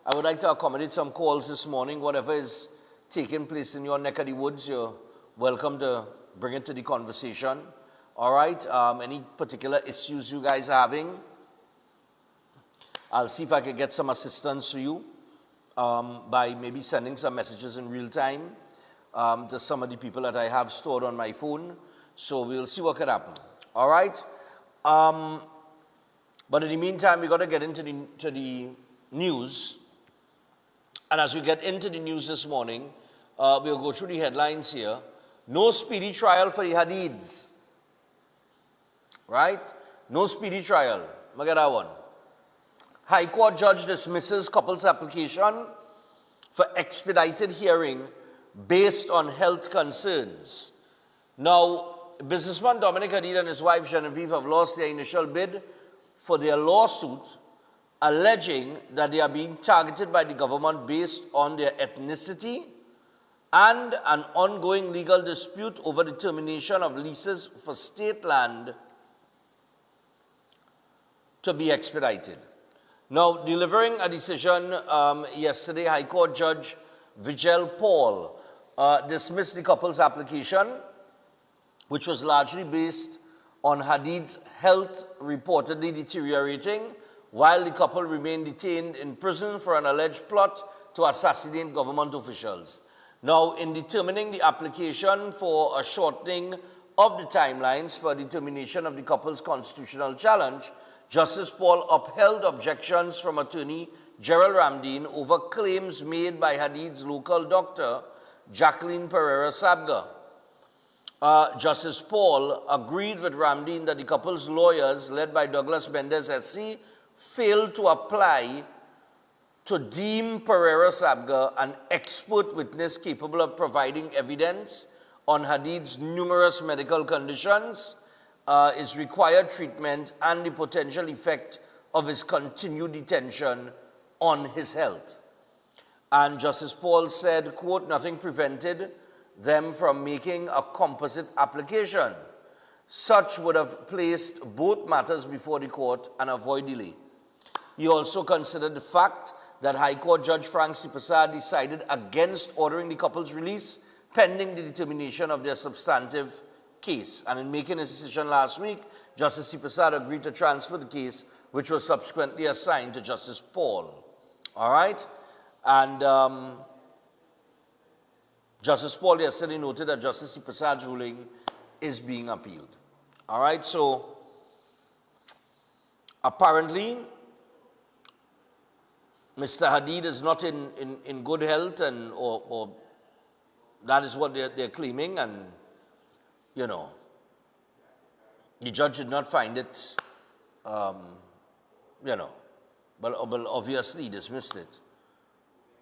I would like to accommodate some calls this morning. Whatever is taking place in your neck of the woods, you're welcome to bring it to the conversation. All right? Any particular issues you guys are having? I'll see if I can get some assistance to you by maybe sending some messages in real time to some of the people that I have stored on my phone. So we'll see what could happen. All right? But in the meantime, we've got to get into the news. And as we get into the news this morning, we'll go through the headlines here. No speedy trial for the Hadids. Right? No speedy trial. Look at that one. High Court judge dismisses couple's application for expedited hearing based on health concerns. Now, businessman Dominic Hadid and his wife Genevieve have lost their initial bid for their lawsuit, alleging that they are being targeted by the government based on their ethnicity and an ongoing legal dispute over the termination of leases for state land to be expedited. Now, delivering a decision yesterday, High Court Judge Vijay Paul dismissed the couple's application, which was largely based on Hadid's health reportedly deteriorating while the couple remained detained in prison for an alleged plot to assassinate government officials. Now, in determining the application for a shortening of the timelines for determination of the couple's constitutional challenge, Justice Paul upheld objections from attorney Gerald Ramdeen over claims made by Hadid's local doctor, Jacqueline Pereira Sabga. Justice Paul agreed with Ramdeen that the couple's lawyers, led by Douglas Mendez SC, failed to apply to deem Pereira Sabga an expert witness capable of providing evidence on Hadid's numerous medical conditions, his required treatment, and the potential effect of his continued detention on his health. And Justice Paul said, quote, nothing prevented them from making a composite application. Such would have placed both matters before the court and avoid delay. He also considered the fact that High Court Judge Frank Sipasar decided against ordering the couple's release pending the determination of their substantive case. And in making his decision last week, Justice Sipasar agreed to transfer the case, which was subsequently assigned to Justice Paul. All right? And Justice Paul yesterday noted that Justice Sipasar's ruling is being appealed. All right? So, apparently, Mr. Hadid is not in good health, and or that is what they're claiming, and, you know, the judge did not find it, you know, but obviously dismissed it.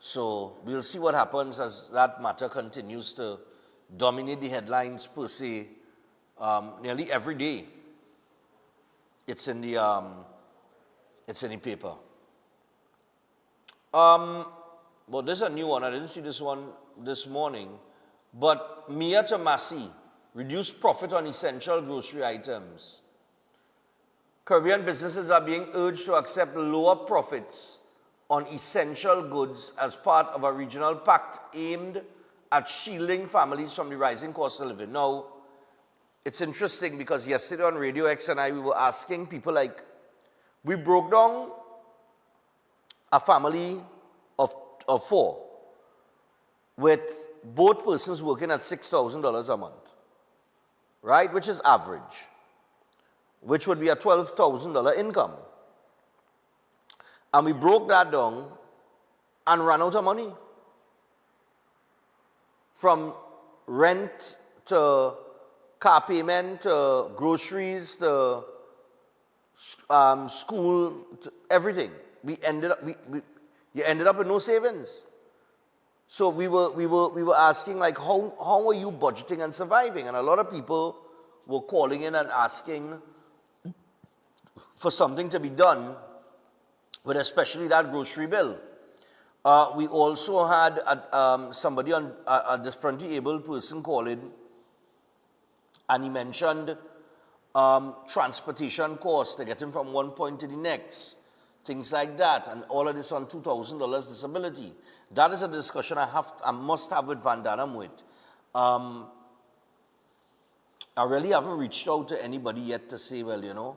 So we'll see what happens as that matter continues to dominate the headlines per se. Nearly every day, it's in the paper. Well, this is a new one. I didn't see this one this morning. But Mia Tomasi reduced profit on essential grocery items. Caribbean businesses are being urged to accept lower profits on essential goods as part of a regional pact aimed at shielding families from the rising cost of living. Now, it's interesting because yesterday on Radio X and we were asking people, like, we broke down a family of four with both persons working at $6,000 a month, right, which is average, which would be a $12,000 income. And we broke that down and ran out of money. From rent to car payment to groceries to school to everything. You ended up with no savings. So we were asking, like, how are you budgeting and surviving? And a lot of people were calling in and asking for something to be done with especially that grocery bill. We also had somebody on a differently able person call in, and he mentioned transportation costs to get him from one point to the next. things like that, and all of this on $2,000 disability. That is a discussion I must have with Van Danham with. I really haven't reached out to anybody yet to say, well, you know,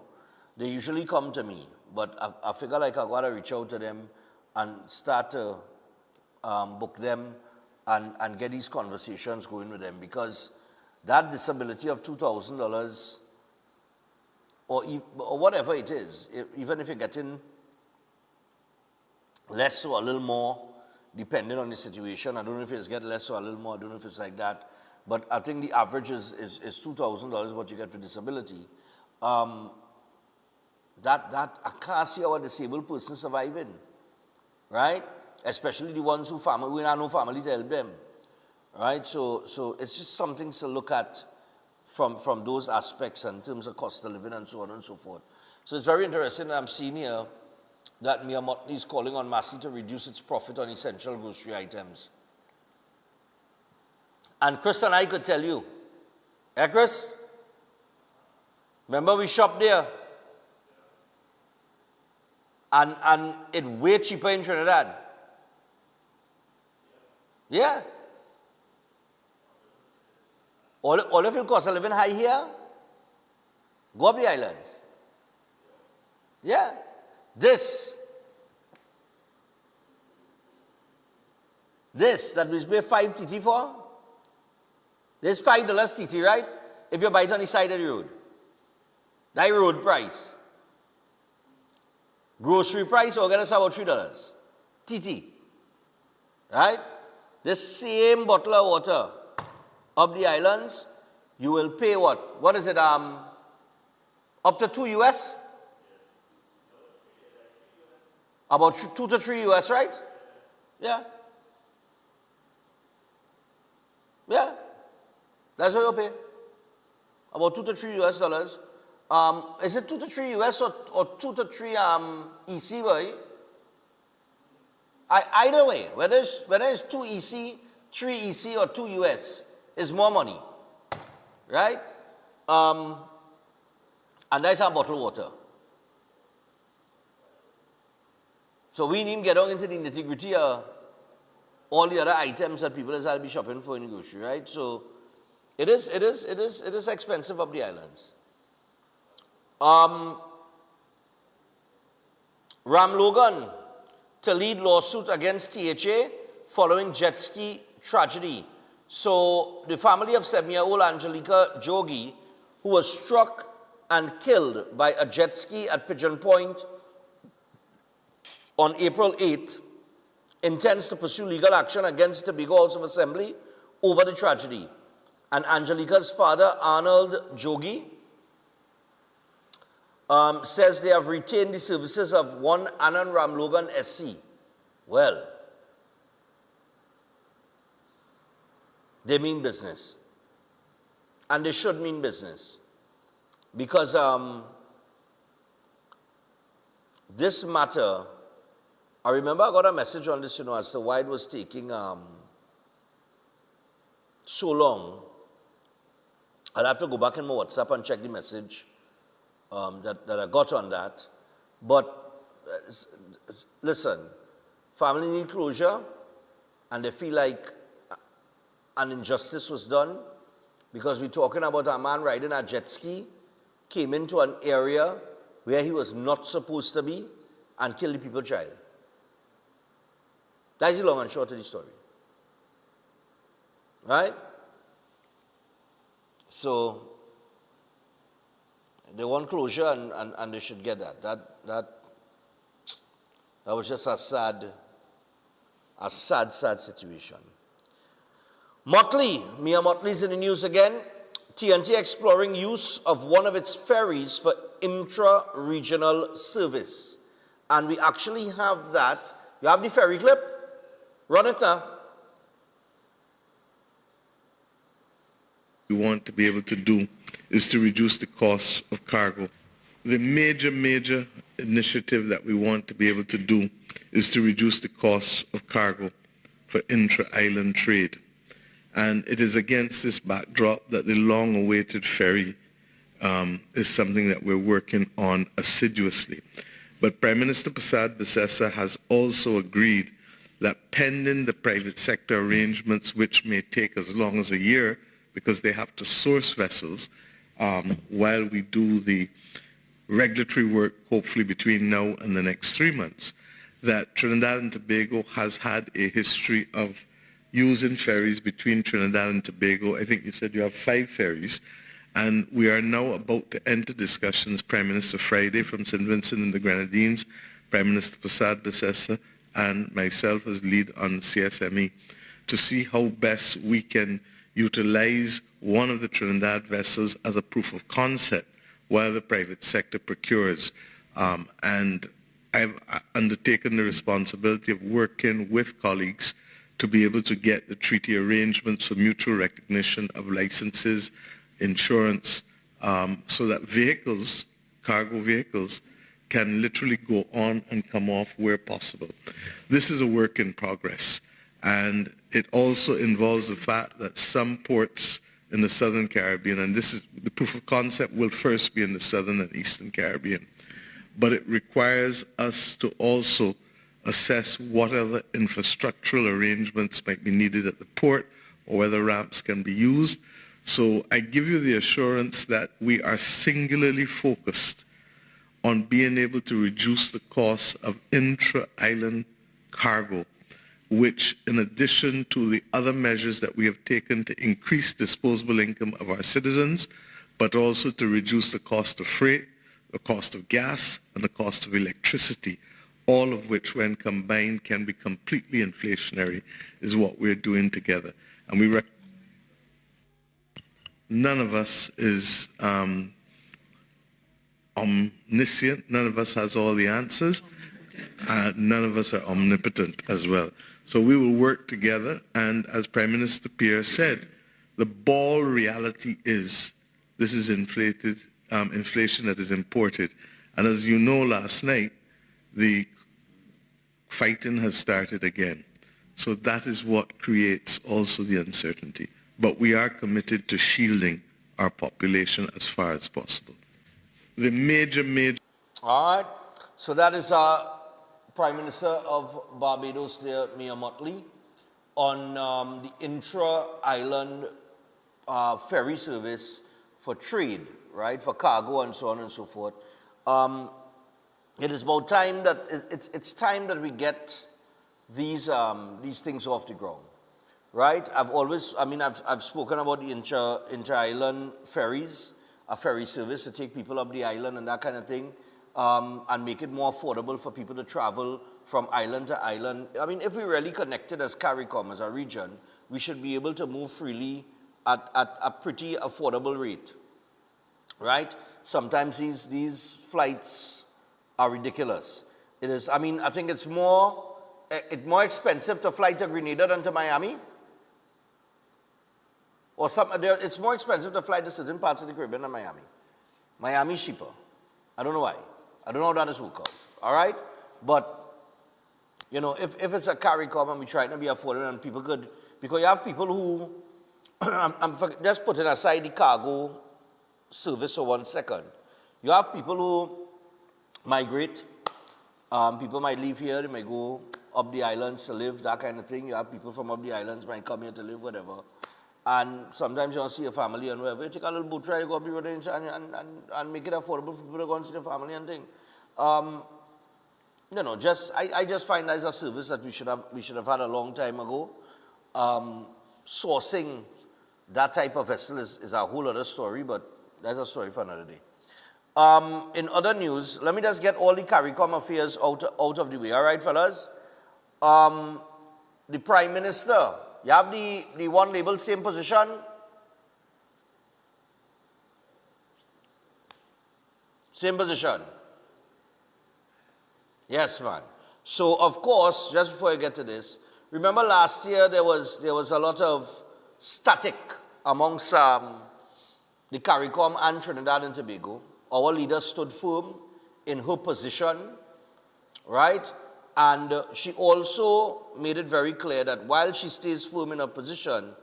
they usually come to me, but I figure like I gotta reach out to them and start to book them and get these conversations going with them, because that disability of $2,000 or whatever it is, even if you're getting less or a little more, depending on the situation. I don't know if it's get less or a little more, I don't know if it's like that. But I think the average is $2,000 what you get for disability. That I can't see how a disabled person surviving, right? Especially the ones who we have no family to help them, right? So it's just something to look at from those aspects in terms of cost of living and so on and so forth. So it's very interesting that I'm seeing here that Mia Mottley is calling on Massey to reduce its profit on essential grocery items. And Chris and I could tell you, Chris? Remember we shopped there? And it's way cheaper in Trinidad. Yeah. All of your cost of living high here? Go up the islands. Yeah. This that we pay 5 TT for, there's $5 TT, right? If you buy it on the side of the road. That road price. Grocery price, we're going to say about $3. TT. Right? The same bottle of water up the islands, you will pay what? What is it? Up to $2 US? About $2 to $3 US, right? Yeah. Yeah. That's what you pay. About $2 to $3 US dollars. Is it 2 to 3 US or 2 to 3 EC, boy? Either way, whether it's 2 EC, 3 EC, or 2 US, is more money, right? And that's our bottled water. So we need to get on into the nitty-gritty of all the other items that people have to be shopping for in the grocery, right? So it is expensive up the islands. Ram Logan to lead lawsuit against THA following jet ski tragedy. So the family of 7-year-old Angelica Jogi, who was struck and killed by a jet ski at Pigeon Point on April 8th, intends to pursue legal action against the Tobago House of Assembly over the tragedy. And Angelica's father, Arnold Jogi, says they have retained the services of one Anand Ramlogan SC. Well, they mean business. And they should mean business. Because this matter, I remember I got a message on this, as to why it was taking so long. I'll have to go back in my WhatsApp and check the message that I got on that. But listen, family need closure, and they feel like an injustice was done, because we're talking about a man riding a jet ski, came into an area where he was not supposed to be, and killed the people's child. That's the long and short of the story. Right? So they want closure, and they should get that. That was just a sad situation. Mottley, Mia Mottley is in the news again. TNT exploring use of one of its ferries for intra-regional service. And we actually have that. You have the ferry clip? Run it now. We want to be able to do is to reduce the costs of cargo. The major initiative that we want to be able to do is to reduce the costs of cargo for intra-island trade. And it is against this backdrop that the long-awaited ferry is something that we're working on assiduously. But Prime Minister Prasad Bisesa has also agreed that pending the private sector arrangements, which may take as long as a year because they have to source vessels, while we do the regulatory work, hopefully between now and the next 3 months, that Trinidad and Tobago has had a history of using ferries between Trinidad and Tobago. I think you said you have 5 ferries. And we are now about to enter discussions, Prime Minister Friday from St. Vincent and the Grenadines, Prime Minister Prasad Bisesa, and myself as lead on CSME, to see how best we can utilize one of the Trinidad vessels as a proof of concept while the private sector procures. And I've undertaken the responsibility of working with colleagues to be able to get the treaty arrangements for mutual recognition of licenses, insurance, so that vehicles, cargo vehicles, can literally go on and come off where possible. This is a work in progress, and it also involves the fact that some ports in the Southern Caribbean, and this is the proof of concept will first be in the Southern and Eastern Caribbean, but it requires us to also assess what other infrastructural arrangements might be needed at the port or whether ramps can be used. So I give you the assurance that we are singularly focused on being able to reduce the cost of intra-island cargo, which in addition to the other measures that we have taken to increase disposable income of our citizens, but also to reduce the cost of freight, the cost of gas, and the cost of electricity, all of which when combined can be completely inflationary, is what we're doing together. And we none of us is omniscient, none of us has all the answers, none of us are omnipotent as well. So we will work together, and as Prime Minister Pierre said, the ball reality is this is inflation that is imported. And as you know, last night, the fighting has started again. So that is what creates also the uncertainty. But we are committed to shielding our population as far as possible. The major... All right. So that is our Prime Minister of Barbados there, Mia Mottley, on the intra-island ferry service for trade, right, for cargo and so on and so forth. It is about time that it's time that we get these things off the ground. Right, I've spoken about the inter-island ferries, a ferry service to take people up the island and that kind of thing, and make it more affordable for people to travel from island to island. I mean, if we're really connected as CARICOM, as a region, we should be able to move freely at a pretty affordable rate, right? Sometimes these flights are ridiculous. It is, I think it's more expensive to fly to Grenada than to Miami. Or it's more expensive to fly to certain parts of the Caribbean than Miami. Miami's cheaper. I don't know why. I don't know how that is worked out. All right? But, you know, if it's a CARICOM and we're trying to be affordable and people could, because you have people who, I'm just putting aside the cargo service for 1 second. You have people who migrate. People might leave here, they might go up the islands to live, that kind of thing. You have people from up the islands might come here to live, whatever. And sometimes you want to see a family and whatever. You take a little boat ride, go up the road and make it affordable for people to go and see the family and thing. You know, I just find that is a service that we should have had a long time ago. Sourcing that type of vessel is a whole other story, but that's a story for another day. In other news, let me just get all the CARICOM affairs out of the way. All right, fellas? The Prime Minister, you have the one label, same position? Same position? Yes, man. So, of course, just before I get to this, remember last year there was a lot of static amongst the CARICOM and Trinidad and Tobago. Our leader stood firm in her position, right? And she also made it very clear that while she stays firm in her position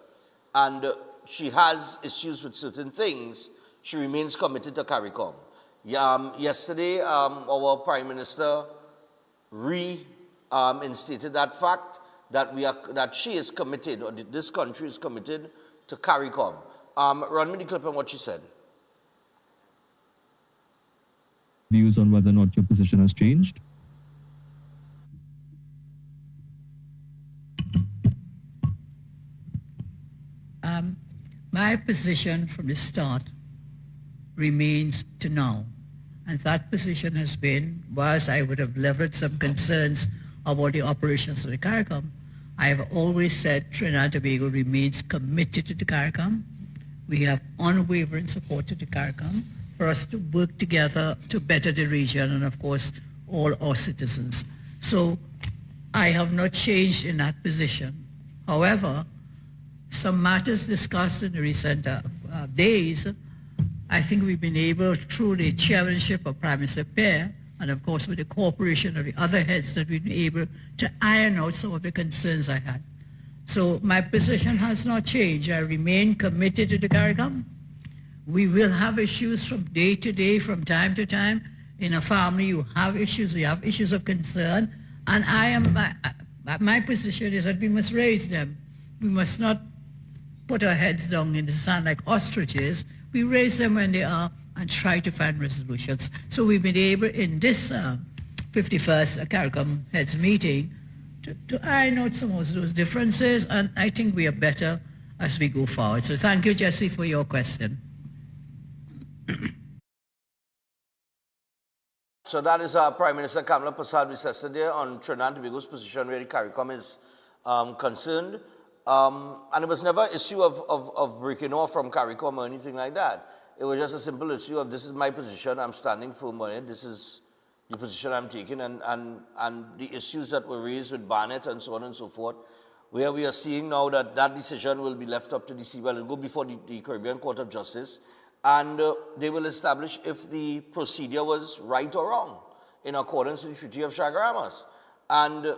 and she has issues with certain things, she remains committed to CARICOM. Yesterday, our Prime Minister instated that fact that she is committed, or this country is committed to CARICOM. Run me the clip on what she said. Views on whether or not your position has changed? My position from the start remains to now. And that position has been, whilst I would have leveled some concerns about the operations of the CARICOM, I have always said Trinidad and Tobago remains committed to the CARICOM. We have unwavering support to the CARICOM for us to work together to better the region and, of course, all our citizens. So I have not changed in that position. However, some matters discussed in the recent days, I think we've been able, through the chairmanship of Prime Minister Pear, and of course with the cooperation of the other heads, that we've been able to iron out some of the concerns I had. So my position has not changed. I remain committed to the CARICOM. We will have issues from day to day, from time to time. In a family, you have issues of concern, and my position is that we must raise them. We must not put our heads down in the sand like ostriches. We raise them when they are and try to find resolutions. So we've been able in this 51st CARICOM heads meeting to iron out some of those differences, and I think we are better as we go forward. So thank you, Jesse, for your question. So that is Prime Minister Kamala Persad-Bissessade on Trinidad and Tobago's position where the CARICOM is concerned. And it was never an issue of breaking off from CARICOM or anything like that. It was just a simple issue of, this is my position, I'm standing firm on it, this is the position I'm taking, and the issues that were raised with Barnett and so on and so forth, where we are seeing now that that decision will be left up to the well, it'll go before the Caribbean Court of Justice, and they will establish if the procedure was right or wrong in accordance with the Treaty of Chaguaramas. And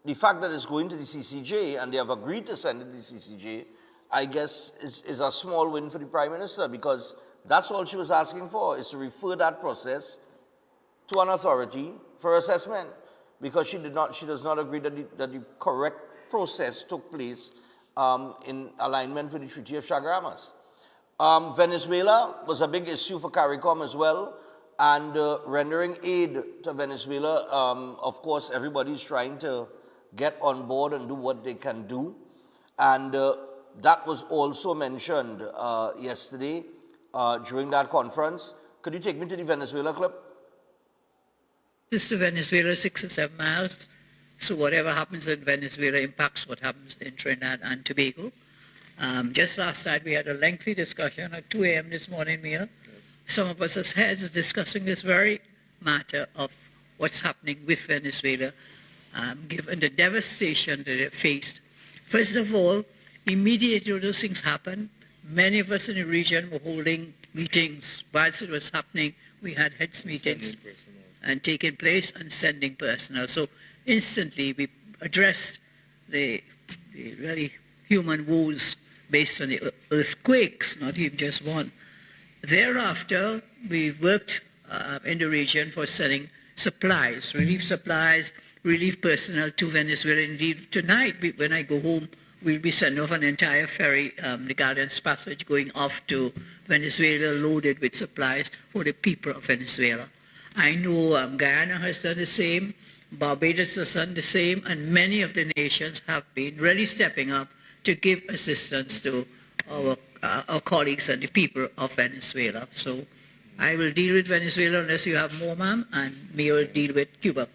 the fact that it's going to the CCJ and they have agreed to send it to the CCJ, I guess is a small win for the Prime Minister, because that's all she was asking for, is to refer that process to an authority for assessment, because she does not agree that the correct process took place in alignment with the Treaty of Chaguaramas. Venezuela was a big issue for CARICOM as well, and rendering aid to Venezuela, of course, everybody's trying to get on board and do what they can do. And that was also mentioned yesterday during that conference. Could you take me to the Venezuela clip? This to Venezuela, 6 or 7 miles. So whatever happens in Venezuela impacts what happens in Trinidad and Tobago. Just last night we had a lengthy discussion at 2 a.m. this morning, Mia. Yes. Some of us as heads discussing this very matter of what's happening with Venezuela, given the devastation that they faced. First of all, immediately those things happened, many of us in the region were holding meetings. Whilst it was happening, we had heads meetings and taking place and sending personnel. So instantly we addressed the really human woes based on the earthquakes, not even just one. Thereafter, we worked in the region for sending supplies, relief personnel to Venezuela. Indeed, tonight, when I go home, we'll be sending off an entire ferry, the Guardian's Passage, going off to Venezuela, loaded with supplies for the people of Venezuela. I know Guyana has done the same, Barbados has done the same, and many of the nations have been really stepping up to give assistance to our colleagues and the people of Venezuela. So I will deal with Venezuela unless you have more, ma'am, and me will deal with Cuba.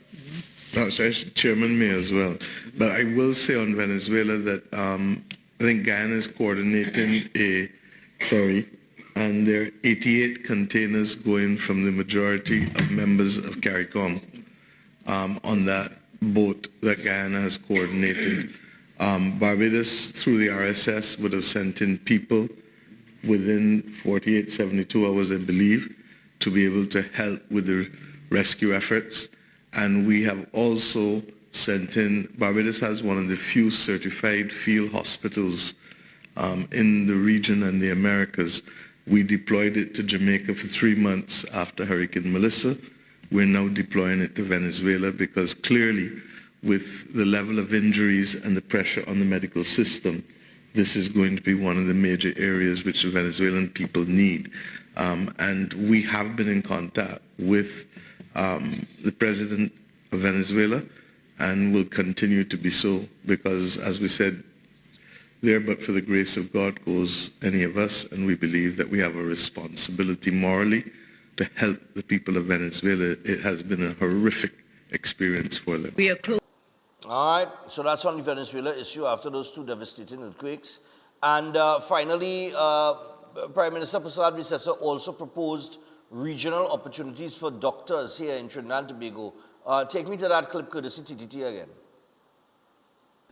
No, Chairman May as well. But I will say on Venezuela that I think Guyana is coordinating a ferry, and there are 88 containers going from the majority of members of CARICOM on that boat that Guyana has coordinated. Barbados, through the RSS, would have sent in people within 48, 72 hours, I believe, to be able to help with the rescue efforts. And we have also sent in, Barbados has one of the few certified field hospitals in the region and the Americas We deployed it to Jamaica for 3 months after Hurricane Melissa. We're now deploying it to Venezuela because clearly with the level of injuries and the pressure on the medical system, this is going to be one of the major areas which the Venezuelan people need. And we have been in contact with the president of Venezuela and will continue to be so because, as we said, there but for the grace of God goes any of us, and we believe that we have a responsibility morally to help the people of Venezuela. It has been a horrific experience for them. We are close. All right, so that's on the Venezuela issue after those two devastating earthquakes. And finally, Prime Minister Prasad Visesa also proposed regional opportunities for doctors here in Trinidad and Tobago. Take me to that clip, courtesy TTT again.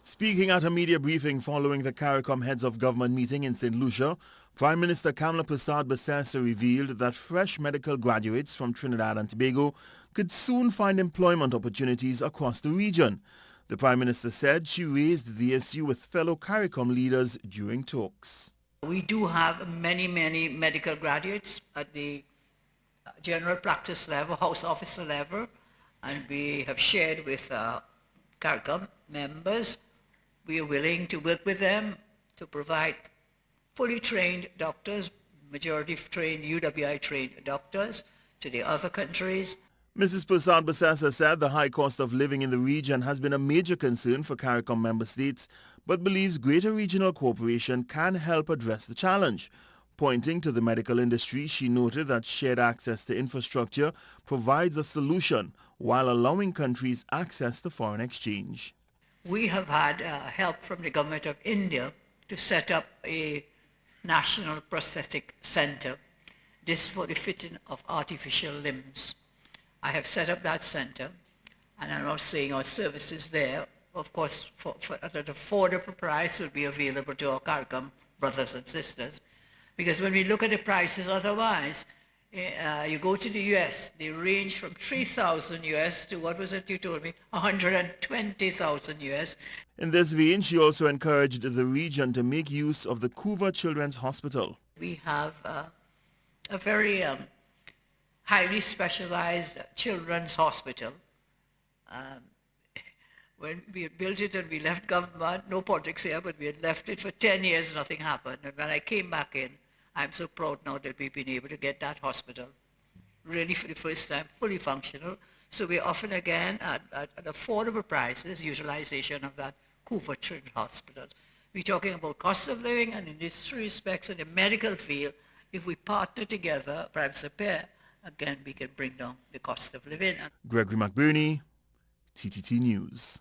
Speaking at a media briefing following the CARICOM Heads of Government meeting in St. Lucia, Prime Minister Kamla Prasad Visesa revealed that fresh medical graduates from Trinidad and Tobago could soon find employment opportunities across the region. The Prime Minister said she raised the issue with fellow CARICOM leaders during talks. We do have many medical graduates at the general practice level, house officer level, and we have shared with CARICOM members. We are willing to work with them to provide fully trained doctors, majority trained, UWI trained doctors to the other countries. Mrs. Prasad Visesa said the high cost of living in the region has been a major concern for CARICOM member states, but believes greater regional cooperation can help address the challenge. Pointing to the medical industry, she noted that shared access to infrastructure provides a solution while allowing countries access to foreign exchange. We have had help from the government of India to set up a national prosthetic center. This for the fitting of artificial limbs. I have set up that center, and I'm not saying our services there, of course, at an affordable price will be available to our CARICOM brothers and sisters. Because when we look at the prices otherwise, you go to the US, they range from 3,000 US to, what was it you told me, 120,000 US. In this vein, she also encouraged the region to make use of the Couva Children's Hospital. We have a very highly specialized children's hospital. When we had built it and we left government, no politics here, but we had left it for 10 years, nothing happened. And when I came back in, I'm so proud now that we've been able to get that hospital really for the first time fully functional. So we're offering again at affordable prices utilization of that Couva Children's Hospital. We're talking about cost of living, and in these three respects in the medical field, if we partner together, perhaps a pair, again we can bring down the cost of living. Gregory McBurney, TTT News.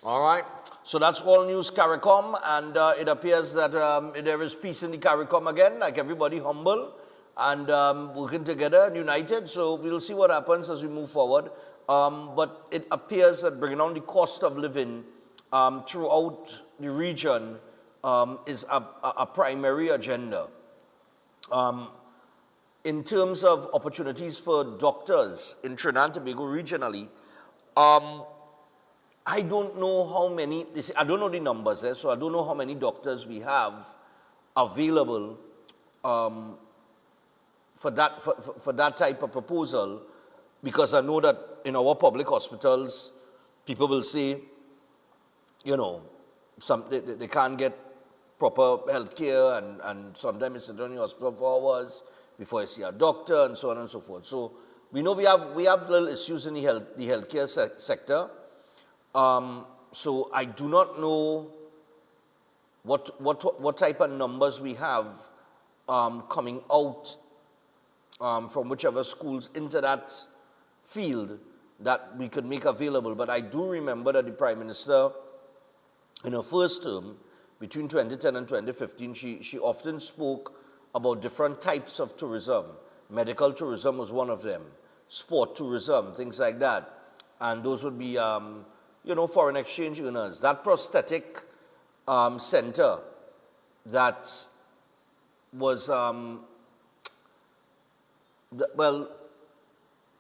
All right, so that's all news CARICOM, and it appears that there is peace in the CARICOM again, like everybody humble and working together and united. So we'll see what happens as we move forward. But it appears that bringing down the cost of living throughout the region is a primary agenda. In terms of opportunities for doctors in Trinidad and Tobago regionally, I don't know how many, I don't know the numbers so I don't know how many doctors we have available for that type of proposal, because I know that in our public hospitals, people will say, you know, they can't get proper health care, and sometimes it's in the hospital for hours before you see a doctor, and so on and so forth. So we know we have little issues in the healthcare sector. So I do not know what type of numbers we have coming out from whichever schools into that field that we could make available. But I do remember that the Prime Minister, in her first term, between 2010 and 2015, she often spoke about different types of tourism. Medical tourism was one of them, sport tourism, things like that. And those would be, foreign exchange earners. That prosthetic center that was,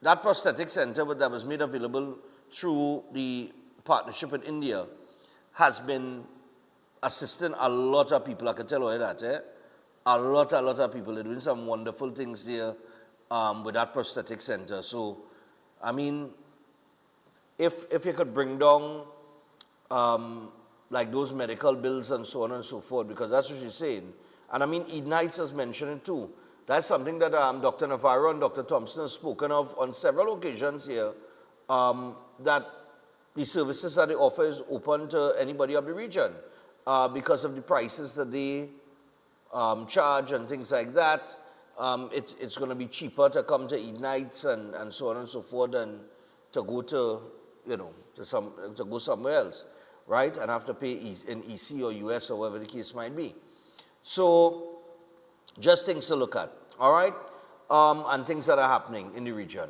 that prosthetic center that was made available through the partnership with India has been assisting a lot of people. I can tell you that. a lot of people. They're doing some wonderful things there with that prosthetic center. So, I mean, if you could bring down like those medical bills and so on and so forth, because that's what she's saying. And I mean, Eden Heights has mentioned it too. That's something that Dr. Navarro and Dr. Thompson have spoken of on several occasions here, that the services that they offer is open to anybody of the region because of the prices that they charge and things like that. It's going to be cheaper to come to Eden Heights and so on and so forth than to go to, you know, to go somewhere else, right? And have to pay in EC or US or whatever the case might be. So just things to look at, all right? And things that are happening in the region.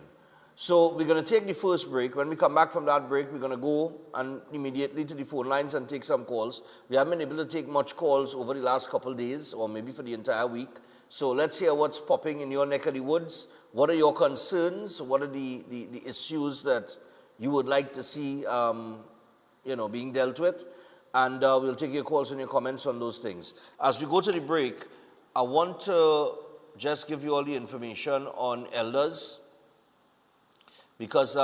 So we're going to take the first break. When we come back from that break, we're going to go and immediately to the phone lines and take some calls. We haven't been able to take much calls over the last couple of days or maybe for the entire week. So let's hear what's popping in your neck of the woods. What are your concerns? What are the issues that you would like to see you know, being dealt with? And we'll take your calls and your comments on those things. As we go to the break, I want to just give you all the information on elders. Because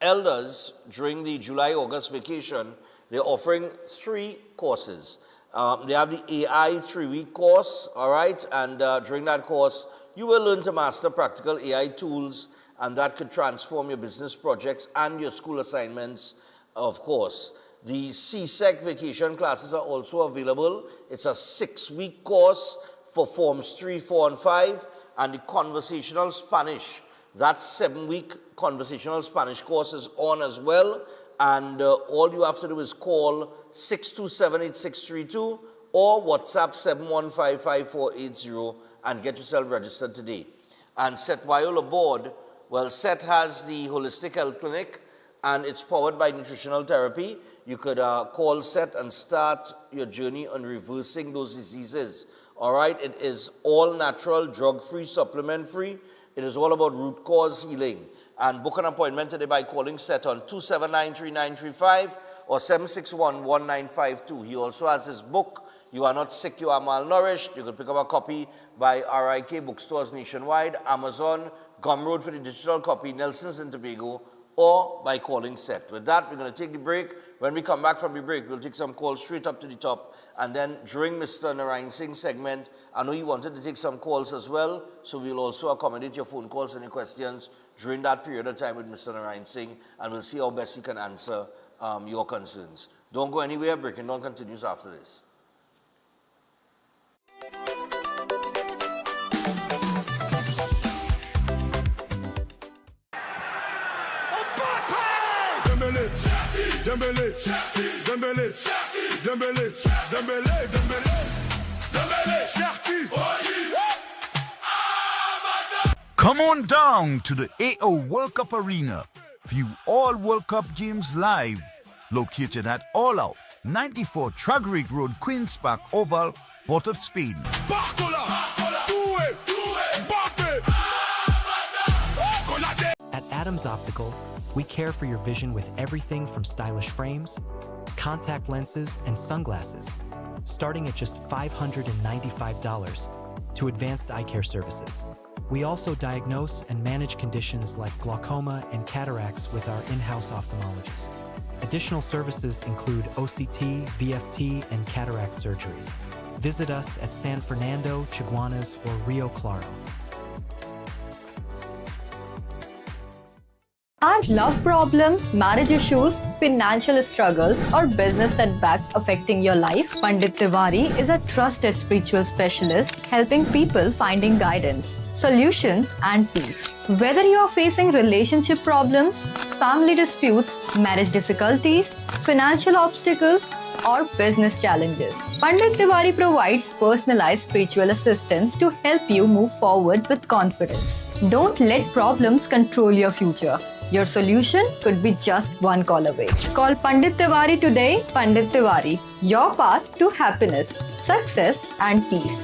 elders, during the July-August vacation, they're offering 3 courses. They have the AI 3-week course, all right? And during that course, you will learn to master practical AI tools, and that could transform your business projects and your school assignments, of course. The CSEC vacation classes are also available. It's a 6-week course for Forms 3, 4, and 5, and the conversational Spanish. That 7-week conversational Spanish course is on as well. And all you have to do is call 627-8632 or WhatsApp 715-5480 and get yourself registered today. And Set Viola Board, well, Set has the Holistic Health Clinic and it's powered by nutritional therapy. You could call Set and start your journey on reversing those diseases. All right, it is all natural, drug-free, supplement-free. It is all about root cause healing. And book an appointment today by calling Set on 279-3935 or 761-1952. He also has his book, You Are Not Sick, You Are Malnourished. You can pick up a copy by RIK bookstores nationwide, Amazon, Gumroad for the digital copy, Nelson's in Tobago, or by calling Set. With that, we're going to take the break. When we come back from the break, we'll take some calls straight up to the top. And then during Mr. Narayan Singh's segment, I know you wanted to take some calls as well, so we'll also accommodate your phone calls and your questions during that period of time with Mr. Narayan Singh, and we'll see how best he can answer your concerns. Don't go anywhere. Breaking Dawn continues after this. Dembele, Dembele, Dembele, Dembele, Dembele, Cherki. Come on down to the AO World Cup Arena. View all World Cup games live. Located at All Out, 94 Tragarete Road, Queen's Park Oval, Port of Spain. At Adams Optical, we care for your vision with everything from stylish frames, contact lenses, and sunglasses, starting at just $595, to advanced eye care services. We also diagnose and manage conditions like glaucoma and cataracts with our in-house ophthalmologist. Additional services include OCT, VFT, and cataract surgeries. Visit us at San Fernando, Chaguanas, or Rio Claro. Are love problems, marriage issues, financial struggles, or business setbacks affecting your life? Pandit Tiwari is a trusted spiritual specialist helping people finding guidance, solutions, and peace. Whether you are facing relationship problems, family disputes, marriage difficulties, financial obstacles, or business challenges, Pandit Tiwari provides personalized spiritual assistance to help you move forward with confidence. Don't let problems control your future. Your solution could be just one call away. Call Pandit Tiwari today. Pandit Tiwari, your path to happiness, success, and peace.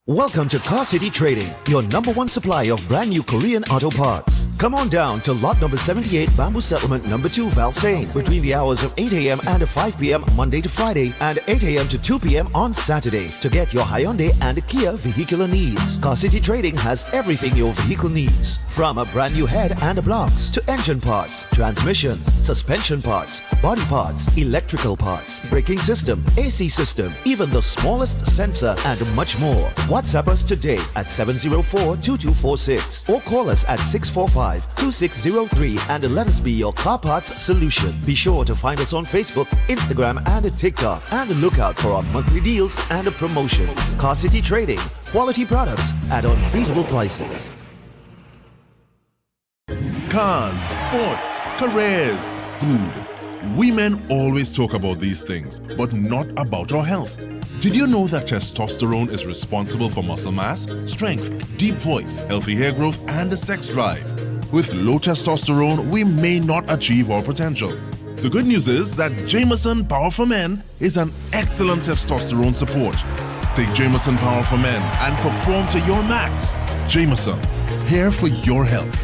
Welcome to Car City Trading, your #1 supplier of brand new Korean auto parts. Come on down to lot number 78 Bamboo Settlement number 2 Valsain between the hours of 8 a.m. and 5 p.m. Monday to Friday and 8 a.m. to 2 p.m. on Saturday to get your Hyundai and Kia vehicular needs. Car City Trading has everything your vehicle needs, from a brand new head and blocks to engine parts, transmissions, suspension parts, body parts, electrical parts, braking system, AC system, even the smallest sensor and much more. WhatsApp us today at 704-2246 or call us at 645-2603 and let us be your car parts solution. Be sure to find us on Facebook, Instagram and TikTok and look out for our monthly deals and promotions. Car City Trading, quality products at unbeatable prices. Cars, sports, careers, food. We men always talk about these things, but not about our health. Did you know that testosterone is responsible for muscle mass, strength, deep voice, healthy hair growth, and the sex drive? With low testosterone, we may not achieve our potential. The good news is that Jameson Power for Men is an excellent testosterone support. Take Jameson Power for Men and perform to your max. Jameson, here for your health.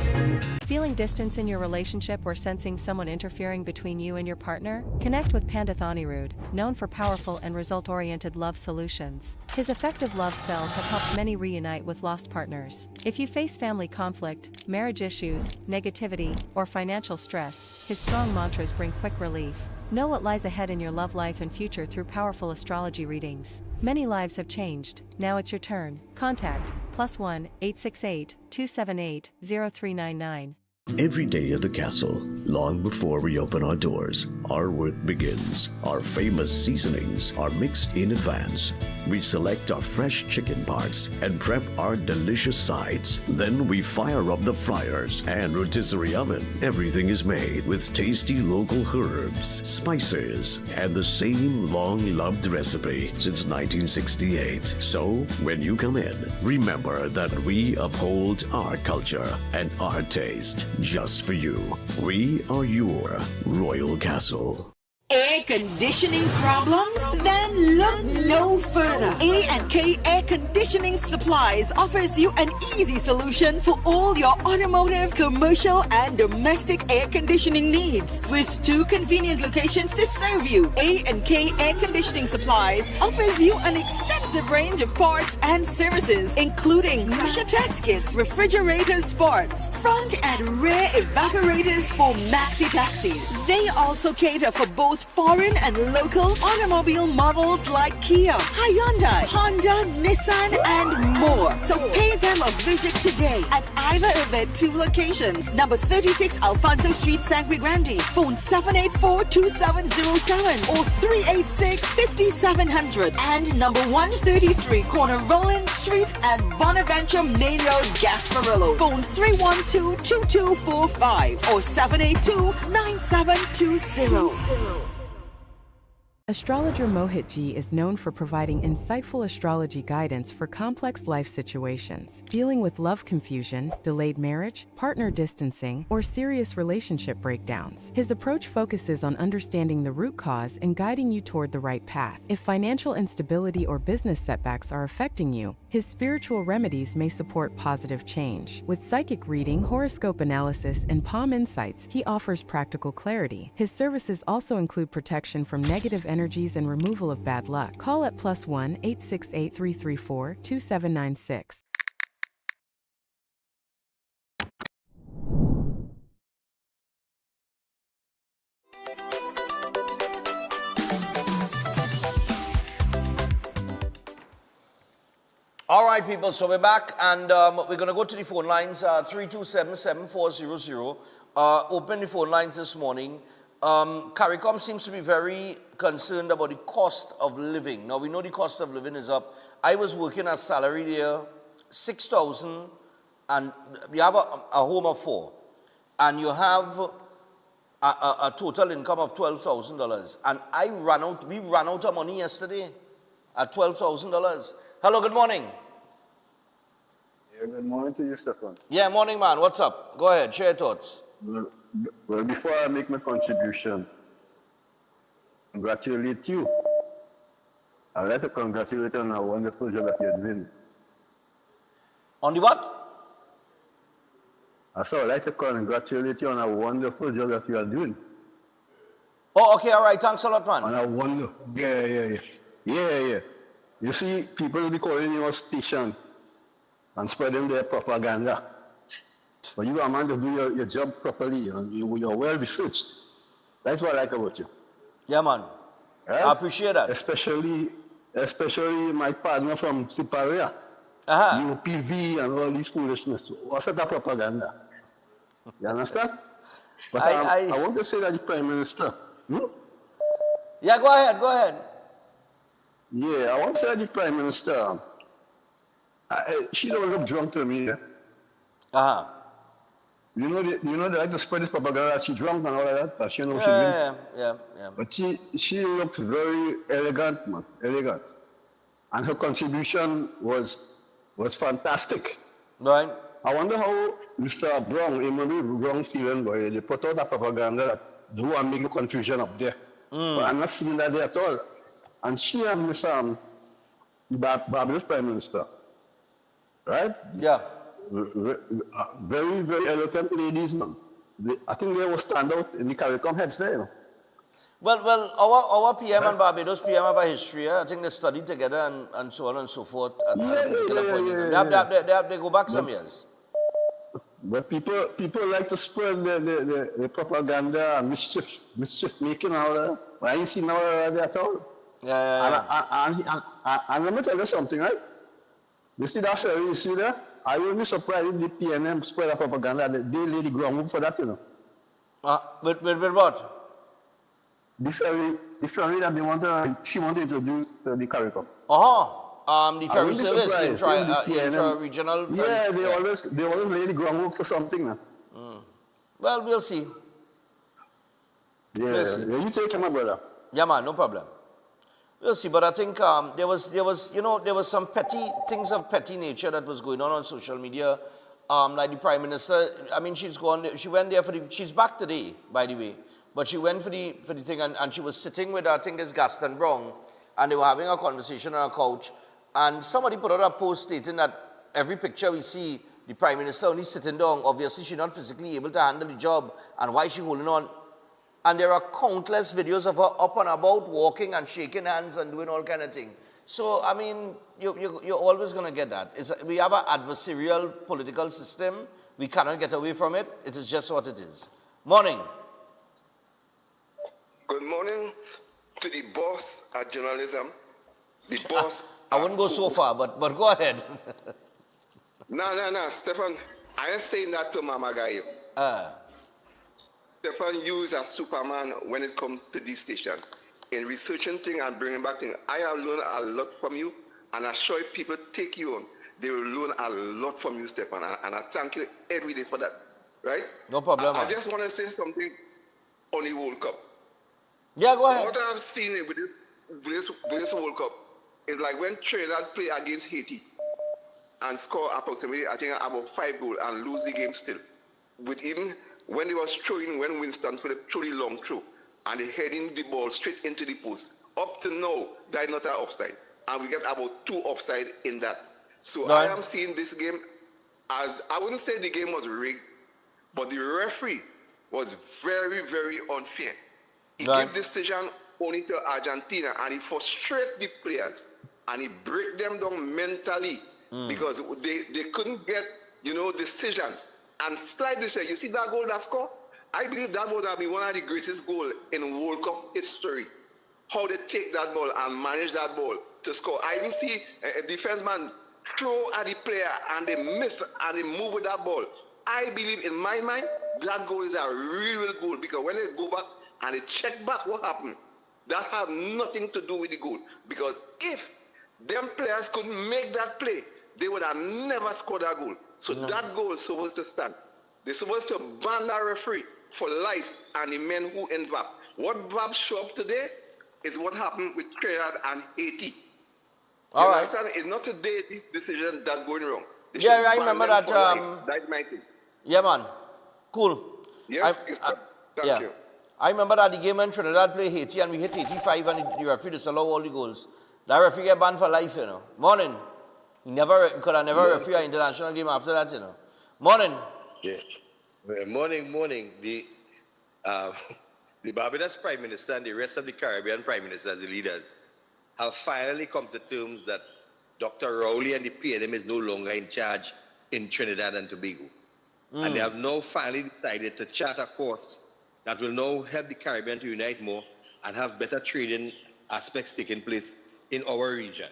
Feeling distance in your relationship or sensing someone interfering between you and your partner? Connect with Pandit Anirudh, known for powerful and result-oriented love solutions. His effective love spells have helped many reunite with lost partners. If you face family conflict, marriage issues, negativity, or financial stress, his strong mantras bring quick relief. Know what lies ahead in your love life and future through powerful astrology readings. Many lives have changed. Now it's your turn. Contact +1 868 278 0399. Every day at the castle, long before we open our doors, our work begins. Our famous seasonings are mixed in advance. We select our fresh chicken parts and prep our delicious sides. Then we fire up the fryers and rotisserie oven. Everything is made with tasty local herbs, spices, and the same long-loved recipe since 1968. So, when you come in, remember that we uphold our culture and our taste just for you. We are your Royal Castle. Air conditioning problems? Then look no further. A&K Air Conditioning Supplies offers you an easy solution for all your automotive, commercial, and domestic air conditioning needs. With 2 convenient locations to serve you, A&K Air Conditioning Supplies offers you an extensive range of parts and services, including pressure test kits, refrigerator parts, front and rear evaporators for maxi taxis. They also cater for both foreign and local automobile models like Kia, Hyundai, Honda, Nissan, and more. So pay them a visit today at either of their 2 locations. Number 36 Alfonso Street, Sangre Grande. Phone 784-2707 or 386-5700. And number 133 Corner Roland Street and Bonaventure Main Road, Gasparillo. Phone 312-2245 or 782-9720. Astrologer Mohit Ji is known for providing insightful astrology guidance for complex life situations, dealing with love confusion, delayed marriage, partner distancing, or serious relationship breakdowns. His approach focuses on understanding the root cause and guiding you toward the right path. If financial instability or business setbacks are affecting you, his spiritual remedies may support positive change. With psychic reading, horoscope analysis, and palm insights, he offers practical clarity. His services also include protection from negative energies and removal of bad luck. Call at +1 868 334 2796. All right, people, so we're back, and we're going to go to the phone lines, 327-7400. Open the phone lines this morning. CARICOM seems to be very concerned about the cost of living. Now, we know the cost of living is up. I was working as salary there, $6,000, and you have a home of 4, and you have a total income of $12,000. And we ran out of money yesterday at $12,000. Hello, good morning. Yeah, good morning to you, Stefan. Yeah, morning, man. What's up? Go ahead, share your thoughts. Well, before I make my contribution, congratulate you. I'd like to congratulate you on a wonderful job that you're doing. On the what? So I'd like to congratulate you on a wonderful job that you are doing. Oh, okay, all right. Thanks a lot, man. On a wonder. Yeah. You see, people will be calling your station and spreading their propaganda. But you are a man to do your job properly. You're well researched. That's what I like about you. Yeah, man. Right? I appreciate that. Especially my partner from Siparia. UPV and all these foolishness. What's that propaganda? You understand? But I want to say that the Prime Minister. Yeah, go ahead. Yeah, I want to say that the Prime Minister. She don't look drunk to me. You know they like to spread this propaganda that she drunk and all of that. She knows she drink. Yeah. But she looks very elegant, man. Elegant. And her contribution was fantastic. Right. I wonder how Mr. Brown, it may be wrong feeling, but they put out that propaganda that they want to make the confusion up there. But I'm not seeing that there at all. And she and Mr. Barbados Prime Minister, right? Yeah. Very, very eloquent ladies, man. I think they will stand out in the CARICOM heads there, you know. Well, our PM and Barbados PM have a history. I think they studied together and so on and so forth. At a particular point. They go back some years. But people like to spread the propaganda and mischief making and all that. But I ain't seen none of that at all. And let me tell you something, right? You see that ferry, you see there? I will be surprised if the PNM spread that propaganda. They lay the groundwork for that, you know. With what? The ferry that she want to introduce to the CARICOM. The ferry service, intra-regional. Yeah, they always lay the groundwork for something now. Well, we'll see. Yeah, you take him, my brother. Yeah, man, no problem. We'll see, but I think there was some petty things of petty nature that was going on social media. Like the Prime Minister, I mean, she went there she's back today, by the way. But she went for the thing and she was sitting with, I think it's Gaston Brown, and they were having a conversation on a couch. And somebody put out a post stating that every picture we see, the Prime Minister only sitting down, obviously she's not physically able to handle the job, and why is she holding on? And there are countless videos of her up and about, walking and shaking hands and doing all kind of things. So, I mean, you're always going to get that. We have an adversarial political system. We cannot get away from it. It is just what it is. Morning. Good morning to the boss at journalism. The boss. I wouldn't go so far, but go ahead. No, Stefan. I ain't saying that to Mama Guy. Stefan, you is a Superman when it comes to this station. In researching things and bringing back things, I have learned a lot from you, and I sure if people take you on, they will learn a lot from you, Stefan, and I thank you every day for that, right? No problem. I just want to say something on the World Cup. Yeah, go ahead. What I've seen with this World Cup is like when Trinidad play against Haiti and score approximately, I think, about 5 goals and lose the game still. With even when they was throwing, when Winston Phillips threw the long throw and they heading the ball straight into the post. Up to now, that is not an offside. And we get about 2 offside in that. So I am seeing this game as, I wouldn't say the game was rigged, but the referee was very, very unfair. He gave decision only to Argentina and he frustrated the players and he break them down mentally because they couldn't get, decisions. And slightly say, you see that goal that score? I believe that would have been one of the greatest goals in World Cup history. How they take that ball and manage that ball to score. I even see a defenseman throw at the player and they miss and they move with that ball. I believe in my mind, that goal is a real goal because when they go back and they check back what happened, that have nothing to do with the goal. Because if them players could make that play, they would have never scored that goal. So that goal is supposed to stand. They're supposed to ban that referee for life and the men who involved. What VAB show up today is what happened with Trinidad and Haiti. All right. Understand? It's not today this decision that's going wrong. Yeah, I remember that. That's my thing. Yeah, man. Cool. Yes, thank you. I remember that the game when Trinidad played Haiti and we hit 85 and the referee disallowed all the goals. That referee get banned for life, Morning. He could have never referee an international game after that, Morning. Yeah. Morning. The Barbados Prime Minister and the rest of the Caribbean Prime Ministers, the leaders, have finally come to terms that Dr. Rowley and the PNM is no longer in charge in Trinidad and Tobago. And they have now finally decided to chart a course that will now help the Caribbean to unite more and have better trading aspects taking place in our region.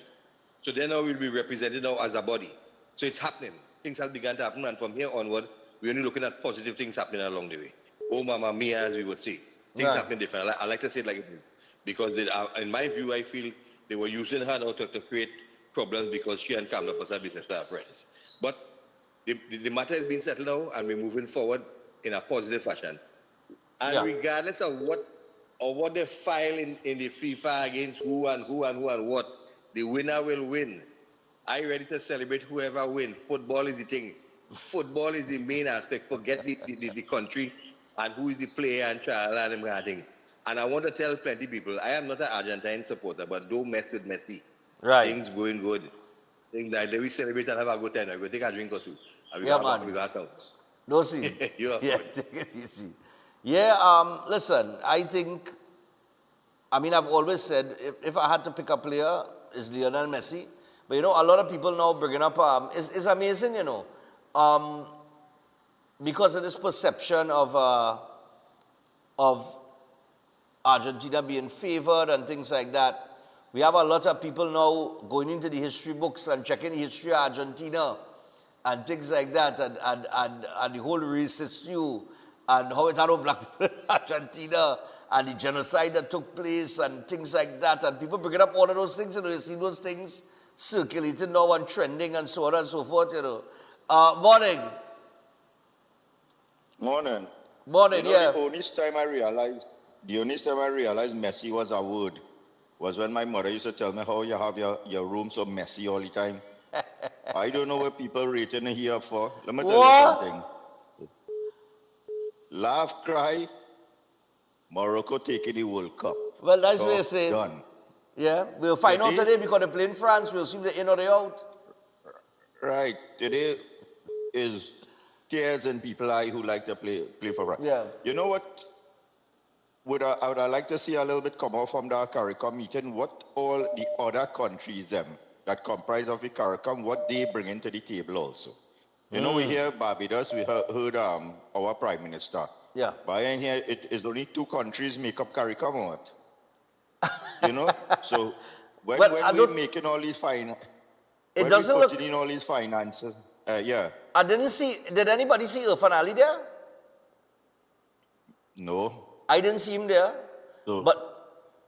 So then now we'll be represented now as a body. So it's happening. Things have begun to happen, and from here onward, we're only looking at positive things happening along the way. Oh, mama mia, as we would say. Things happening different. I like to say it like it is. Because in my view, I feel they were using her now to create problems because she and Kamla was her business are friends. But the matter has been settled now, and we're moving forward in a positive fashion. And regardless of what they file in the FIFA against who and what, the winner will win. I'm ready to celebrate whoever wins. Football is the thing. Football is the main aspect. Forget the country and who is the player and child and them kind of thing. And I want to tell plenty of people, I am not an Argentine supporter, but don't mess with Messi. Right. Things going good. Things like we celebrate and have a good time. We'll take a drink or two. And we Yeah, go man. ourselves. No, see. Yeah, take it easy. Yeah, listen, I've always said, if I had to pick a player, it's Lionel Messi. But, a lot of people now bringing up, it's amazing, because of this perception of Argentina being favored and things like that. We have a lot of people now going into the history books and checking the history of Argentina and things like that, and the whole racist view, and how it had no black people in Argentina, and the genocide that took place, and things like that. And people bringing up all of those things, you see those things circulating now and trending and so on and so forth, Morning. Morning. Morning, yeah. The only time I realized Messi was a word was when my mother used to tell me how you have your room so messy all the time. I don't know what people rating here for. Let me tell you something. Laugh, cry, Morocco taking the World Cup. Well, that's what you're saying. Done. Yeah, we'll find out today because they play in France. We'll see if they're in or they're out. Right. Today is tears in people's eyes who like to play for France. Yeah. You know what? I would like to see a little bit come out from the CARICOM meeting, what all the other countries that comprise of the CARICOM, what they bring into the table also. We hear Barbados, we heard our Prime Minister. Yeah. But in here, it is only 2 countries make up CARICOM or what? So when we're making all these putting in all these finances, yeah. I didn't see, did anybody see Irfan Ali there? No. I didn't see him there. So,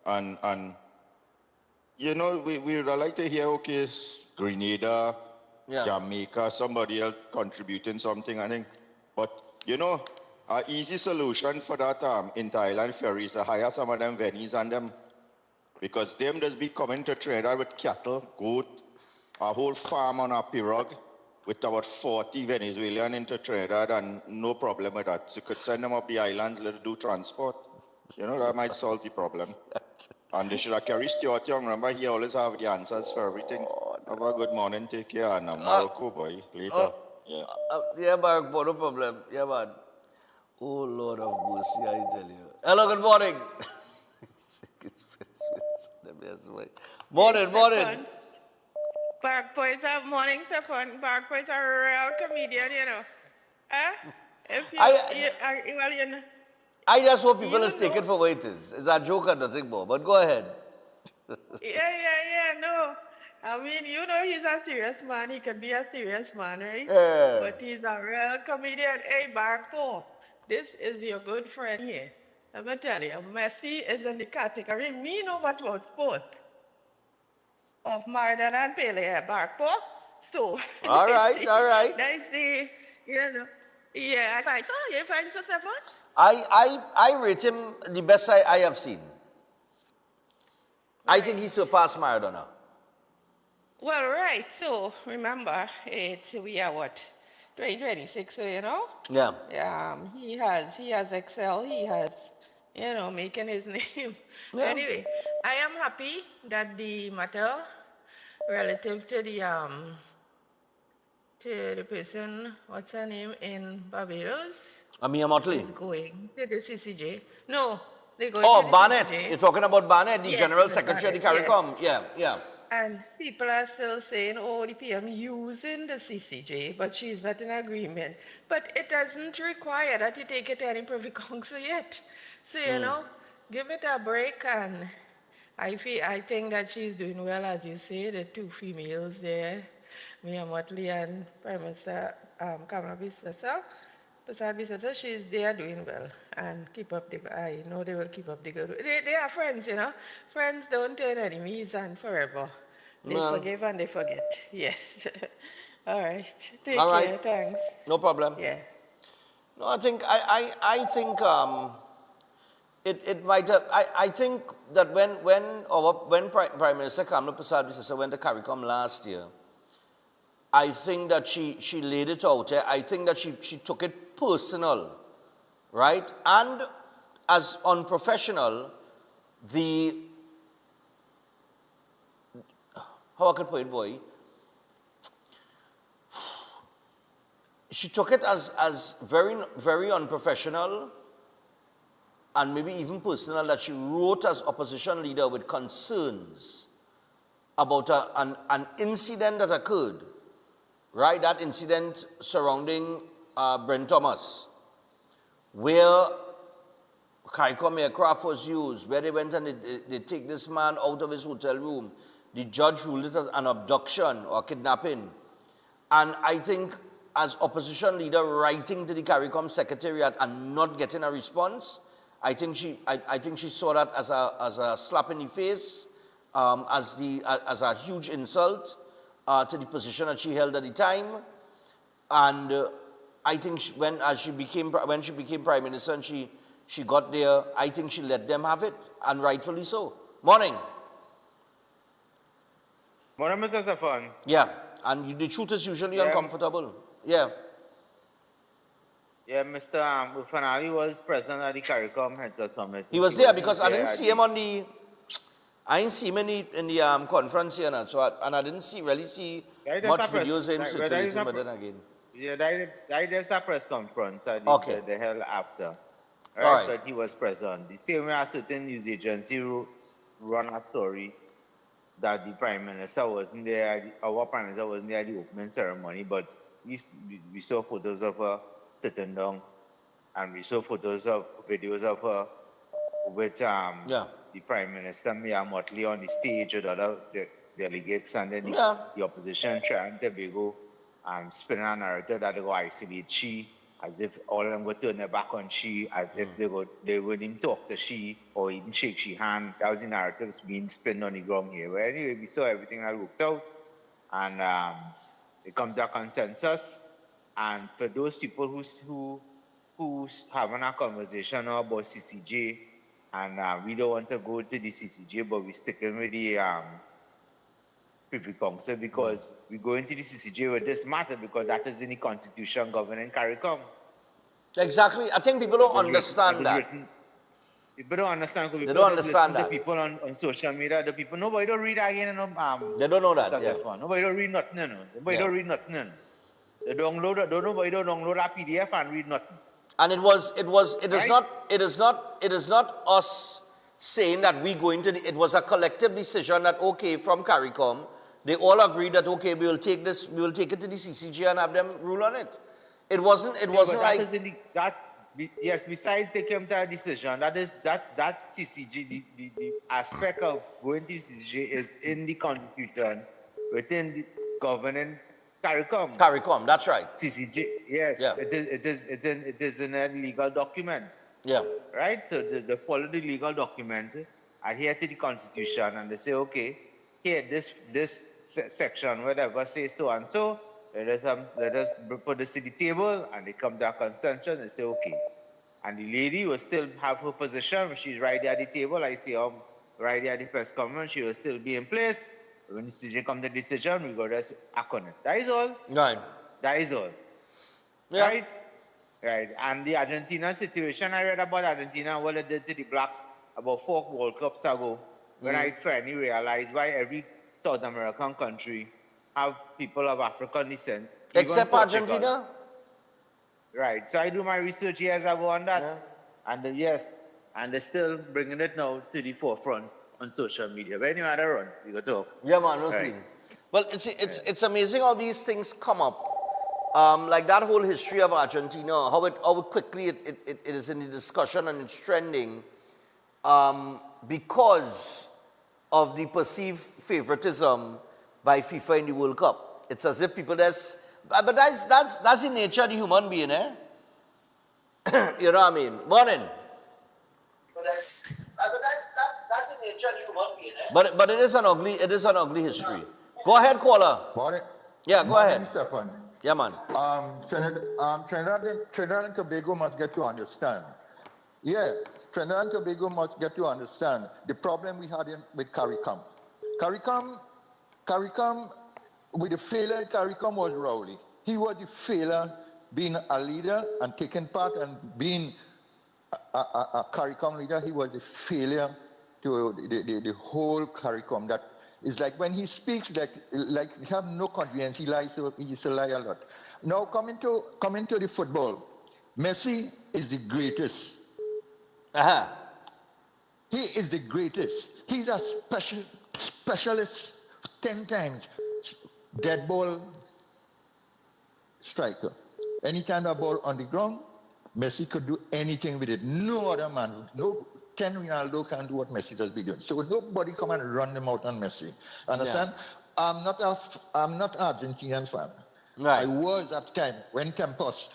and we would like to hear, okay, Grenada, Jamaica, somebody else contributing something, I think. But, an easy solution for that in Thailand ferry is to hire some of them Venice and them, because them just be coming to Trinidad with cattle, goat, a whole farm on a pirogue with about 40 Venezuelan into Trinidad and no problem with that. So you could send them up the island, let them do transport. That might solve the problem. And they should have carried Stuart Young. Remember, he always have the answers for everything. Have a good morning, take care, and Morocco, boy, later. Yeah, Barak, no problem. Yeah, man. Oh, Lord of mercy, I tell you. Hello, good morning. Morning. Barak Boy is a morning Stefan. Barak Boy is a real comedian, If you, I just hope people is taken for what it is. It's a joke and nothing more. But go ahead. No. He's a serious man. He can be a serious man, right? Yeah. But he's a real comedian. Hey, Barak Boy, this is your good friend here. Let me tell you, Messi is in the category. Me know what about sport. Of Maradona and Pele, Barak Boy. So. All right. I see, Yeah, I find so. You find so, Stefan? I rate him the best I have seen. I think he surpassed Maradona. Well, right. So remember, we are what, 2026. So Yeah. He has excelled. He has, making his name. Yeah. Anyway, I am happy that the matter relative to to the person, what's her name, in Barbados, Amia Motley. is going to the CCJ. No, they're going Oh, to the Barnett. CCJ. You're talking about Barnett, the Yes, General the Secretary of the Barnett, CARICOM. Yeah, yeah. And people are still saying, oh, the PM using the CCJ, but she's not in agreement. But it doesn't require that you take it to any Privy Council yet. So, you know, give it a break. And I think that she's doing well, as you say, the two females there, Mia Motley and Prime Minister Kamala Bissessar. They are doing well and keep up the, I know they will keep up the good. They are friends, you know. Friends don't turn enemies and forever. They forgive and they forget. Yes. All right. Take All care. right. Thanks. No problem. Yeah. No, I think it might have, I think that when Prime Minister Kamala Persad went to CARICOM last year, I think that she laid it out. I think that she took it personal, right? And as unprofessional, how I could put it, boy, she took it as very, very unprofessional and maybe even personal that she wrote as opposition leader with concerns about an incident that occurred, right? That incident surrounding Brent Thomas, where CARICOM aircraft was used, where they went and they take this man out of his hotel room. The judge ruled it as an abduction or kidnapping. And I think as opposition leader writing to the CARICOM secretariat and not getting a response, I think she saw that as a slap in the face, as a huge insult to the position that she held at the time. And I think when she became Prime Minister and she got there, I think she let them have it, and rightfully so. Morning. Morning, Mr. Safan. Yeah, and the truth is usually uncomfortable. Yeah. Yeah, Mr. Fanali was present at the CARICOM Heads of Summit. He was there because I didn't see him I didn't see him in the conference here, and I didn't really see much videos in circulating, but then again. Yeah, there's a press conference that they held after. All right. But he was present. The same way a certain news agency run a story that the Prime Minister wasn't there, our Prime Minister wasn't there at the opening ceremony, but we saw photos of her sitting down, and we saw videos of her with the Prime Minister, Mia Motley, on the stage with other delegates, and then the opposition trying to go spinning a narrative that they go isolate she, as if all of them would turn their back on she, as if they wouldn't talk to she or even shake she hand. That was the narratives being spun on the ground here. But anyway, we saw everything that worked out, and they come to a consensus. And for those people who's having a conversation now about CCJ, and we don't want to go to the CCJ, but we're sticking with the Privy Council because we go into the CCJ with this matter because that is in the Constitution governing CARICOM. Exactly. I think people don't understand that. People don't understand. They don't understand that. The people on social media, the people, nobody don't read again. They don't know that. Yeah. Nobody don't read nothing. Nobody don't read nothing. They nobody don't download a PDF and read nothing. And it is not us saying that we go into it was a collective decision that from CARICOM, they all agreed that we will take it to the CCJ and have them rule on it. It wasn't yes, besides they came to a decision, that CCJ, the aspect of going to CCJ is in the Constitution within the governing CARICOM. CARICOM, that's right. CCJ, yes. Yeah. It is in a legal document. Yeah. Right? So they follow the legal document, adhere to the Constitution, and they say, okay, here, this section, whatever, say so and so, let us put this to the table, and they come to a consensus and say, okay. And the lady will still have her position. She's right there at the table. I see her right there at the press conference. She will still be in place. When the decision comes to decision, we go just act on it. That is all. Right. That is all. Yeah. Right? Right. And the Argentina situation, I read about Argentina, what it did to the blacks about 4 World Cups ago, when I finally realized why every South American country have people of African descent. Except even Portugal. Argentina? Right. So I do my research years ago on that. And yes, and they're still bringing it now to the forefront on social media. But anyway, I run. We go talk. Yeah, man, no Right. scene. Well, it's amazing how these things come up. Like that whole history of Argentina, how quickly it is in the discussion and it's trending because of the perceived favoritism by FIFA in the World Cup. It's as if people but that's the nature of the human being, eh? You know what I mean? Morning. But that's the nature of the human being, eh? But it is an ugly history. Go ahead, caller. Morning. Yeah, go Morning, ahead. Stefan. Yeah, man. Trinidad and Tobago must get to understand. Yeah, Trinidad and Tobago must get to understand the problem we had with CARICOM. CARICOM, with the failure, CARICOM was Rowley. He was the failure being a leader and taking part and being a CARICOM leader. He was the failure to the whole CARICOM. That is like when he speaks, like he have no confidence. He lies. He used to lie a lot. Now coming to the football, Messi is the greatest. He is the greatest. He's a specialist 10 times. Dead ball striker. Anytime a ball on the ground, Messi could do anything with it. No other man, no Ken Ronaldo can do what Messi does be doing. So nobody come and run them out on Messi. Understand? Yeah. I'm not Argentinian fan. Right. I was at time when Tempest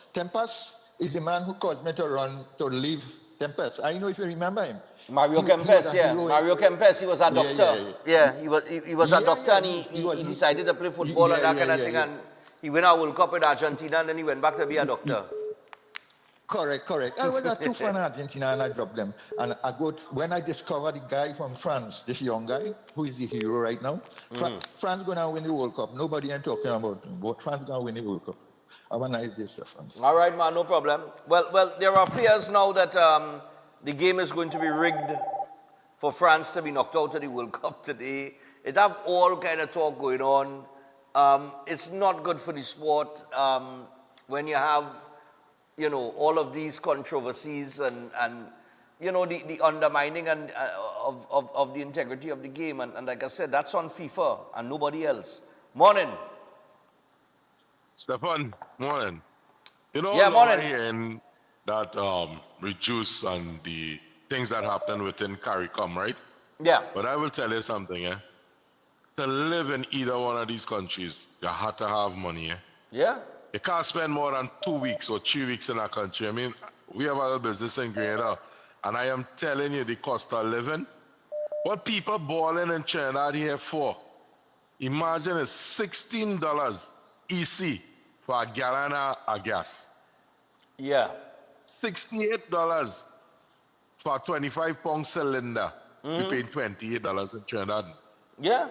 is the man who caused me to leave Tempest. I don't know if you remember him. Mario Kempes, yeah. Mario Kempes, he was a doctor. Yeah, he was a doctor and he decided to play football and that kind of thing. And he went out World Cup with Argentina and then he went back to be a doctor. Correct. I was a two fan Argentina and I dropped them. And when I discovered the guy from France, this young guy, who is the hero right now, France going to win the World Cup. Nobody ain't talking about him, but France going to win the World Cup. Have a nice day, Stefan. All right, man, no problem. Well, there are fears now that the game is going to be rigged for France to be knocked out of the World Cup today. It have all kind of talk going on. It's not good for the sport when you have, all of these controversies and the undermining and of the integrity of the game. And like I said, that's on FIFA and nobody else. Morning. Stefan, morning. Morning. Hearing that reduce on the things that happen within CARICOM, right? Yeah. But I will tell you something, to live in either one of these countries, you have to have money, Yeah. You can't spend more than 2 weeks or 3 weeks in a country. I mean, we have a business in Grenada, and I am telling you the cost of living. What people balling in Trinidad here for? Imagine it's $16 EC for a gallon of gas. Yeah. $68 for a 25-pound cylinder. You're paying $28 in Trinidad. Yeah.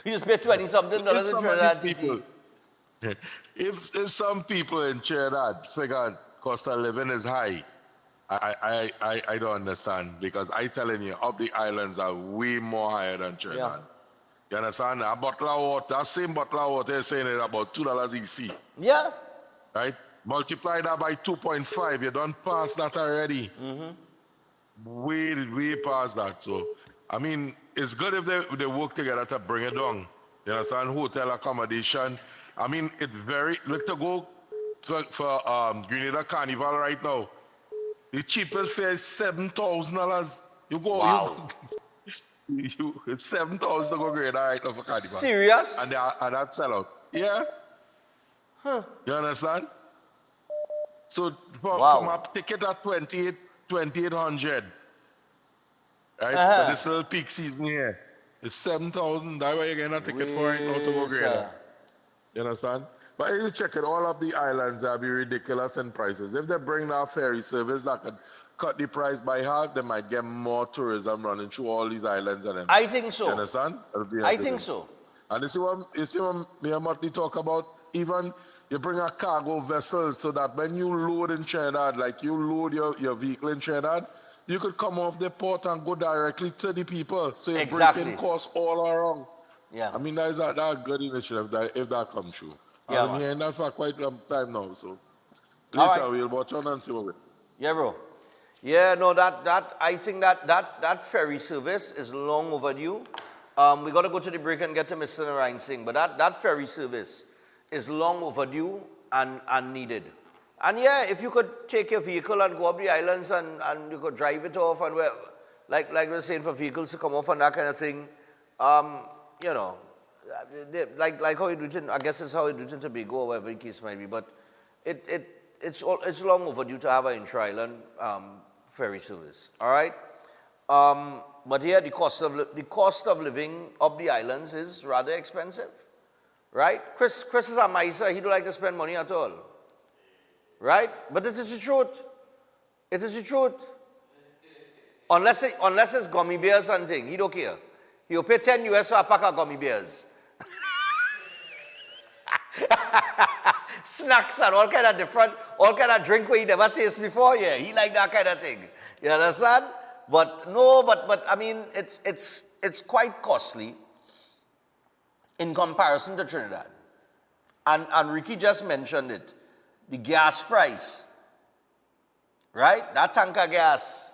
You just pay 20-something dollars in Trinidad. If some people in Trinidad figure cost of living is high, I don't understand, because I telling you, up the islands are way more higher than Trinidad. You understand? A bottle of water, that same bottle of water is saying it about $2 EC. Yeah. Right? Multiply that by 2.5, you done pass that already. Way past that. So, I mean, it's good if they work together to bring it down. You understand? Hotel accommodation. I mean, it's very, look to go for Grenada Carnival right now. The cheapest fare is $7,000. You go, wow. It's $7,000 to go Grenada right now for Carnival. Serious? And that sell out. Yeah. Huh. You understand? So from a ticket at $2,800, right? For this little peak season here, it's $7,000. That's why you're getting a ticket for right now to go Grenada. You understand? But if you check it, all of the islands will be ridiculous in prices. If they bring that ferry service that could cut the price by half, they might get more tourism running through all these islands and them. I think so. You understand? I think so. And you see what me and Marty talk about? Even you bring a cargo vessel so that when you load in Trinidad, like you load your vehicle in Trinidad, you could come off the port and go directly to the people. So you're breaking costs all around. Yeah. I mean, that's a good initiative if that comes true. Yeah, I've been man. hearing that for quite a time now, so All later right. we'll watch on and see what we. Yeah, bro. Yeah, no, I think that ferry service is long overdue. We got to go to the break and get to Mr. Narayan Singh, but that ferry service is long overdue and needed. And yeah, if you could take your vehicle and go up the islands and you could drive it off and like we were saying, for vehicles to come off and that kind of thing, you know, like how you do it I guess it's how you do it in Tobago or whatever the case might be, but it's long overdue to have an intra-island ferry service. All right, but here the cost of living up the islands is rather expensive, right? Chris is a miser. He don't like to spend money at all, right? But it is the truth. It is the truth. Unless it's gummy bears and thing, he don't care. He'll pay $10 for a pack of gummy bears. Snacks and all kind of drink where he never tasted before. Yeah, he like that kind of thing. You understand? But no, but I mean, it's quite costly in comparison to Trinidad. And Ricky just mentioned it. The gas price, right? That tanker gas,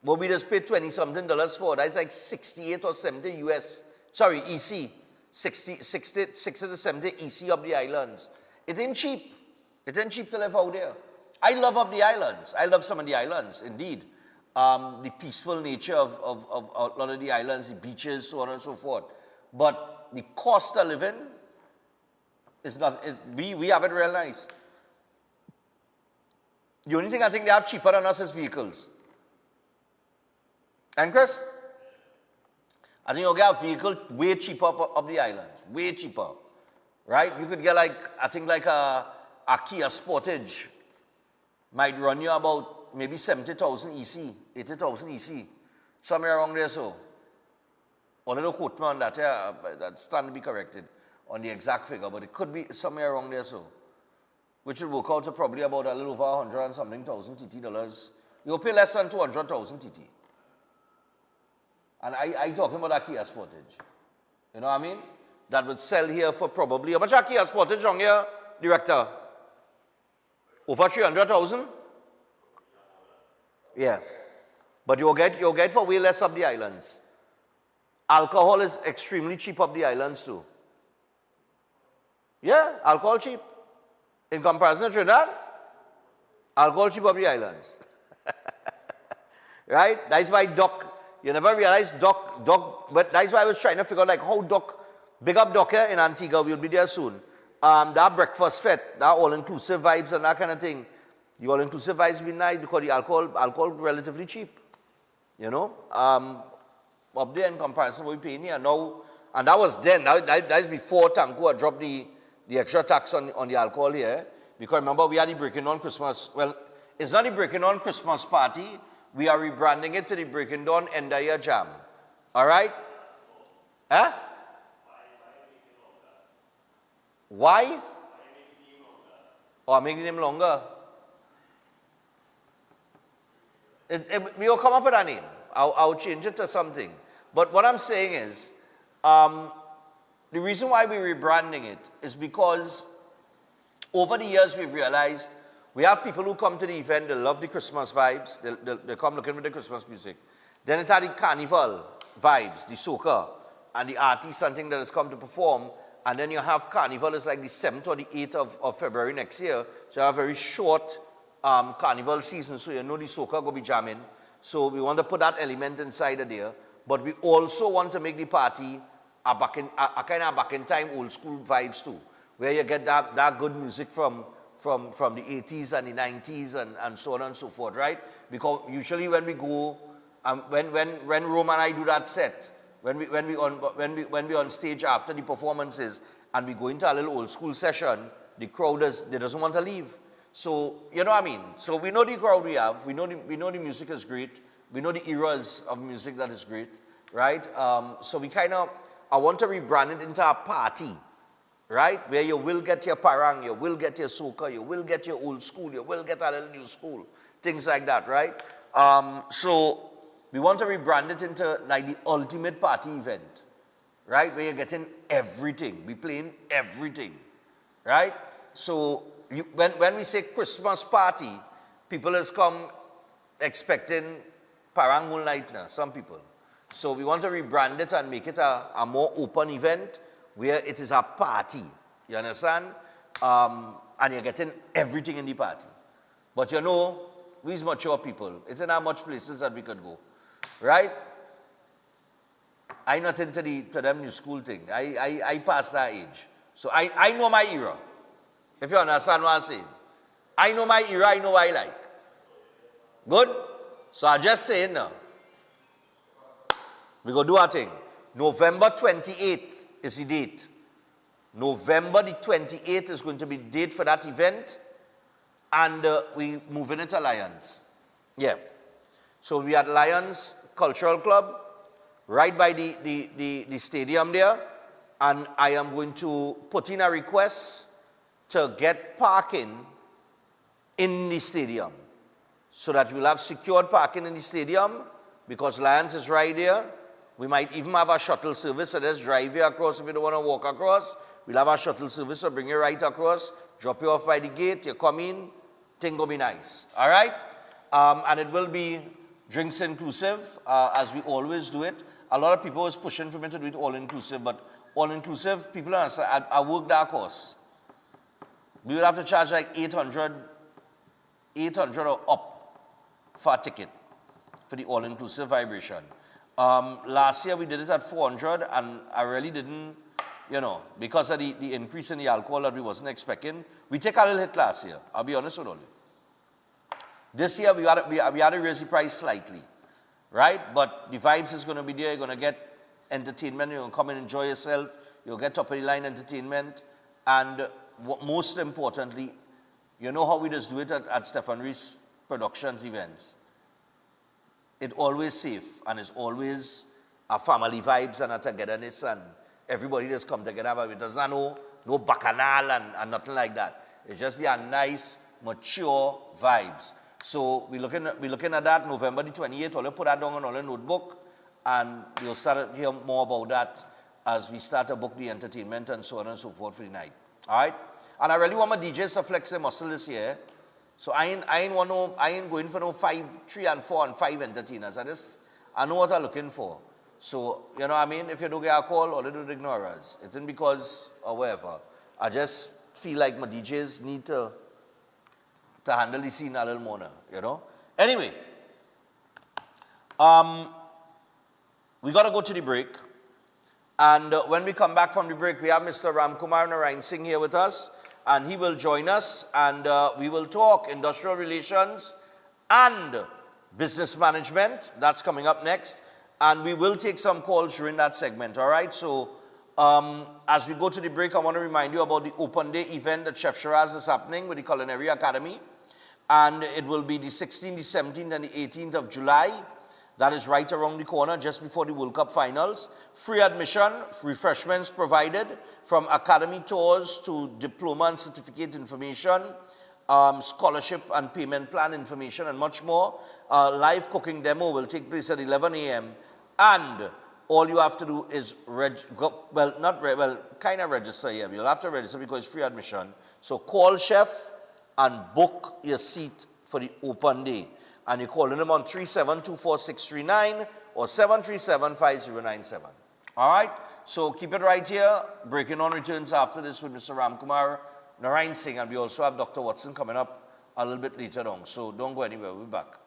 what we just paid $20-something for, that's like 68 or 70 US. Sorry, EC. 60 to 70 EC up the islands. It ain't cheap. It ain't cheap to live out there. I love up the islands. I love some of the islands, indeed. The peaceful nature of a lot of the islands, the beaches, so on and so forth. But the cost of living is not, we have it real nice. The only thing I think they have cheaper than us is vehicles. And Chris? I think you'll get a vehicle way cheaper up the island. Way cheaper. Right? You could get like a Kia Sportage. Might run you about maybe 70,000 EC, 80,000 EC. Somewhere around there so. Or little quote me on that, yeah, that stand to be corrected on the exact figure, but it could be somewhere around there so. Which will work out to probably about a little over 100 and something thousand TT dollars. You'll pay less than 200,000 TT. And I talking about a Kia Sportage. You know what I mean? That would sell here for probably, how much a Kia Sportage on here, Director? Over 300,000? Yeah. But you'll get for way less up the islands. Alcohol is extremely cheap up the islands too. Yeah, alcohol cheap. In comparison to Trinidad, alcohol cheap up the islands. Right? That's why Doc, you never realize Doc, but that's why I was trying to figure out like how Doc, big up Doc here in Antigua, we'll be there soon. That breakfast fete, that all-inclusive vibes and that kind of thing. The all-inclusive vibes be nice because the alcohol relatively cheap. You know? Up there in comparison to what we pay here now. And that was then, that's before Tanku dropped the extra tax on the alcohol here. Because remember, we had the Breaking On Christmas. Well, it's not the Breaking On Christmas party. We are rebranding it to the Breaking Down End of Year Jam. All right? Huh? Why? Oh, making him longer. We will come up with a name. I'll change it to something. But what I'm saying is, the reason why we're rebranding it is because over the years we've realized we have people who come to the event, they love the Christmas vibes, they come looking for the Christmas music. Then it had the carnival vibes, the soca, and the artists and things that has come to perform. And then you have carnival, it's like the 7th or the 8th of February next year. So you have a very short carnival season, so you know the soca go be jamming. So we want to put that element inside of there. But we also want to make the party a kind of back in time old school vibes too, where you get that good music from the 80s and the 90s and so on and so forth, right? Because usually when we go, when Rome and I do that set, when we on stage after the performances and we go into a little old school session, the crowd they doesn't want to leave. So you know what I mean. So we know the crowd we have. We know the music is great. We know the eras of music that is great, right? So I want to rebrand it into a party, right? Where you will get your parang, you will get your soca, you will get your old school, you will get a little new school, things like that, right? So we want to rebrand it into like the ultimate party event. right? Where you're getting everything. We playing everything, right? So when we say Christmas party, people has come expecting Parangul night now, some people. So we want to rebrand it and make it a more open event where it is a party. You understand? And you're getting everything in the party. But you know, we's mature people. It's not much places that we could go, right? I'm not into them new school thing. I passed that age. So I know my era. If you understand what I'm saying. I know my era, I know what I like. Good? So I just saying now. We go do our thing. November 28th is the date. November the 28th is going to be the date for that event. And we moving it to Lions. Yeah. So we at Lions Cultural Club, right by the stadium there. And I am going to put in a request to get parking in the stadium. So that we'll have secured parking in the stadium because Lions is right there. We might even have a shuttle service, so just drive you across if you don't want to walk across. We'll have a shuttle service, so bring you right across, drop you off by the gate, you come in, thing will be nice. All right? And it will be drinks inclusive, as we always do it. A lot of people was pushing for me to do it all inclusive, but all inclusive, people don't understand. I work that course. We would have to charge like 800 or up for a ticket for the all-inclusive vibration. Last year we did it at 400 and I really didn't, you know, because of the increase in the alcohol that we wasn't expecting. We take a little hit last year, I'll be honest with all you. This year we had to raise the price slightly, right? But the vibes is going to be there, you're going to get entertainment, you're going to come and enjoy yourself, you'll get top of the line entertainment, and most importantly, you know how we just do it at Stephen Rees Productions events. It's always safe and it's always a family vibes and a togetherness and everybody just come together, but it doesn't no bacchanal and nothing like that. It's just be a nice, mature vibes. So we're looking at that November the 28th. I'll put that down on our notebook and you'll start to hear more about that as we start to book the entertainment and so on and so forth for the night. All right? And I really want my DJs to flex their muscle this year. So I ain't going for no 3 and 4 and 5 entertainers. I know what I'm looking for. So, you know what I mean? If you don't get a call, or they don't ignore us. It isn't because or whatever. I just feel like my DJs need to handle the scene a little more now, you know? Anyway, we got to go to the break. And when we come back from the break, we have Mr. Ramkumar Narayan Singh here with us. And he will join us and we will talk industrial relations and business management. That's coming up next. And we will take some calls during that segment, all right? So as we go to the break, I want to remind you about the Open Day event that Chef Shiraz is happening with the Culinary Academy. And it will be the 16th, the 17th, and the 18th of July. That is right around the corner, just before the World Cup finals. Free admission, refreshments provided, from academy tours to diploma and certificate information, scholarship and payment plan information, and much more. Live cooking demo will take place at 11 a.m. And all you have to do is kind of register here. You'll have to register because it's free admission. So call Chef and book your seat for the Open Day. And you're calling them on 3724639 or 7375097. All right? So keep it right here. Breaking On returns after this with Mr. Ramkumar Narayan Singh. And we also have Dr. Watson coming up a little bit later on. So don't go anywhere. We'll be back.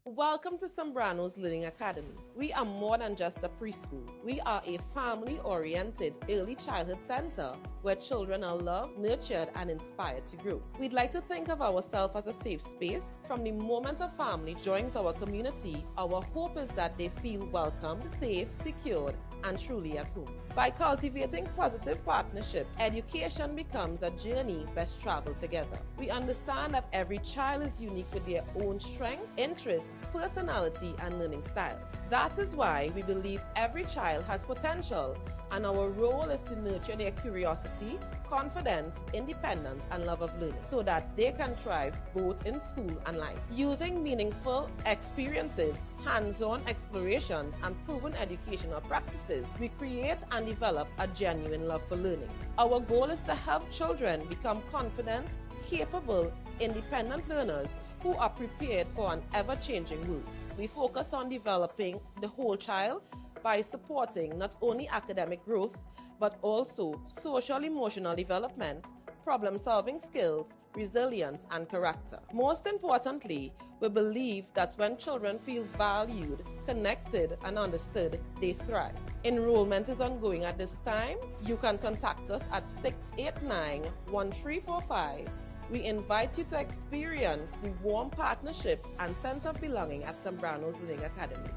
Welcome to Sembrano's Learning Academy. We are more than just a preschool. We are a family-oriented early childhood center where children are loved, nurtured, and inspired to grow. We'd like to think of ourselves as a safe space. From the moment a family joins our community, our hope is that they feel welcomed, safe, secured, and truly at home. By cultivating positive partnership, education becomes a journey best traveled together. We understand that every child is unique with their own strengths, interests, personality, and learning styles. That is why we believe every child has potential and our role is to nurture their curiosity, confidence, independence, and love of learning so that they can thrive both in school and life. Using meaningful experiences, hands-on explorations, and proven educational practices, we create and develop a genuine love for learning. Our goal is to help children become confident, capable, independent learners who are prepared for an ever-changing world. We focus on developing the whole child by supporting not only academic growth, but also social-emotional development, problem-solving skills, resilience, and character. Most importantly, we believe that when children feel valued, connected, and understood, they thrive. Enrollment is ongoing at this time. You can contact us at 689-1345. We invite you to experience the warm partnership and sense of belonging at Zambrano's Learning Academy.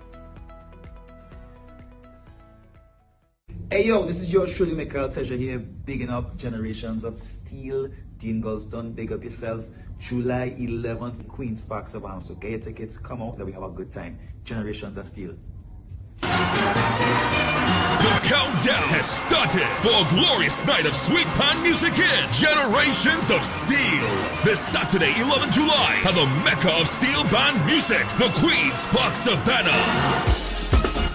Hey yo, this is yours truly, Michael Teja here, bigging up Generations of Steel, Dean Gulston, big up yourself. July 11th, Queen's Park, Savannah. So get your tickets, come out, that we have a good time. Generations of Steel. The countdown has started for a glorious night of sweet pan music hit, Generations of Steel. This Saturday, 11 July, at the Mecca of Steel Band Music, the Queen's Park Savannah.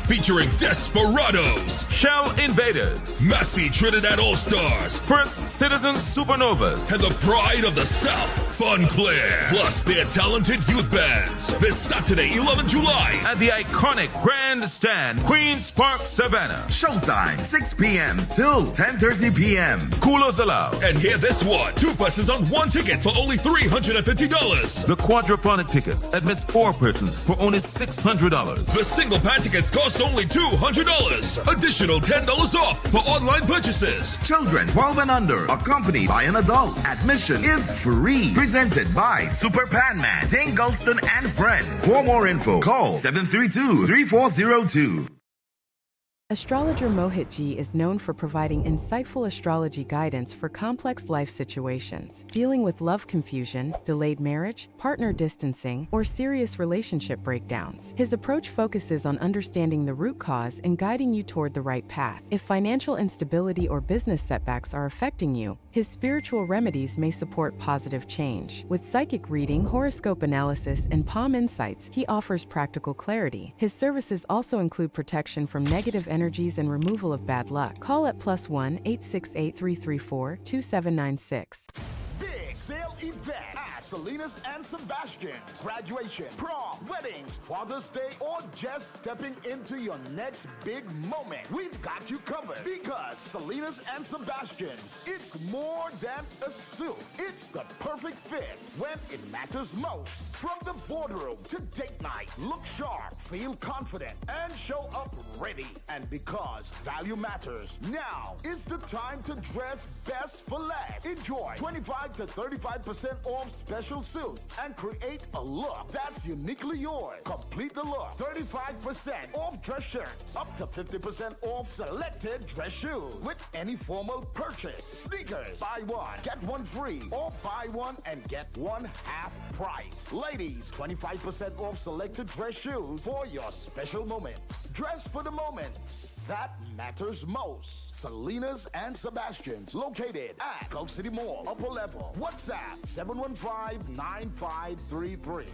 Featuring Desperados, Shell Invaders, Massey Trinidad All-Stars, First Citizens Supernovas, and the Pride of the South, Fun Clear, plus their talented youth bands. This Saturday, 11 July, at the iconic Grandstand, Queen's Park, Savannah. Showtime, 6 p.m. till 10:30 p.m. Coolers allowed. And hear this one, 2 persons on 1 ticket for only $350. The quadraphonic tickets admits 4 persons for only $600. The single pan tickets cost only $200. Additional $10 off for online purchases. Children 12 and under, accompanied by an adult. Admission is free. Presented by Super Pan Man, Dane Gulston and Friends. For more info, call 732-3402. Astrologer Mohit Ji is known for providing insightful astrology guidance for complex life situations, dealing with love confusion, delayed marriage, partner distancing, or serious relationship breakdowns. His approach focuses on understanding the root cause and guiding you toward the right path. If financial instability or business setbacks are affecting you, his spiritual remedies may support positive change. With psychic reading, horoscope analysis, and palm insights, he offers practical clarity. His services also include protection from negative energies and removal of bad luck. Call at +1-868-334-2796. Big sale event at Salinas and Sebastian's. Graduation, prom, weddings, Father's Day, or just stepping into your next big moment. We've got you covered because Salinas and Sebastian's, it's more than a suit. It's the perfect fit when it matters most. From the boardroom to date night, look sharp, feel confident, and show up ready. And because value matters, now is the time to dress best for less. Enjoy 25 to 35% off special suits and create a look that's uniquely yours. Complete the look. 35% off dress shirts. Up to 50% off selected dress shoes with any formal purchase. Sneakers, buy one, get one free, or buy one and get one half price. Ladies, 25% off selected dress shoes for your special moments. Dress for the moments that matters most. Salinas and Sebastian's, located at Gulf City Mall, upper level. WhatsApp 715-9533.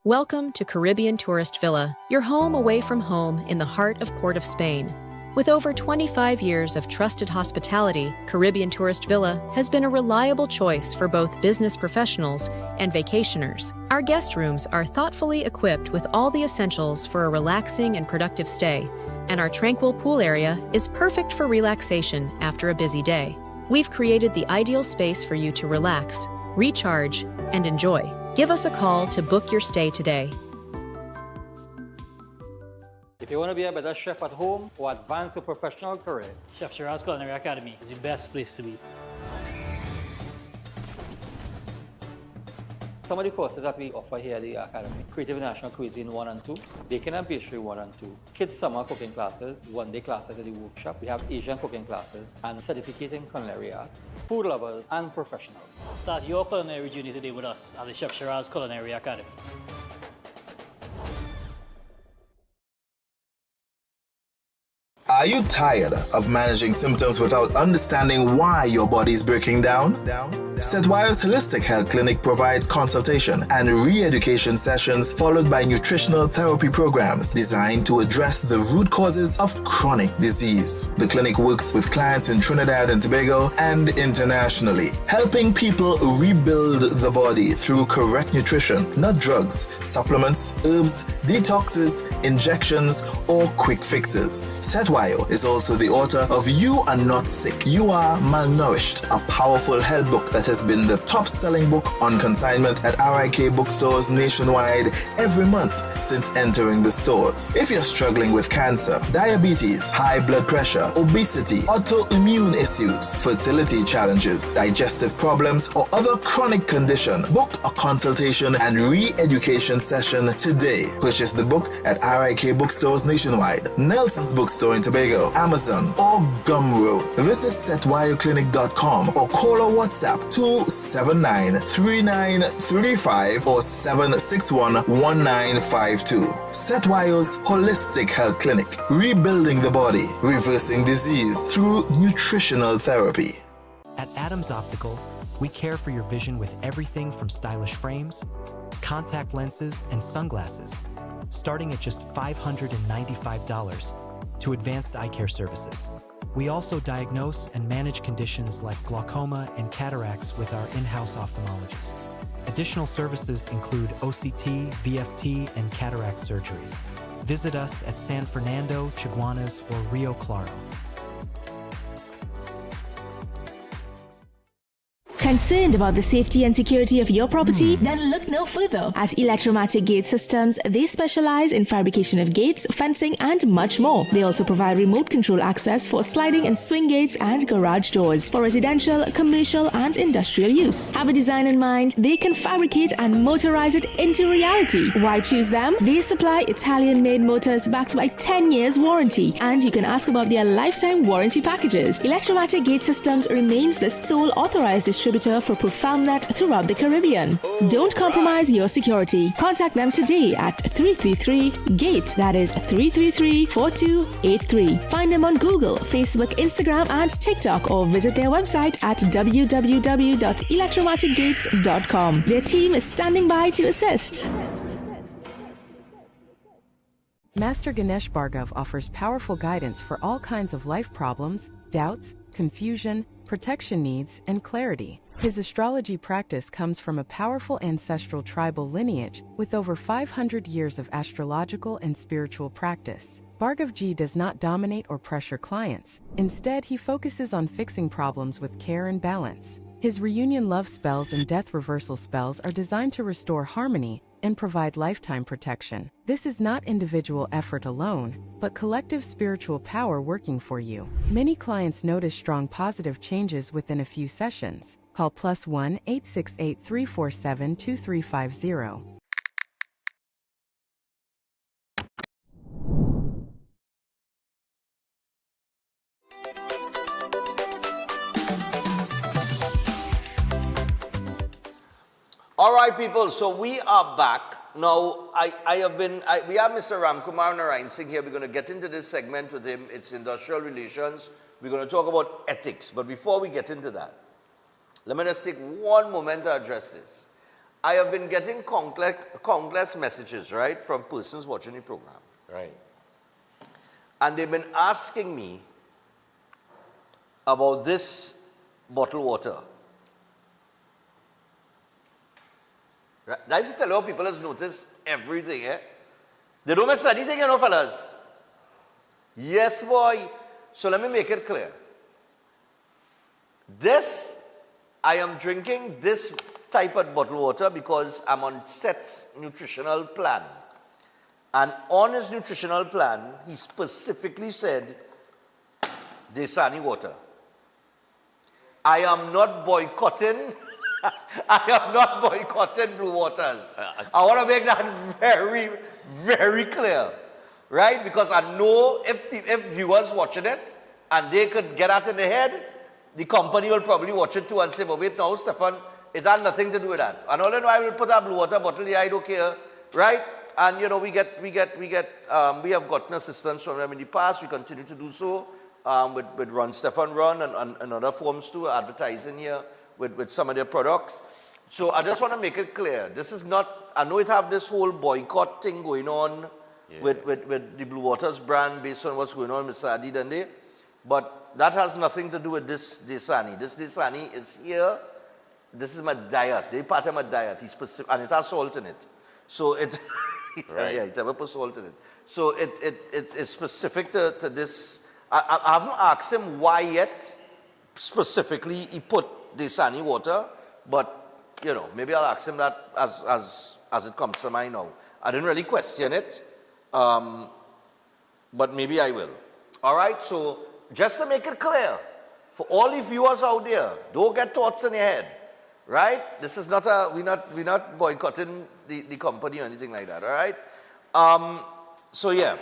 Welcome to Caribbean Tourist Villa, your home away from home in the heart of Port of Spain. With over 25 years of trusted hospitality, Caribbean Tourist Villa has been a reliable choice for both business professionals and vacationers. Our guest rooms are thoughtfully equipped with all the essentials for a relaxing and productive stay, and our tranquil pool area is perfect for relaxation after a busy day. We've created the ideal space for you to relax, recharge, and enjoy. Give us a call to book your stay today. If you want to be a better chef at home or advance your professional career, Chef Shiraz Culinary Academy is the best place to be. Some of the courses that we offer here at the Academy: Creative National Cuisine 1 and 2, Baking and Pastry 1 and 2, Kids Summer Cooking Classes, one-day classes at the workshop. We have Asian cooking classes and certificate in culinary arts, food lovers and professionals. Start your culinary journey today with us at the Chef Shiraz Culinary Academy. Are you tired of managing symptoms without understanding why your body is breaking down? Setwires Holistic Health Clinic provides consultation and re-education sessions followed by nutritional therapy programs designed to address the root causes of chronic disease. The clinic works with clients in Trinidad and Tobago and internationally, helping people rebuild the body through correct nutrition, not drugs, supplements, herbs, detoxes, injections, or quick fixes. Setwire is also the author of You Are Not Sick, You Are Malnourished, a powerful health book that has been the top-selling book on consignment at RIK bookstores nationwide every month since entering the stores. If you're struggling with cancer, diabetes, high blood pressure, obesity, autoimmune issues, fertility challenges, digestive problems, or other chronic condition, book a consultation and re-education session today. Purchase the book at RIK bookstores nationwide, Nelson's bookstore in Tobago, Amazon, or Gumroad. Visit setwireclinic.com or call or WhatsApp 279-3935 or 761-1952. Setwire's Holistic Health Clinic, rebuilding the body, reversing disease through nutritional therapy. At Adams Optical, we care for your vision with everything from stylish frames, contact lenses, and sunglasses, starting at just $595, to advanced eye care services. We also diagnose and manage conditions like glaucoma and cataracts with our in-house ophthalmologist. Additional services include OCT, VFT, and cataract surgeries. Visit us at San Fernando, Chaguanas, or Rio Claro. Concerned about the safety and security of your property? Then look no further. At Electromatic Gate Systems, they specialize in fabrication of gates, fencing, and much more. They also provide remote control access for sliding and swing gates and garage doors for residential, commercial, and industrial use. Have a design in mind? They can fabricate and motorize it into reality. Why choose them? They supply Italian-made motors backed by 10 years warranty, and you can ask about their lifetime warranty packages. Electromatic Gate Systems remains the sole authorized distributor for ProfoundNet throughout the Caribbean. Don't compromise your security. Contact them today at 333-GATE, that is 333-4283. Find them on Google, Facebook, Instagram, and TikTok, or visit their website at www.electromaticgates.com. Their team is standing by to assist. Master Ganesh Bhargav offers powerful guidance for all kinds of life problems, doubts, confusion, protection needs, and clarity. His astrology practice comes from a powerful ancestral tribal lineage with over 500 years of astrological and spiritual practice. Bhargavji does not dominate or pressure clients. Instead, he focuses on fixing problems with care and balance. His reunion love spells and death reversal spells are designed to restore harmony and provide lifetime protection. This is not individual effort alone, but collective spiritual power working for you. Many clients notice strong positive changes within a few sessions. Call +1 868 347 2350. All right, people, so we are back. Now, we have Mr. Ramkumar Narayan Singh here. We're going to get into this segment with him. It's industrial relations. We're going to talk about ethics. But before we get into that, let me just take one moment to address this. I have been getting countless messages, right, from persons watching the program. Right. And they've been asking me about this bottled water. Right? I just tell you how people has noticed everything, eh? They don't miss anything, you know, fellas. Yes, boy. So let me make it clear. I am drinking this type of bottled water because I'm on Seth's nutritional plan. And on his nutritional plan, he specifically said, Desani water. I am not boycotting Blue Waters. I want to make that very, very clear, right? Because I know if viewers watching it and they could get that in their head, the company will probably watch it too and say, but wait now, Stefan, it had nothing to do with that. And all I know, I will put a Blue Water bottle here, I don't care, right? And you know, we have gotten assistance from them in the past. We continue to do so with Run Stefan Run and other forms too, advertising here with some of their products. So I just want to make it clear, this is not, I know it have this whole boycott thing going on with the Blue Waters brand based on what's going on with Sadi Dande, but that has nothing to do with this Desani. This Desani is here, this is my diet, they part of my diet, it's specific, and it has salt in it. So it, Right. yeah, it never put salt in it. So it's specific to this. I haven't asked him why yet, specifically he put Desani water, but you know, maybe I'll ask him that as it comes to mind now. I didn't really question it, but maybe I will. All right, so just to make it clear, for all the viewers out there, don't get thoughts in your head, right? This is not we're not boycotting the company or anything like that, all right? So yeah,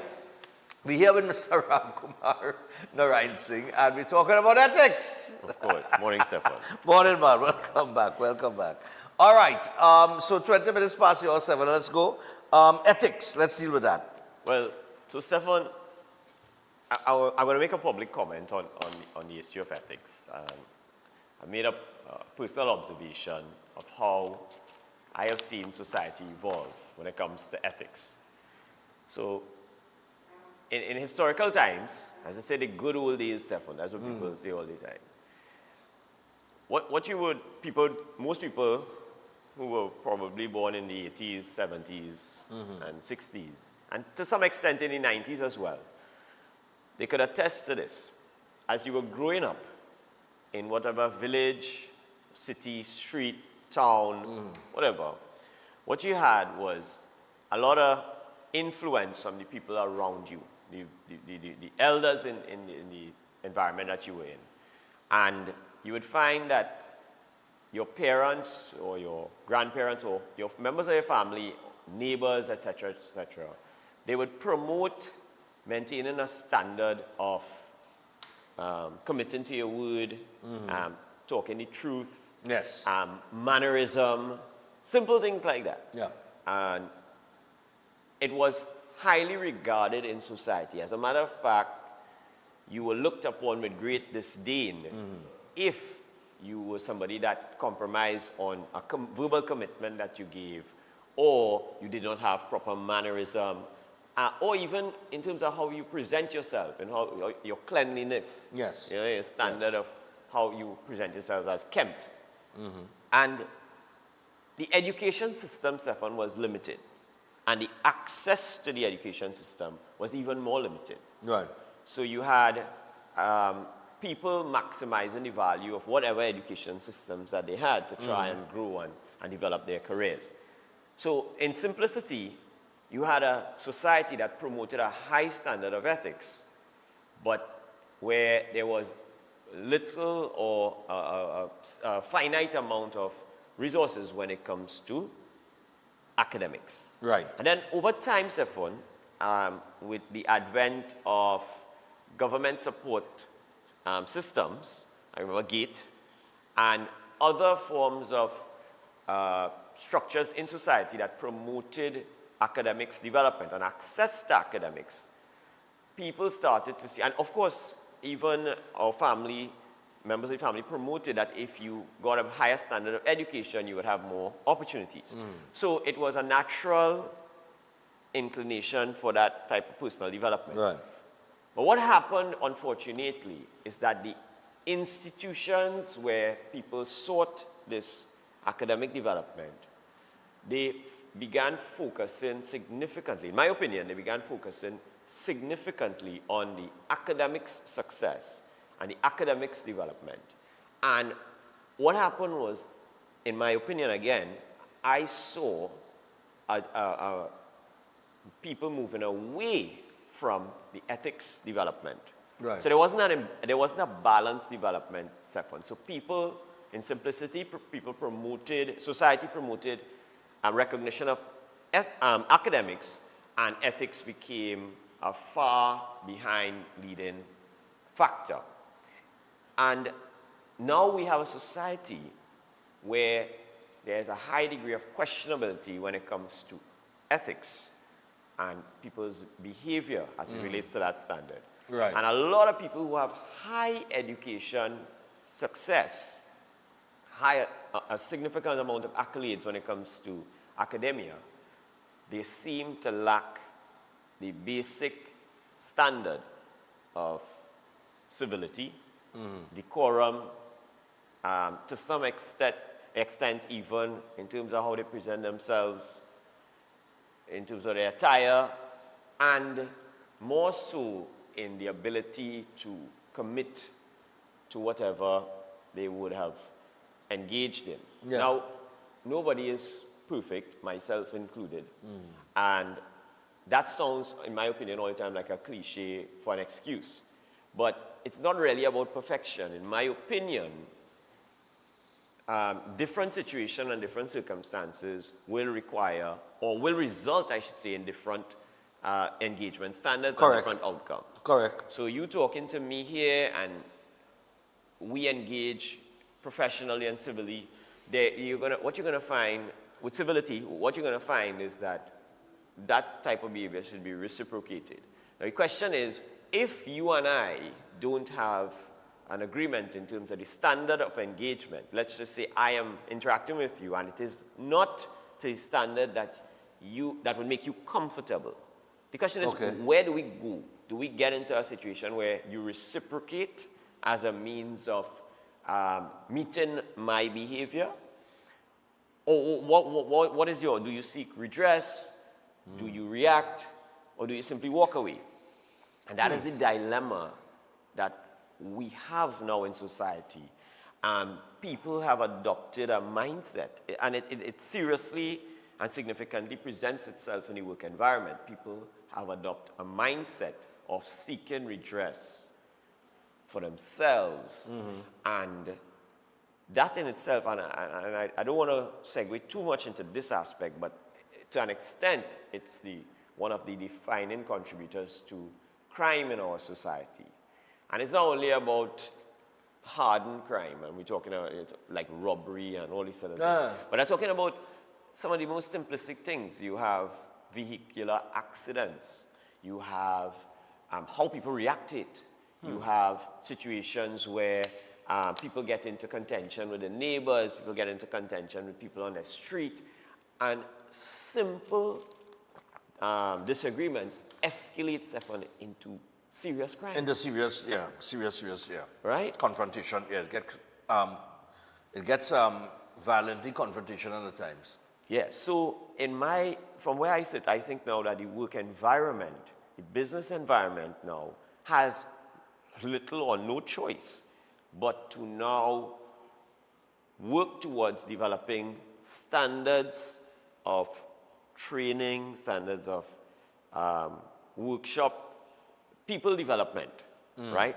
we're here with Mr. Ramkumar Narayan Singh, and we're talking about ethics. Of course. Morning, Stefan. Morning, man. Welcome back. Welcome back. All right. So 20 minutes past your 7. Let's go. Ethics. Let's deal with that. Well, so Stefan, I'm going to make a public comment on the issue of ethics. I made a personal observation of how I have seen society evolve when it comes to ethics. So, in historical times, as I said, the good old days, Stefan, that's what people say all the time. Most people who were probably born in the 80s, 70s, and 60s, and to some extent in the 90s as well, they could attest to this. As you were growing up in whatever village, city, street, town, whatever, what you had was a lot of influence from the people around you, the elders in the environment that you were in. And you would find that your parents or your grandparents or your members of your family, neighbors, etc., they would promote maintaining a standard of committing to your word, talking the truth, mannerism, simple things like that. Yeah. And it was highly regarded in society. As a matter of fact, you were looked upon with great disdain if you were somebody that compromised on a verbal commitment that you gave, or you did not have proper mannerism, or even in terms of how you present yourself and how your cleanliness. Yes. You know, your standard of how you present yourself as kempt. And the education system, Stefan, was limited. And the access to the education system was even more limited. Right. So you had people maximizing the value of whatever education systems that they had to try and grow and develop their careers. So in simplicity, you had a society that promoted a high standard of ethics, but where there was little or a finite amount of resources when it comes to academics. Right. And then over time, Stefan, with the advent of government support systems, I remember GATE, and other forms of structures in society that promoted academics development and access to academics, people started to see, and of course, even our family, members of the family promoted that if you got a higher standard of education, you would have more opportunities. So it was a natural inclination for that type of personal development. Right. But what happened, unfortunately, is that the institutions where people sought this academic development, they began focusing significantly, in my opinion, they began focusing significantly on the academics success and the academics development. And what happened was, in my opinion again, I saw people moving away from the ethics development. Right. So there wasn't a balanced development, Stefan. So people, in simplicity, society promoted recognition of academics, and ethics became a far behind leading factor. And now we have a society where there's a high degree of questionability when it comes to ethics. and people's behavior as it relates to that standard. Right. And a lot of people who have high education success, a significant amount of accolades when it comes to academia, they seem to lack the basic standard of civility, decorum, to some extent even in terms of how they present themselves, in terms of their attire, and more so in the ability to commit to whatever they would have engaged in. Yeah. Now, nobody is perfect, myself included, and that sounds, in my opinion, all the time like a cliche for an excuse. But it's not really about perfection. In my opinion, different situations and different circumstances will require, or will result, I should say, in different engagement standards and different outcomes. Correct. So you talking to me here and we engage professionally and civilly, what you're going to find with civility, what you're going to find is that that type of behavior should be reciprocated. Now the question is, if you and I don't have an agreement in terms of the standard of engagement, let's just say I am interacting with you and it is not to the standard that would make you comfortable. The question is, where do we go? Do we get into a situation where you reciprocate as a means of meeting my behavior? Or what is do you seek redress? Do you react? Or do you simply walk away? And that is the dilemma that we have now in society. People have adopted a mindset, and it seriously and significantly presents itself in the work environment. People have adopted a mindset of seeking redress for themselves. And that in itself, and I don't want to segue too much into this aspect, but to an extent, it's one of the defining contributors to crime in our society. And it's not only about hardened crime, and we're talking about like robbery and all these other things, but I'm talking about some of the most simplistic things. You have vehicular accidents. You have how people react to it. You have situations where people get into contention with the neighbors, people get into contention with people on the street, and simple disagreements escalate, Stefan, into serious crime. Into serious, right? Confrontation, yeah. It gets violently confrontational at times. Yeah, so from where I sit, I think now that the work environment, the business environment now has little or no choice but to now work towards developing standards of training, standards of workshop, people development, right?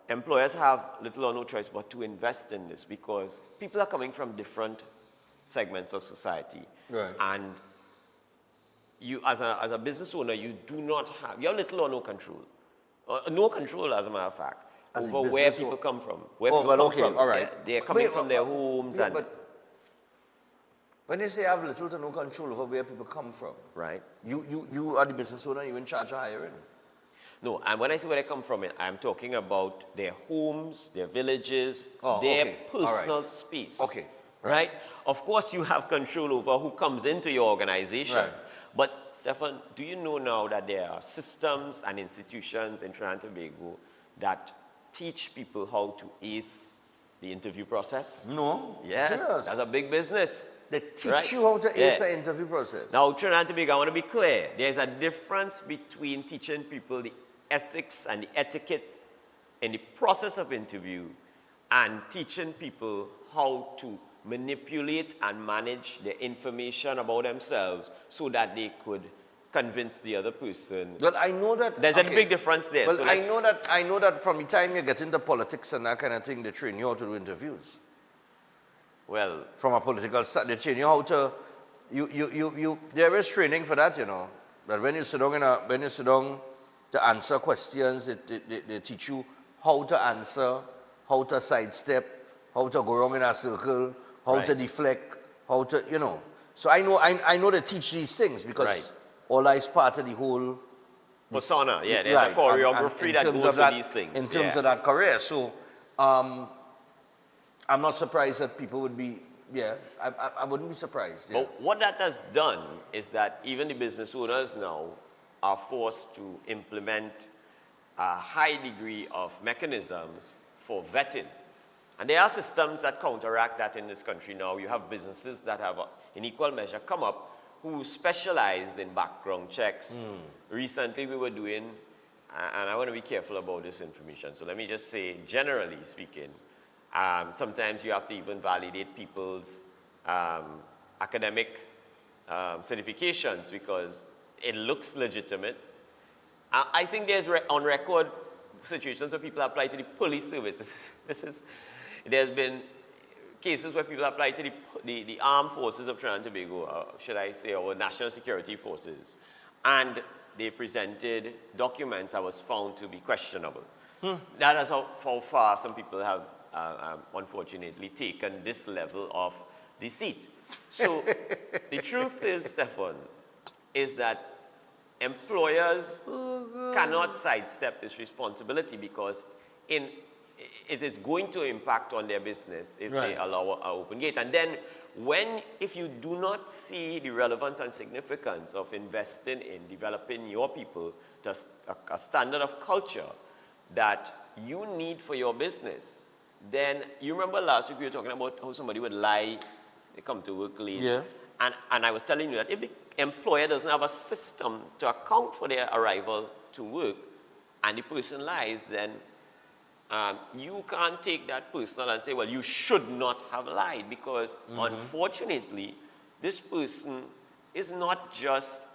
Employers have little or no choice but to invest in this because people are coming from different segments of society. Right. And you, as a business owner, you have little or no control. No control, as a matter of fact, over where people come from. All right. They're coming from their homes. Yeah, but when they say have little to no control over where people come from, right? You are the business owner, you in charge of hiring. No, and when I say where they come from, I'm talking about their homes, their villages, their personal space. Okay. Right? Of course, you have control over who comes into your organization. Right. But, Stefan, do you know now that there are systems and institutions in Trinidad and Tobago that teach people how to ace the interview process? No. Yes, that's a big business. They teach you how to ace the interview process. Now, Trinidad and Tobago, I want to be clear. There's a difference between teaching people the ethics and the etiquette in the process of interview and teaching people how to manipulate and manage the information about themselves so that they could convince the other person. Well, I know that there's a big difference there. Well, so I know that from the time you get into politics and that kind of thing, they train you how to do interviews. Well, from a political side, they train you how to. There is training for that, you know. That when you sit down to answer questions, they teach you how to answer, how to sidestep, how to go wrong in a circle, how to deflect, how to, you know. So I know they teach these things because or is part of the whole persona. Yeah, there's right, a choreography in that terms goes of with that, these things. in terms of that career. So I'm not surprised that people would be, I wouldn't be surprised. Yeah. But what that has done is that even the business owners now are forced to implement a high degree of mechanisms for vetting. And there are systems that counteract that in this country now. You have businesses that have, in equal measure, come up who specialized in background checks. Recently we were doing, and I want to be careful about this information, so let me just say, generally speaking, sometimes you have to even validate people's academic certifications because it looks legitimate. I think there's on record situations where people apply to the police services. There's been cases where people apply to the armed forces of Trinidad and Tobago, should I say, or national security forces, and they presented documents that was found to be questionable. That is how far some people have, unfortunately, taken this level of deceit. So the truth is, Stefan, is that employers cannot sidestep this responsibility because it is going to impact on their business if they allow an open gate. And then if you do not see the relevance and significance of investing in developing your people to a standard of culture that you need for your business, then you remember last week we were talking about how somebody would lie, they come to work late. Yeah. And I was telling you that if the employer doesn't have a system to account for their arrival to work and the person lies, then you can't take that personal and say, well, you should not have lied because unfortunately, this person is not just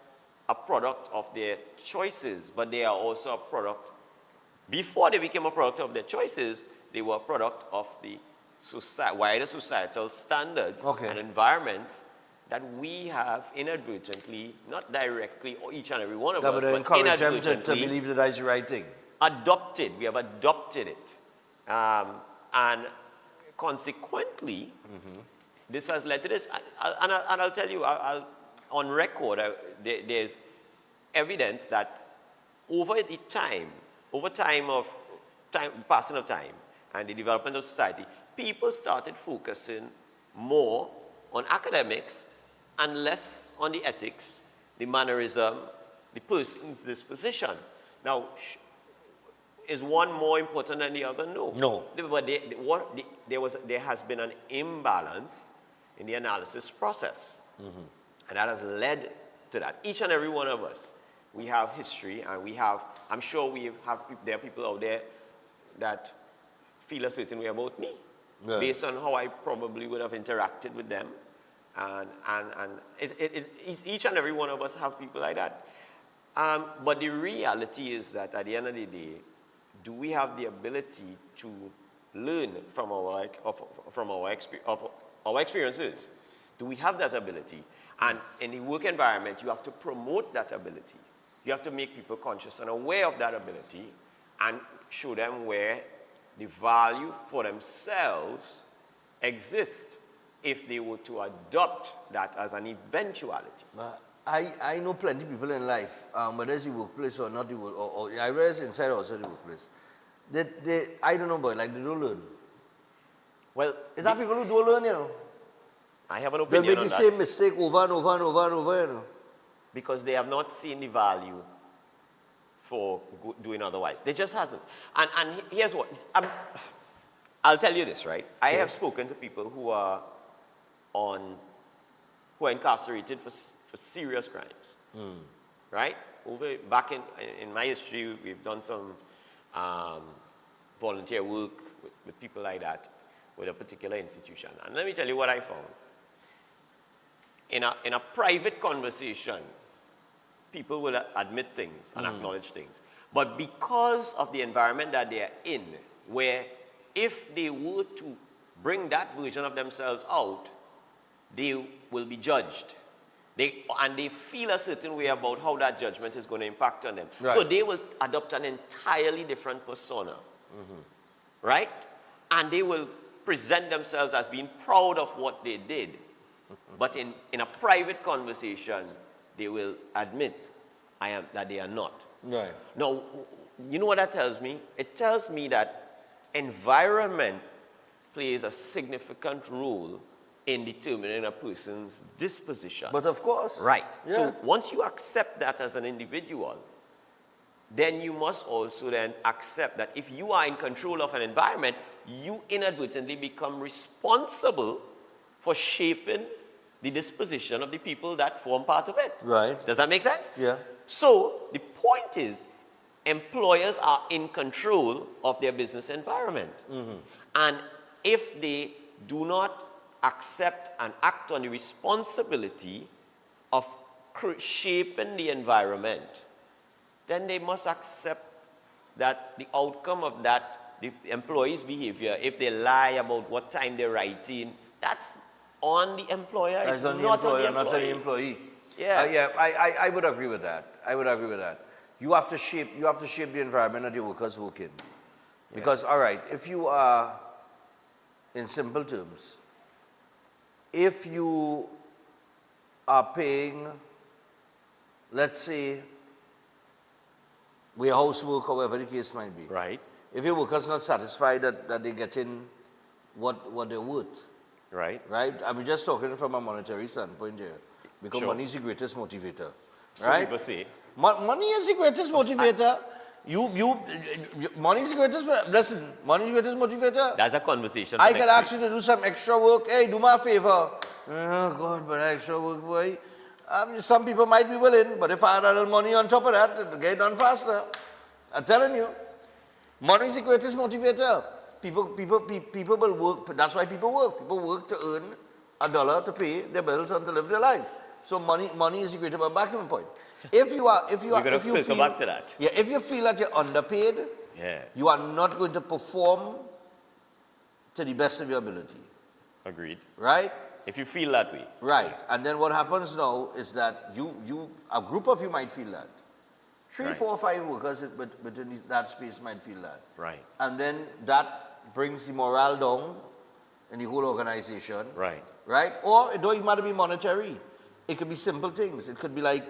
a product of their choices, but they are also a product. Before they became a product of their choices, they were a product of the wider societal standards and environments that we have inadvertently, not directly, or each and every one of us, but encourage them inadvertently to believe that that's the right thing. adopted. We have adopted it. And consequently, this has led to this. And I'll tell you, on record, there's evidence that over passing of time and the development of society, people started focusing more on academics and less on the ethics, the mannerism, the person's disposition. Now, is one more important than the other? No. No. But there has been an imbalance in the analysis process. And that has led to that. Each and every one of us, we have history, and we have, I'm sure there are people out there that feel a certain way about me, based on how I probably would have interacted with them. And each and every one of us have people like that. But the reality is that at the end of the day, do we have the ability to learn from our experiences? Do we have that ability? And in the work environment, you have to promote that ability. You have to make people conscious and aware of that ability and show them where the value for themselves exists if they were to adopt that as an eventuality. I know plenty of people in life, whether it's the workplace or not the work, or I realize inside also the workplace, they I don't know, but like they don't learn. Well, is that people who don't learn, you know? I have an opinion on that. They make the same mistake over and over and over and over, you know? Because they have not seen the value for doing otherwise. They just hasn't. And here's what, I'll tell you this, right? I have spoken to people who are incarcerated for serious crimes, right? Back in my history, we've done some volunteer work with people like that, with a particular institution. And let me tell you what I found. In a private conversation, people will admit things and acknowledge things. But because of the environment that they are in, where if they were to bring that version of themselves out, they will be judged. And they feel a certain way about how that judgment is going to impact on them. Right. So they will adopt an entirely different persona, right? And they will present themselves as being proud of what they did. But in a private conversation, they will admit that they are not. Right. Now, you know what that tells me? It tells me that environment plays a significant role in determining a person's disposition. But of course. Right. Yeah. So once you accept that as an individual, then you must also then accept that if you are in control of an environment, you inadvertently become responsible for shaping the disposition of the people that form part of it. Right. Does that make sense? Yeah. So the point is, employers are in control of their business environment. And if they do not accept and act on the responsibility of shaping the environment, then they must accept that the outcome of that, the employee's behavior, if they lie about what time they're writing, that's on the employer. That's it's on the not employer, on the not on the employee. Yeah. I would agree with that. I would agree with that. You have to shape the environment that your workers work in. Because, all right, if you are, in simple terms, if you are paying, let's say, warehouse work, or whatever the case might be. Right. If your workers not satisfied that they're getting what they're worth. Right. Right? I'm just talking from a monetary standpoint here. Because Sure. money is the greatest motivator. So Right? people say. Money is the greatest motivator. Money is the greatest, listen, money is the greatest motivator. That's a conversation. I for can next ask you to do some extra work. Hey, do me a favor. Oh, God, but extra work, boy. Some people might be willing, but if I had a little money on top of that, it'll get done faster. I'm telling you. Money is the greatest motivator. People will work. That's why people work. People work to earn $1 to pay their bills and to live their life. So money is the greatest. But back to my point. If you feel back to that. Yeah, if you feel that you're underpaid, Yeah. you are not going to perform to the best of your ability. Agreed. Right? If you feel that way. Right. And then what happens now is that a group of you might feel that. 3, Right. 4, 5 workers within that space might feel that. Right. And then that brings the morale down in the whole organization. Right. Right? Or it don't even matter to be monetary. It could be simple things. It could be like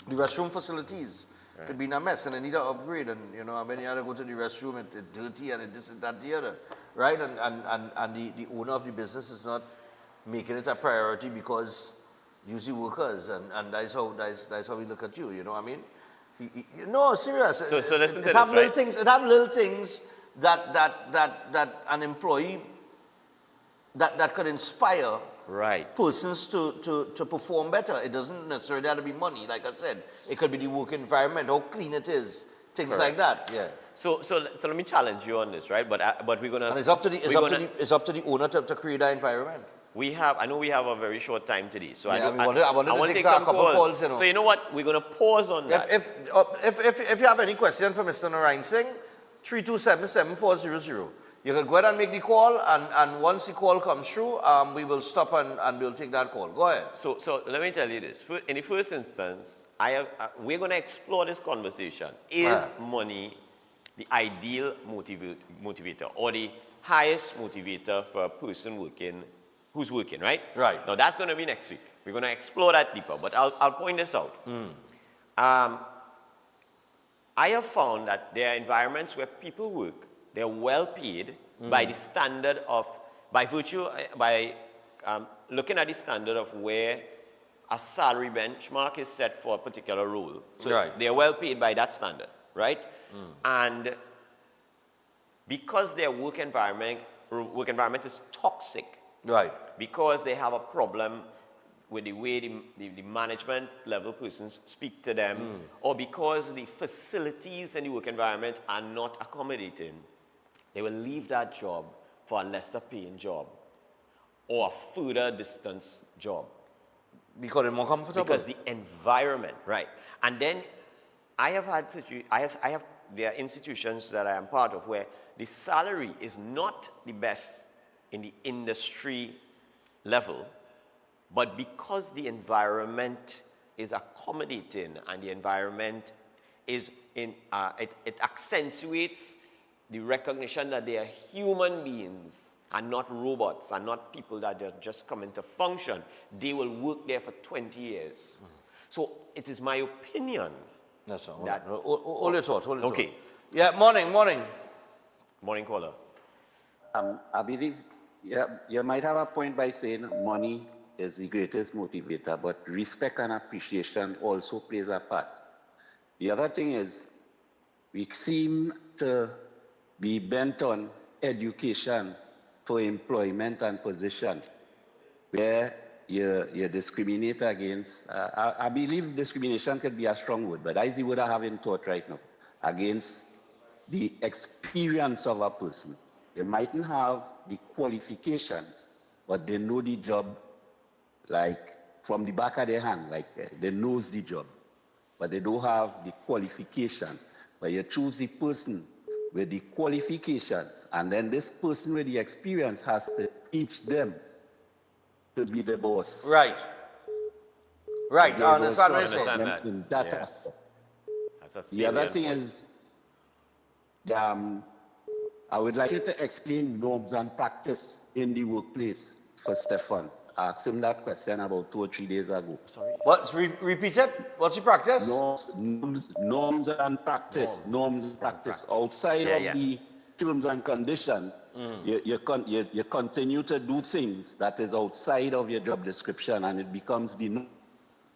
the restroom facilities. It could be in a mess and they need an upgrade. And, when you have to go to the restroom, it's dirty and this and that, the other. Right? And the owner of the business is not making it a priority because you see workers. And that's how we look at you. You know what I mean? No, serious. So listen to this, have little right? things. It have little things that an employee that could inspire persons to perform better. It doesn't necessarily have to be money, like I said. It could be the work environment, how clean it is, things like that. Yeah. So let me challenge you on this, right? But we're gonna. And it's up to the owner to create that environment. I know we have a very short time today, so Yeah, I wanted to take a some couple calls, So you know what? We're gonna pause on that. If you have any question for Mr. Narayan Singh, 327-7400. You can go ahead and make the call, and once the call comes through, we will stop and we'll take that call. Go ahead. So let me tell you this. In the first instance, we're going to explore this conversation. Is money the ideal motivator or the highest motivator for a person who's working, right? Right. Now that's going to be next week. We're going to explore that deeper, but I'll point this out. I have found that there are environments where people work, they're well paid by the standard of, by looking at the standard of where a salary benchmark is set for a particular role. So they're well paid by that standard, right? And because their work environment is toxic, right? Because they have a problem with the way the management level persons speak to them, or because the facilities in the work environment are not accommodating, they will leave that job for a lesser paying job or a further distance job. Because they're more comfortable. Because the environment, right. And then I have had there are institutions that I am part of where the salary is not the best in the industry level, but because the environment is accommodating and the environment is it accentuates the recognition that they are human beings and not robots and not people that are just coming to function, they will work there for 20 years. So it is my opinion. That's all. That, hold your thought. Hold your okay. thought. Yeah, morning. Morning, caller. I believe you might have a point by saying money is the greatest motivator, but respect and appreciation also plays a part. The other thing is, we seem to be bent on education for employment and position, where you discriminate against, I believe discrimination could be a strong word, but that's the word I have in thought right now, against the experience of a person. They mightn't have the qualifications, but they know the job like from the back of their hand, like they knows the job, but they don't have the qualification. But you choose the person with the qualifications, and then this person with the experience has to teach them to be the boss. Right. Right, I understand what also you're saying. them in that Yes. aspect. That's a The other salient thing point. is, I would like you to explain norms and practice in the workplace for Stefan. I asked him that question about 2 or 3 days ago. Sorry. What? Repeat it. What's the practice? Norms and practice. Norms and practice. Outside of the terms and conditions, you continue to do things that is outside of your job description, and it becomes the norm.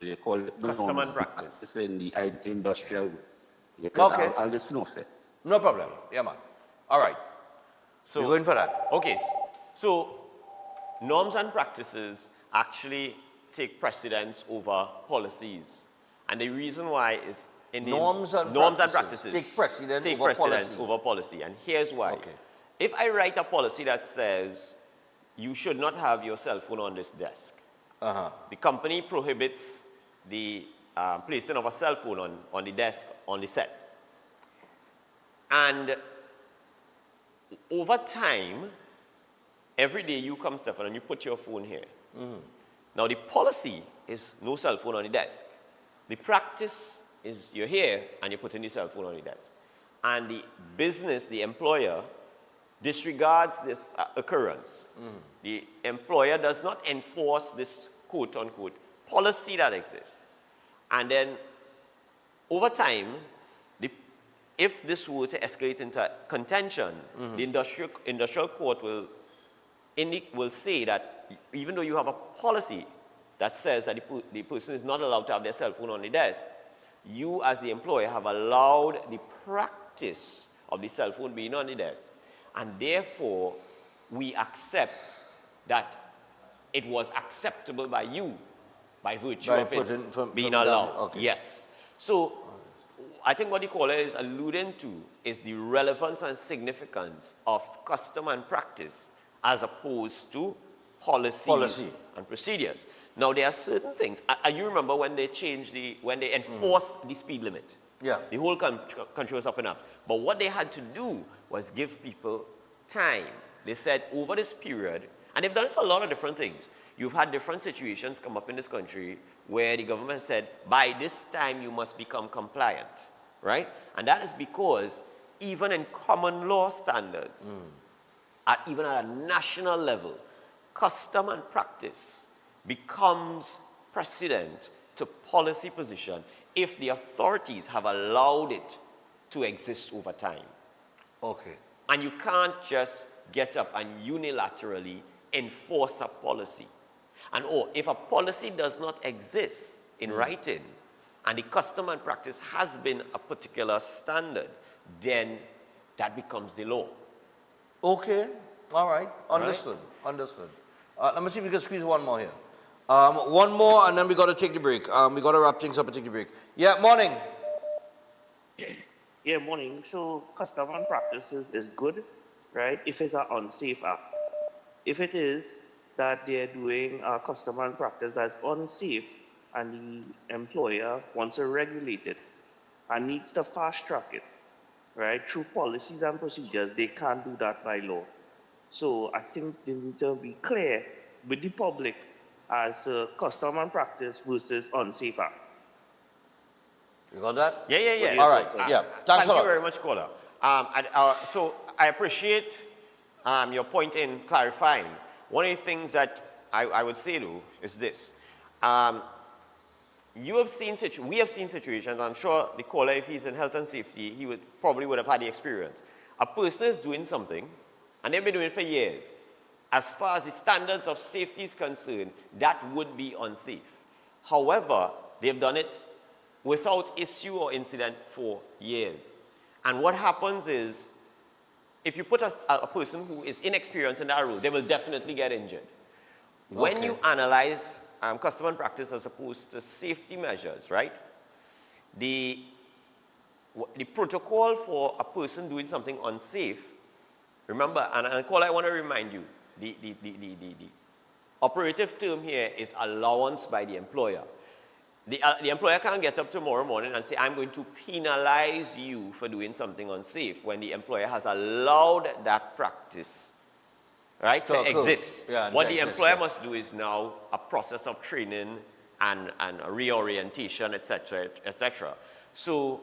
You call it Custom norms and practice. It's in the industrial way. Okay. I'll just know it. No problem. Yeah, man. All right. So, you're going for that. Okay. So norms and practices actually take precedence over policies. And the reason why is in the Norms and practices take precedence over policy. over policy. And here's why. Okay. If I write a policy that says you should not have your cell phone on this desk, the company prohibits the placing of a cell phone on the desk on the set. And over time, every day you come, Stefan, and you put your phone here. Now, the policy is no cell phone on the desk. The practice is you're here and you're putting the cell phone on the desk. And the business, the employer, disregards this occurrence. The employer does not enforce this quote-unquote policy that exists. And then, over time, if this were to escalate into contention, the industrial court will say that even though you have a policy that says that the person is not allowed to have their cell phone on the desk, you as the employer have allowed the practice of the cell phone being on the desk, and therefore we accept that it was acceptable by you by virtue of it being allowed. Okay. Yes. So I think what the caller is alluding to is the relevance and significance of custom and practice as opposed to policy and procedures. Now, there are certain things. You remember when they changed when they enforced the speed limit? Yeah. The whole country was up and up. But what they had to do was give people time. They said over this period, and they've done it for a lot of different things. You've had different situations come up in this country where the government said, by this time you must become compliant, right? And that is because even in common law standards, even at a national level, custom and practice becomes precedent to policy position if the authorities have allowed it to exist over time. Okay. And you can't just get up and unilaterally enforce a policy. And if a policy does not exist in writing, and the custom and practice has been a particular standard, then that becomes the law. Okay. All right. Understood. Understood. Let me see if we can squeeze one more here. One more, and then we got to take the break. We got to wrap things up and take the break. Yeah, morning. Yeah, morning. So custom and practices is good, right? If it's an unsafe act. If it is that they're doing a custom and practice that's unsafe and the employer wants to regulate it and needs to fast track it, right? Through policies and procedures, they can't do that by law. So I think they need to be clear with the public as custom and practice versus unsafe act. You got that? Yeah. All right. Yeah. Thanks a lot. Thank you very much, caller. So I appreciate your point in clarifying. One of the things that I would say, though, is this. we have seen situations, I'm sure the caller, if he's in health and safety, he probably would have had the experience. A person is doing something, and they've been doing it for years. As far as the standards of safety is concerned, that would be unsafe. However, they've done it without issue or incident for years. And what happens is, if you put a person who is inexperienced in that role, they will definitely get injured. When you analyze custom and practice as opposed to safety measures, right? The protocol for a person doing something unsafe, remember, and Cole, I want to remind you, the operative term here is allowance by the employer. The employer can't get up tomorrow morning and say, I'm going to penalize you for doing something unsafe when the employer has allowed that practice, right, to exist. Yeah, what the employer must do is now a process of training and a reorientation, etc., etc. So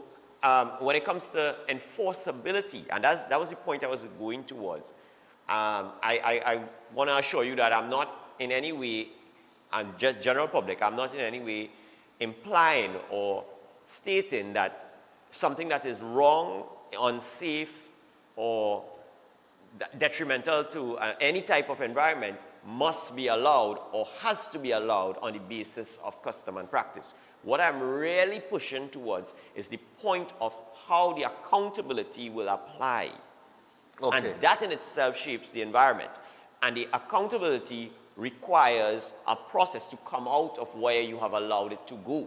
when it comes to enforceability, and that was the point I was going towards, I want to assure you that I'm not in any way, and just general public, I'm not in any way implying or stating that something that is wrong, unsafe, or detrimental to any type of environment must be allowed or has to be allowed on the basis of custom and practice. What I'm really pushing towards is the point of how the accountability will apply. And that in itself shapes the environment. And the accountability requires a process to come out of where you have allowed it to go.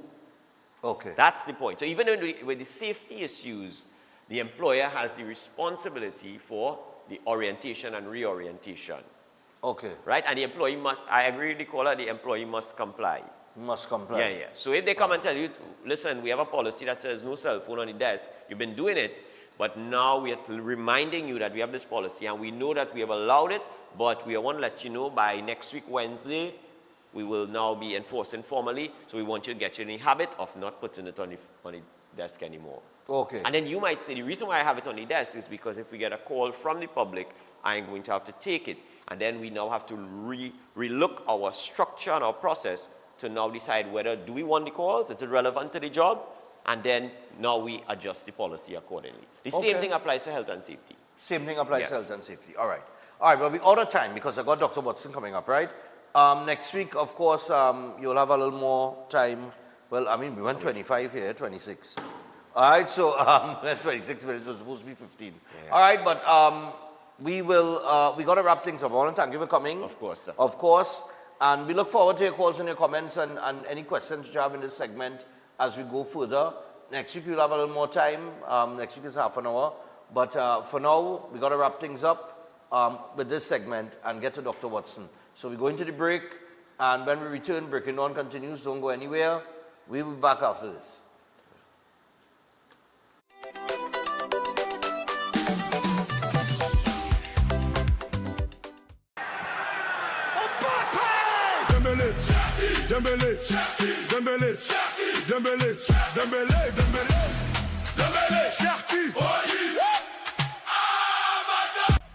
That's the point. So even with the safety issues, the employer has the responsibility for the orientation and reorientation. Right? And the employee must, I agree with the caller, the employee must comply. Must comply. Yeah. So if they come and tell you, listen, we have a policy that says no cell phone on the desk, you've been doing it, but now we are reminding you that we have this policy and we know that we have allowed it, but we want to let you know by next week, Wednesday, we will now be enforcing formally, so we want you to get you in the habit of not putting it on the desk anymore. And then you might say, the reason why I have it on the desk is because if we get a call from the public, I'm going to have to take it. And then we now have to relook our structure and our process to now decide whether do we want the calls, is it relevant to the job? And then now we adjust the policy accordingly. The same thing applies to health and safety. Same thing applies to health and safety. All right. All right, well, we're out of time because I got Dr. Watson coming up, right? Next week, of course, you'll have a little more time. Well, I mean, we went 25 here, 26. All right, so 26 minutes was supposed to be 15. Yeah. All right, but we got to wrap things up. I want to thank you for coming. Of course, sir. Of course. And we look forward to your calls and your comments and any questions you have in this segment as we go further. Next week, we'll have a little more time. Next week is half an hour. But for now, we got to wrap things up with this segment and get to Dr. Watson. So we go into the break, and when we return, Breaking Dawn continues. Don't go anywhere. We will be back after this.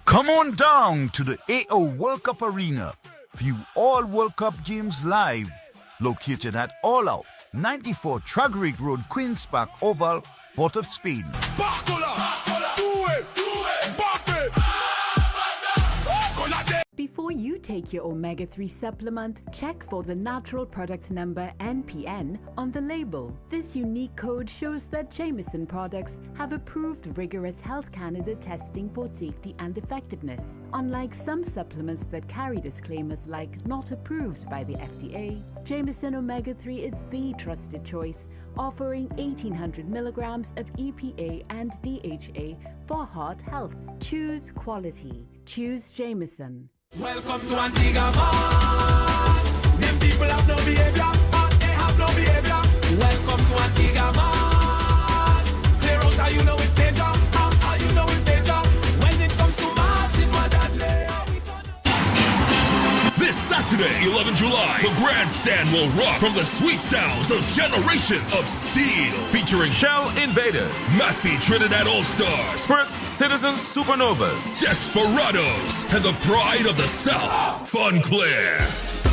Come on down to the AO World Cup Arena. View all World Cup games live. Located at All Out, 94 Tragrig Road, Queen's Park Oval, Port of Spain. Before you take your omega-3 supplement, check for the natural product number NPN on the label. This unique code shows that Jameson products have approved rigorous Health Canada testing for safety and effectiveness. Unlike some supplements that carry disclaimers like not approved by the FDA, Jameson Omega-3 is the trusted choice, offering 1800 milligrams of EPA and DHA for heart health. Choose quality. Choose Jameson. Welcome to Antigua Mass. Them people have no behavior, but they have no behavior. Welcome to Antigua Mass. Clear out how you know it's danger, how you know it's danger. When it comes to mass, it was deadly. This Saturday, 11 July, the grandstand will rock from the sweet sounds of Generations of Steel, featuring Shell Invaders, Massey Trinidad All-Stars, First Citizens Supernovas, Desperados, and the Pride of the South, Fun Clear.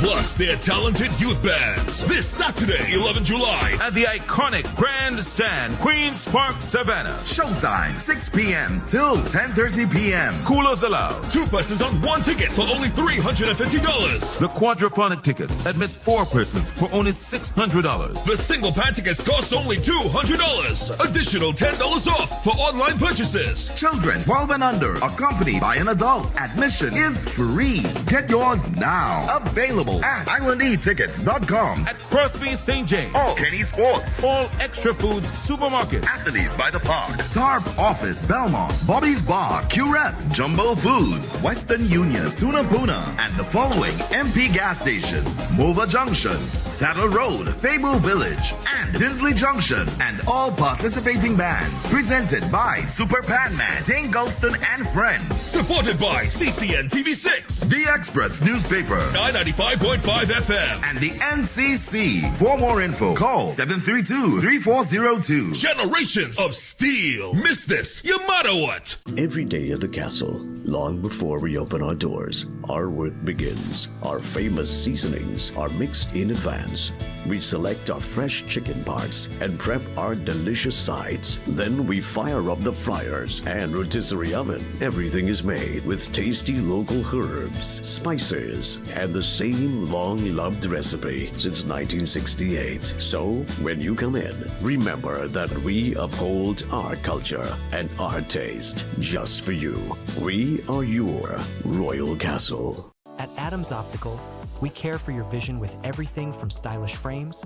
plus their talented youth bands. This Saturday, 11 July, at the iconic Grandstand, Queen's Park, Savannah. Showtime, 6 p.m. till 10:30 p.m. Coolers allowed. 2 persons on 1 ticket for only $350. The quadraphonic tickets admits 4 persons for only $600. The single pad tickets cost only $200. Additional $10 off for online purchases. Children 12 and under, accompanied by an adult. Admission is free. Get yours now. Available at islandetickets.com, At Crosby St. James, all Kenny Sports, all Extra Foods Supermarket, Anthony's by the Park, TARP Office, Belmont, Bobby's Bar, Curette, Jumbo Foods, Western Union, Tuna Puna, and the following MP gas stations: Mova Junction, Saddle Road, Fable Village, and Tinsley Junction, and all participating bands. Presented by Super Panman, Dane Gulston and Friends. Supported by CCN TV6, The Express Newspaper, 995.5 FM, and the NCC. For more info, call 732-3402. Generations of Steel. Miss this, you matter what. Every day at the castle, long before we open our doors, our work begins. Our famous seasonings are mixed in advance. We select our fresh chicken parts and prep our delicious sides. Then we fire up the fryers and rotisserie oven. Everything is made with tasty local herbs, spices, and the same long-loved recipe since 1968. So, when you come in, remember that we uphold our culture and our taste just for you. We are your Royal Castle. At Adams Optical, we care for your vision with everything from stylish frames,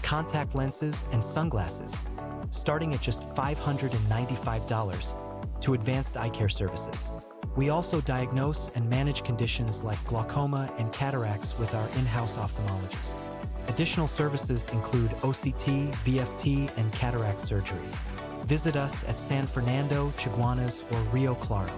contact lenses, and sunglasses, starting at just $595 to advanced eye care services. We also diagnose and manage conditions like glaucoma and cataracts with our in-house ophthalmologist. Additional services include OCT, VFT, and cataract surgeries. Visit us at San Fernando, Chaguanas, or Rio Claro.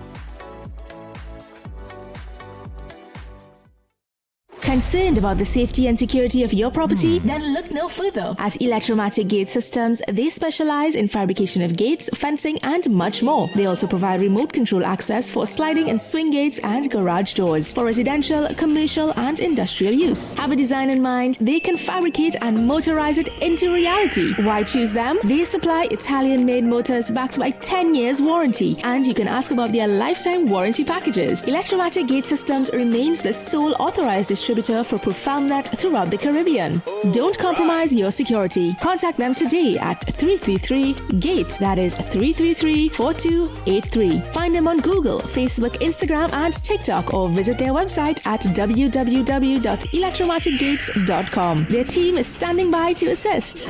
Concerned about the safety and security of your property? Then look no further. At Electromatic Gate Systems, they specialize in fabrication of gates, fencing, and much more. They also provide remote control access for sliding and swing gates and garage doors for residential, commercial, and industrial use. Have a design in mind? They can fabricate and motorize it into reality. Why choose them? They supply Italian-made motors backed by 10 years warranty, and you can ask about their lifetime warranty packages. Electromatic Gate Systems remains the sole authorized distributor for ProfoundNet throughout the Caribbean. Don't compromise your security. Contact them today at 333-GATE. That is 333-4283. Find them on Google, Facebook, Instagram, and TikTok, or visit their website at www.electromaticgates.com. Their team is standing by to assist.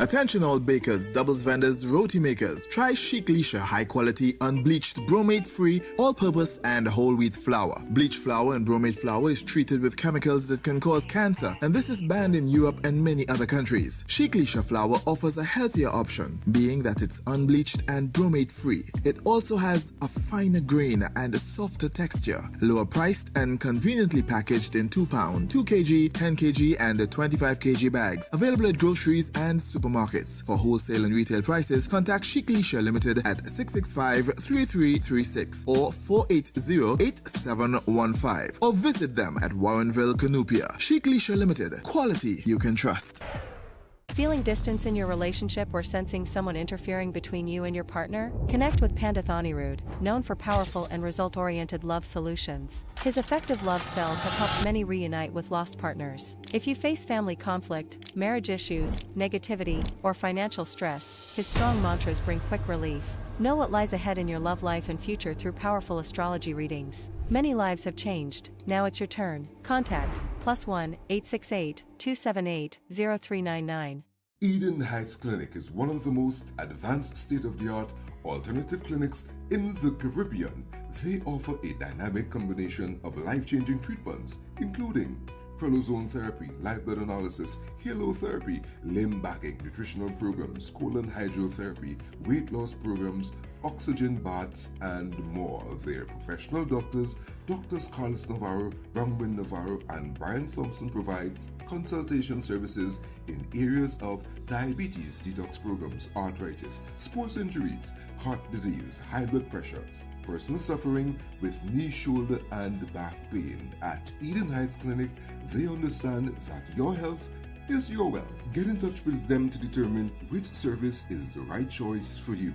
Attention all bakers, doubles vendors, roti makers. Try Chic Leisha high quality, unbleached, bromate free, all purpose and whole wheat flour. Bleached flour and bromate flour is treated with chemicals that can cause cancer, and this is banned in Europe and many other countries. Chic Leisha flour offers a healthier option, being that it's unbleached and bromate free. It also has a finer grain and a softer texture, lower priced and conveniently packaged in 2 pound, 2 kg, 10 kg and 25 kg bags. Available at groceries and supermarkets. For wholesale and retail prices, contact Chic Leisha Limited at 665-3336 or 480-8715 or visit them at Warrenville, Canoopia. Chic Leisha Limited. Quality you can trust. Feeling distance in your relationship or sensing someone interfering between you and your partner? Connect with Pandit Anirudh, known for powerful and result-oriented love solutions. His effective love spells have helped many reunite with lost partners. If you face family conflict, marriage issues, negativity, or financial stress, his strong mantras bring quick relief. Know what lies ahead in your love life and future through powerful astrology readings. Many lives have changed. Now it's your turn. Contact +1 868 278 0399. Eden Heights Clinic is one of the most advanced state-of-the-art alternative clinics in the Caribbean. They offer a dynamic combination of life-changing treatments, including prolozone therapy, live blood analysis, halotherapy, limb backing, nutritional programs, colon hydrotherapy, weight loss programs, oxygen baths, and more. Their professional doctors, Drs. Carlos Navarro, Bronwyn Navarro, and Brian Thompson provide consultation services in areas of diabetes detox programs, arthritis, sports injuries, heart disease, high blood pressure, persons suffering with knee, shoulder, and back pain. At Eden Heights Clinic, they understand that your health is your wealth. Get in touch with them to determine which service is the right choice for you.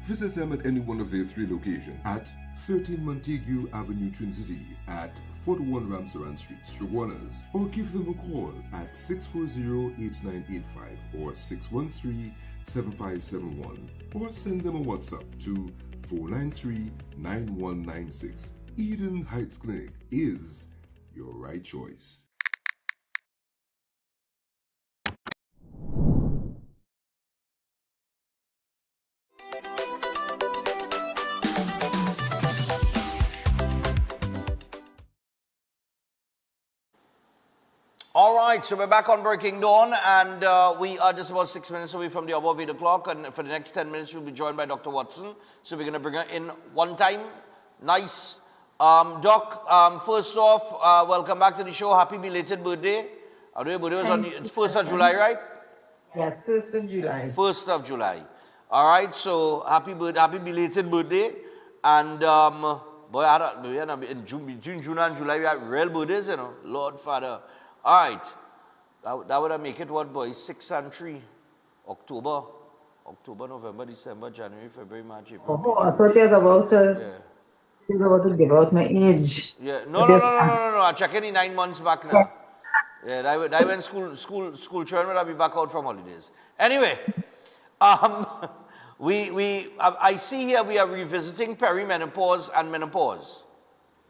Visit them at any one of their 3 locations at 13 Montague Avenue, Twin City, at 41 Ramsaran Street, Shoguanas, or give them a call at 640-8985 or 613-7571, or send them a WhatsApp to 493-9196. Eden Heights Clinic is your right choice. All right, so we're back on Breaking Dawn, and we are just about 6 minutes away from the above 8 o'clock, and for the next 10 minutes, we'll be joined by Dr. Watson. So we're going to bring her in one time. Nice. Doc, first off, welcome back to the show. Happy belated birthday. I know your birthday was on the 1st of July, right? Yes, 1st of July. 1st of July. All right, so happy belated birthday. And boy, in June, between June and July, we had real birthdays, you know. Lord Father. All right, that would make it what, boy? 6 and 3. October, November, December, January, February, March, April. Oh, I thought you was about to give out my age. Yeah, no. I'm checking the 9 months back now. Yeah, that when school children will be back out from holidays. Anyway, I see here we are revisiting perimenopause and menopause.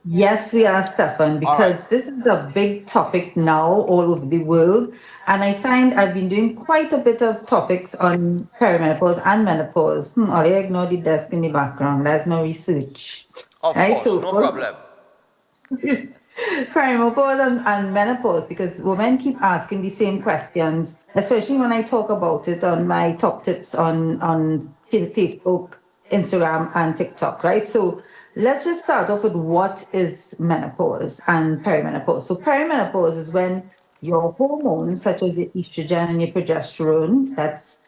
Yes, we are, Stefan, because this is a big topic now all over the world. And I find I've been doing quite a bit of topics on perimenopause and menopause. I ignore the desk in the background. That's my research. Of course, no problem. Perimenopause and menopause, because women keep asking the same questions, especially when I talk about it on my top tips on Facebook, Instagram, and TikTok, right? So let's just start off with what is menopause and perimenopause. So perimenopause is when your hormones, such as your estrogen and your progesterone, that's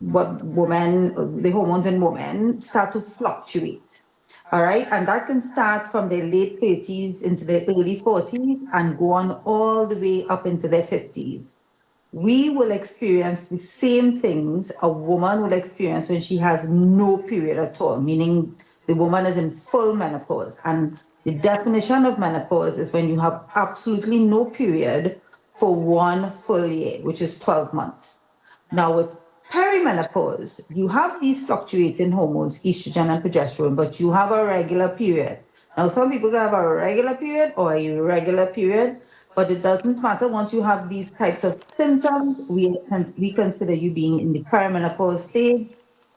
what the hormones in women, start to fluctuate. All right, and that can start from their late 30s into their early 40s and go on all the way up into their 50s. We will experience the same things a woman will experience when she has no period at all, meaning the woman is in full menopause. And the definition of menopause is when you have absolutely no period for 1 full year, which is 12 months. Now, with perimenopause, you have these fluctuating hormones, estrogen and progesterone, but you have a regular period. Now, some people can have a regular period or a irregular period, but it doesn't matter. Once you have these types of symptoms, we consider you being in the perimenopause stage.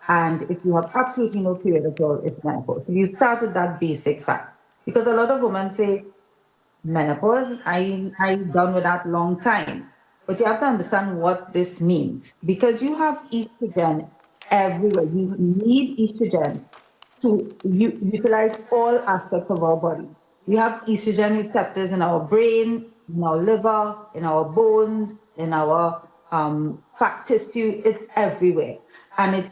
And if you have absolutely no period at all, it's menopause. So you start with that basic fact. Because a lot of women say, menopause, I'm done with that long time. But you have to understand what this means. Because you have estrogen everywhere. You need estrogen to utilize all aspects of our body. We have estrogen receptors in our brain, in our liver, in our bones, in our fat tissue. It's everywhere. And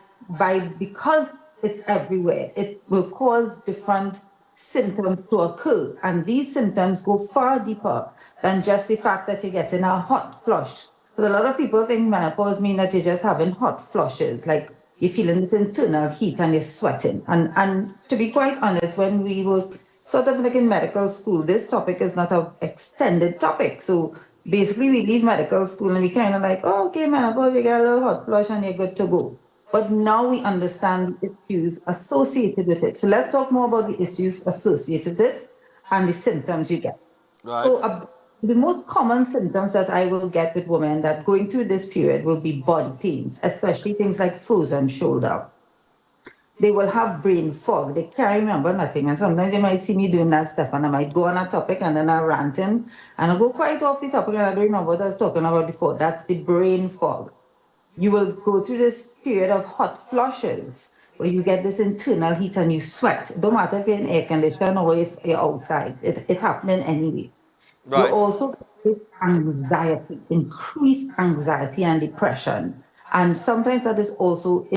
because it's everywhere, it will cause different symptoms to occur. And these symptoms go far deeper than just the fact that you're getting a hot flush. Because a lot of people think menopause means that you're just having hot flushes, like you're feeling this internal heat and you're sweating. And to be quite honest, when we were sort of like in medical school, this topic is not an extended topic. So basically we leave medical school and we kind of like, oh, okay, menopause, you get a little hot flush and you're good to go. But now we understand the issues associated with it. So let's talk more about the issues associated with it and the symptoms you get. Right. So the most common symptoms that I will get with women that going through this period will be body pains, especially things like frozen shoulder. They will have brain fog. They can't remember nothing. And sometimes you might see me doing that stuff and I might go on a topic and then I'm ranting and I go quite off the topic and I don't remember what I was talking about before. That's the brain fog. You will go through this period of hot flushes where you get this internal heat and you sweat. It don't matter if you're in air conditioning or if you're outside. It's happening anyway. Right. You also get this anxiety, increased anxiety and depression. And sometimes that is also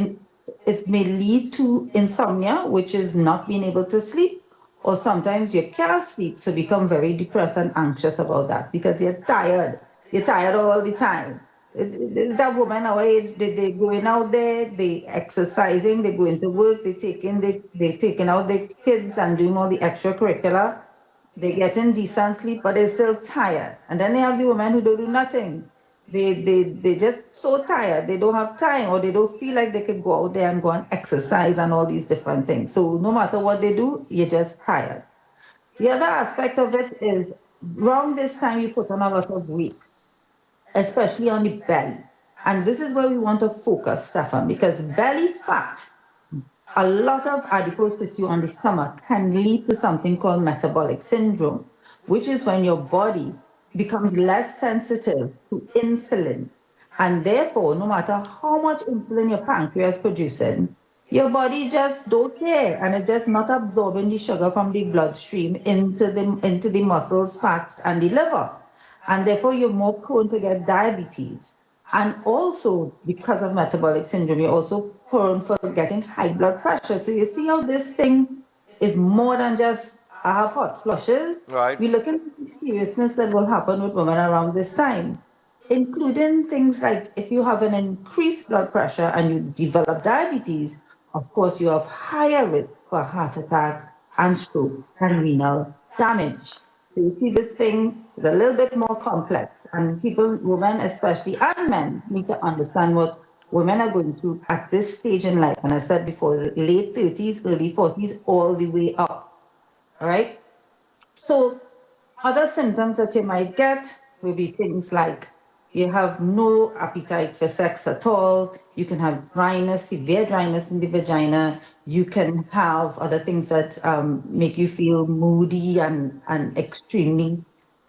it may lead to insomnia, which is not being able to sleep, or sometimes you can't sleep, so become very depressed and anxious about that because you're tired. You're tired all the time. That woman our age, they going out there, they exercising, they going to work, they taking out their kids and doing all the extracurricular. They getting decent sleep, but they're still tired. And then they have the women who don't do nothing. They just so tired, they don't have time, or they don't feel like they could go out there and go and exercise and all these different things. So no matter what they do, you're just tired. The other aspect of it is around this time you put on a lot of weight, especially on the belly. And this is where we want to focus, Stefan, because belly fat, a lot of adipose tissue on the stomach can lead to something called metabolic syndrome, which is when your body becomes less sensitive to insulin. And therefore, no matter how much insulin your pancreas producing, your body just don't care, and it's just not absorbing the sugar from the bloodstream into the muscles, fats, and the liver. And therefore, you're more prone to get diabetes. And also, because of metabolic syndrome, you're also prone for getting high blood pressure. So you see how this thing is more than just I have hot flushes. Right. We look at the seriousness that will happen with women around this time, including things like if you have an increased blood pressure and you develop diabetes, of course you have higher risk for heart attack and stroke and renal damage. So you see this thing is a little bit more complex, and people, women especially, and men need to understand what women are going through at this stage in life. And I said before, late 30s, early 40s, all the way up. All right. So other symptoms that you might get will be things like you have no appetite for sex at all. You can have dryness, severe dryness in the vagina. You can have other things that make you feel moody and extremely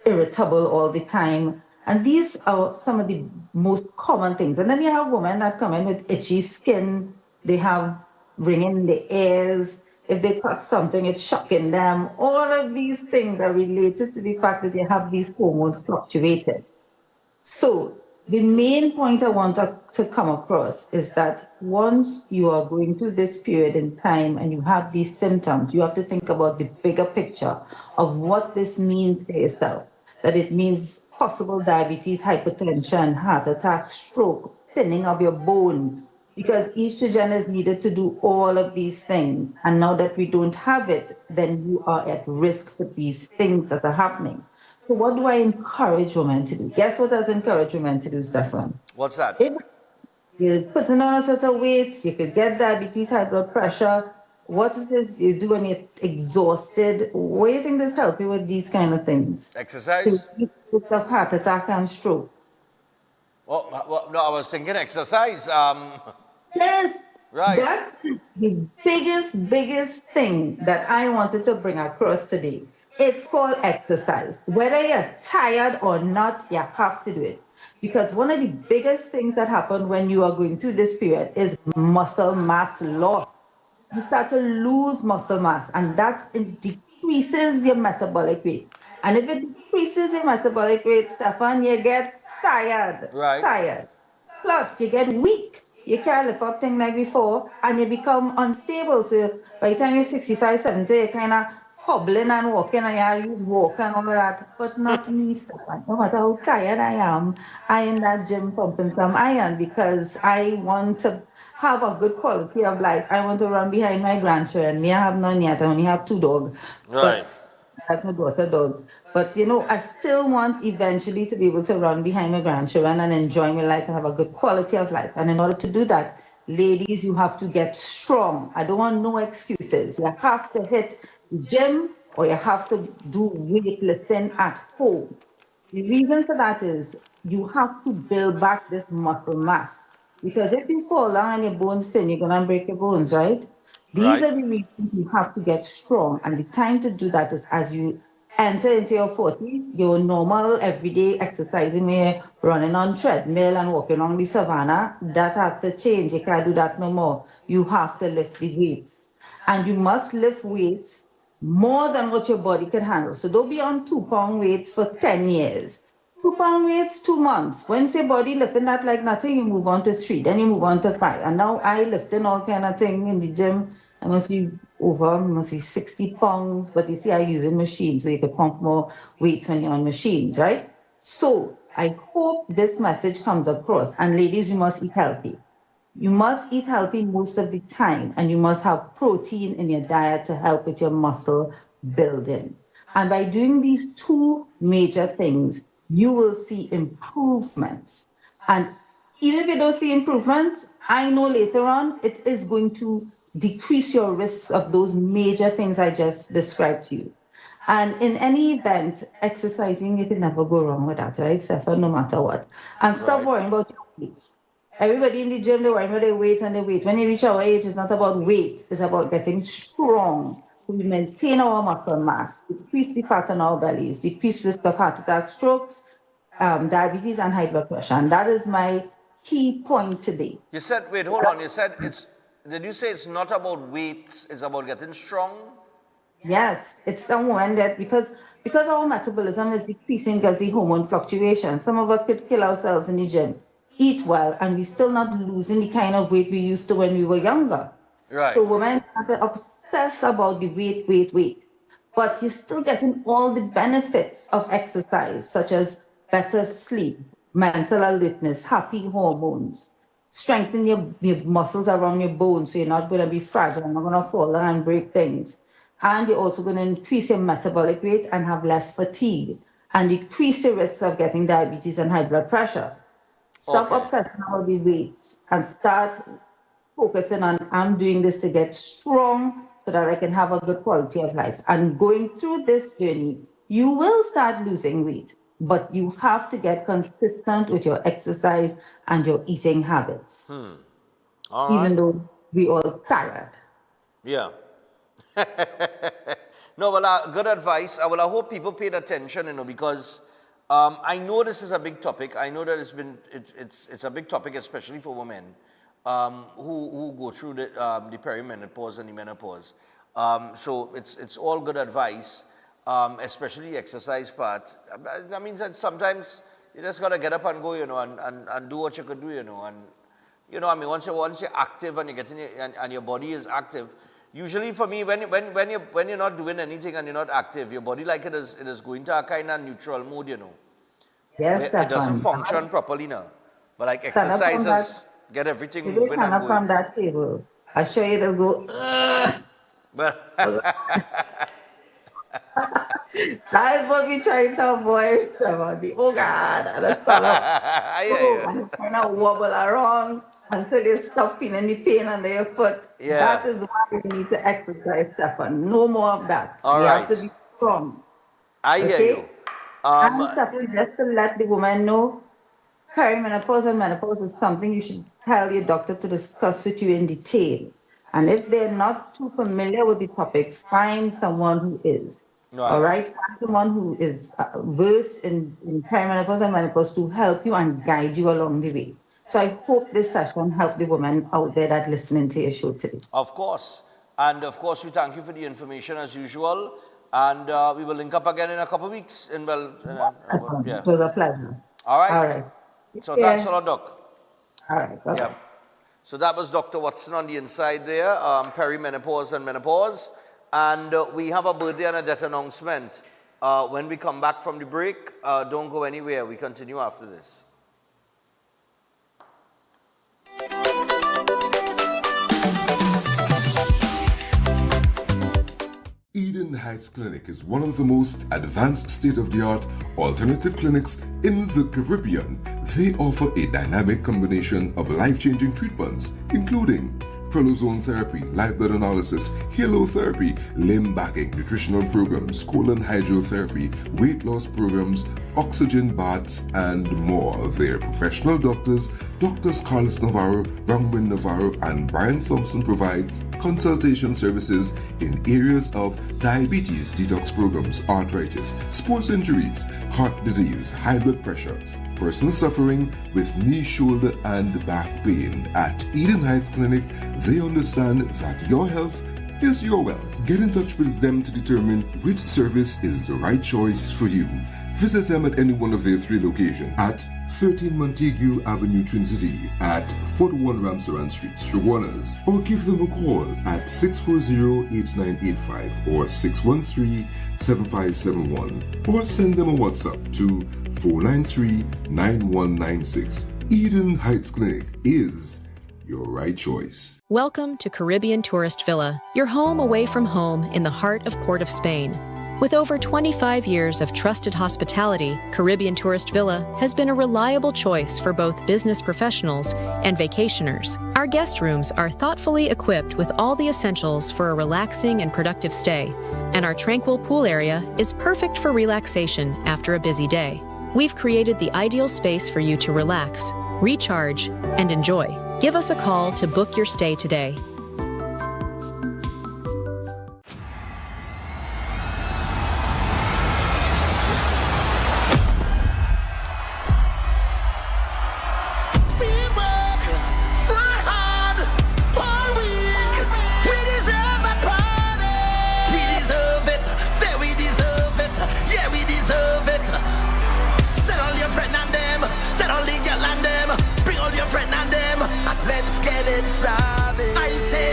irritable all the time. And these are some of the most common things. And then you have women that come in with itchy skin. They have ringing in the ears. If they touch something, it's shocking them. All of these things are related to the fact that you have these hormones fluctuated. So the main point I want to come across is that once you are going through this period in time and you have these symptoms, you have to think about the bigger picture of what this means for yourself. That it means possible diabetes, hypertension, heart attack, stroke, thinning of your bone, because estrogen is needed to do all of these things. And now that we don't have it, then you are at risk for these things that are happening. So what do I encourage women to do? Guess what I encourage women to do, Stefan? What's that? If you're putting on a set of weights, you could get diabetes, high blood pressure. What is this you do when you're exhausted? What do you think this help you with these kind of things? Exercise? With of heart attack and stroke. Well, no, I was thinking exercise. Yes. Right. That's the biggest thing that I wanted to bring across today. It's called exercise. Whether you're tired or not, you have to do it. Because one of the biggest things that happen when you are going through this period is muscle mass loss. You start to lose muscle mass, and that decreases your metabolic rate. And if it decreases your metabolic rate, Stefan, you get tired. Right. Tired. Plus, you get weak. You can't lift up things like before, and you become unstable. So by the time you're 65, 70, you're kind of hobbling and walking, and you walk and all of that. But not me, Stefan. No matter how tired I am, I in that gym pumping some iron because I want to have a good quality of life. I want to run behind my grandchildren. Me, I have none yet. I only have 2 dogs. Right. That's my daughter dogs. But, you know, I still want eventually to be able to run behind my grandchildren and enjoy my life and have a good quality of life. And in order to do that, ladies, you have to get strong. I don't want no excuses. You have to hit the gym or you have to do weightlifting at home. The reason for that is you have to build back this muscle mass. Because if you fall down and your bones thin, you're going to break your bones, right? These are the reasons you have to get strong. And the time to do that is as you enter into your 40s, your normal everyday exercising, where you're running on treadmill and walking on the savannah, that has to change. You can't do that no more. You have to lift the weights. And you must lift weights more than what your body can handle. So don't be on 2-pound weights for 10 years. 2-pound weights, 2 months. Once your body lifting that like nothing, you move on to 3, then you move on to 5. And now I lifting all kind of thing in the gym. I must be 60 pounds, but you see I using machines, so you can pump more weights when you're on machines, right? So I hope this message comes across. And ladies, you must eat healthy. You must eat healthy most of the time, and you must have protein in your diet to help with your muscle building. And by doing these 2 major things, you will see improvements. And even if you don't see improvements, I know later on it is going to decrease your risk of those major things I just described to you. And in any event, exercising, you can never go wrong with that, right, Stefan, no matter what. And stop worrying about your weight. Everybody in the gym, they worry about their weight and their weight. When you reach our age, it's not about weight. It's about getting strong. We maintain our muscle mass, decrease the fat on our bellies, decrease risk of heart attack, strokes, diabetes, and high blood pressure. And that is my key point today. You said, wait, hold on. You said did you say it's not about weights, it's about getting strong? Yes, it's the one that because our metabolism is decreasing because the hormone fluctuation. Some of us could kill ourselves in the gym, eat well, and we're still not losing the kind of weight we used to when we were younger. Right. So women have to obsess about the weight. But you're still getting all the benefits of exercise, such as better sleep, mental alertness, happy hormones, strengthen your muscles around your bones so you're not going to be fragile, you're not going to fall down and break things. And you're also going to increase your metabolic rate and have less fatigue and decrease your risk of getting diabetes and high blood pressure. Stop obsessing about the weight and start focusing on, I'm doing this to get strong so that I can have a good quality of life. And going through this journey, you will start losing weight, but you have to get consistent with your exercise and your eating habits. All right. Even though we all tired. Yeah. No, well, good advice. Well, I hope people paid attention, because I know this is a big topic. I know that it's a big topic, especially for women who go through the perimenopause and the menopause. So it's all good advice, especially the exercise part. That means that sometimes you just gotta get up and go, and do what you could do, and once you're active and you're getting and your body is active. Usually for me, when you're not doing anything and you're not active, your body it is going to a kind of neutral mode, Yes, it doesn't function properly now. But exercises get everything moving stand and up going. from that table. I show you this go. That is what we trying to avoid. Oh God, that's stand up. And kind of wobble around until you stop feeling the pain under your foot. Yeah. That is why you need to exercise, Stefan. No more of that. All you right. have to be strong. I hear you. And Stefan, just to let the woman know, perimenopause and menopause is something you should tell your doctor to discuss with you in detail. And if they're not too familiar with the topic, find someone who is. Right. All right? Find someone who is versed in perimenopause and menopause to help you and guide you along the way. So I hope this session helped the women out there that listening to your show today. Of course. And of course, we thank you for the information as usual. And we will link up again in a couple of weeks. It was a pleasure. All right. All right. So thanks a lot, Doc. All right. Okay. Yeah. So that was Dr. Watson on the inside there, perimenopause and menopause. And we have a birthday and a death announcement. When we come back from the break, don't go anywhere. We continue after this. Eden Heights Clinic is one of the most advanced state-of-the-art alternative clinics in the Caribbean. They offer a dynamic combination of life-changing treatments, including prolozone therapy, live blood analysis, halotherapy, limb bagging, nutritional programs, colon hydrotherapy, weight loss programs, oxygen baths, and more. Their professional doctors, Drs. Carlos Navarro, Bronwyn Navarro, and Brian Thompson provide consultation services in areas of diabetes detox programs, arthritis, sports injuries, heart disease, high blood pressure, persons suffering with knee, shoulder, and back pain. At Eden Heights Clinic, they understand that your health is your wealth. Get in touch with them to determine which service is the right choice for you. Visit them at any one of their 3 locations at 13 Montague Avenue, Twin City, at 41 Ramsaran Street, Shoguanas, or give them a call at 640-8985 or 613-7571, or send them a WhatsApp to 493-9196. Eden Heights Clinic is your right choice. Welcome to Caribbean Tourist Villa, your home away from home in the heart of Port of Spain. With over 25 years of trusted hospitality, Caribbean Tourist Villa has been a reliable choice for both business professionals and vacationers. Our guest rooms are thoughtfully equipped with all the essentials for a relaxing and productive stay, and our tranquil pool area is perfect for relaxation after a busy day. We've created the ideal space for you to relax, recharge, and enjoy. Give us a call to book your stay today. Let's get it started. I say,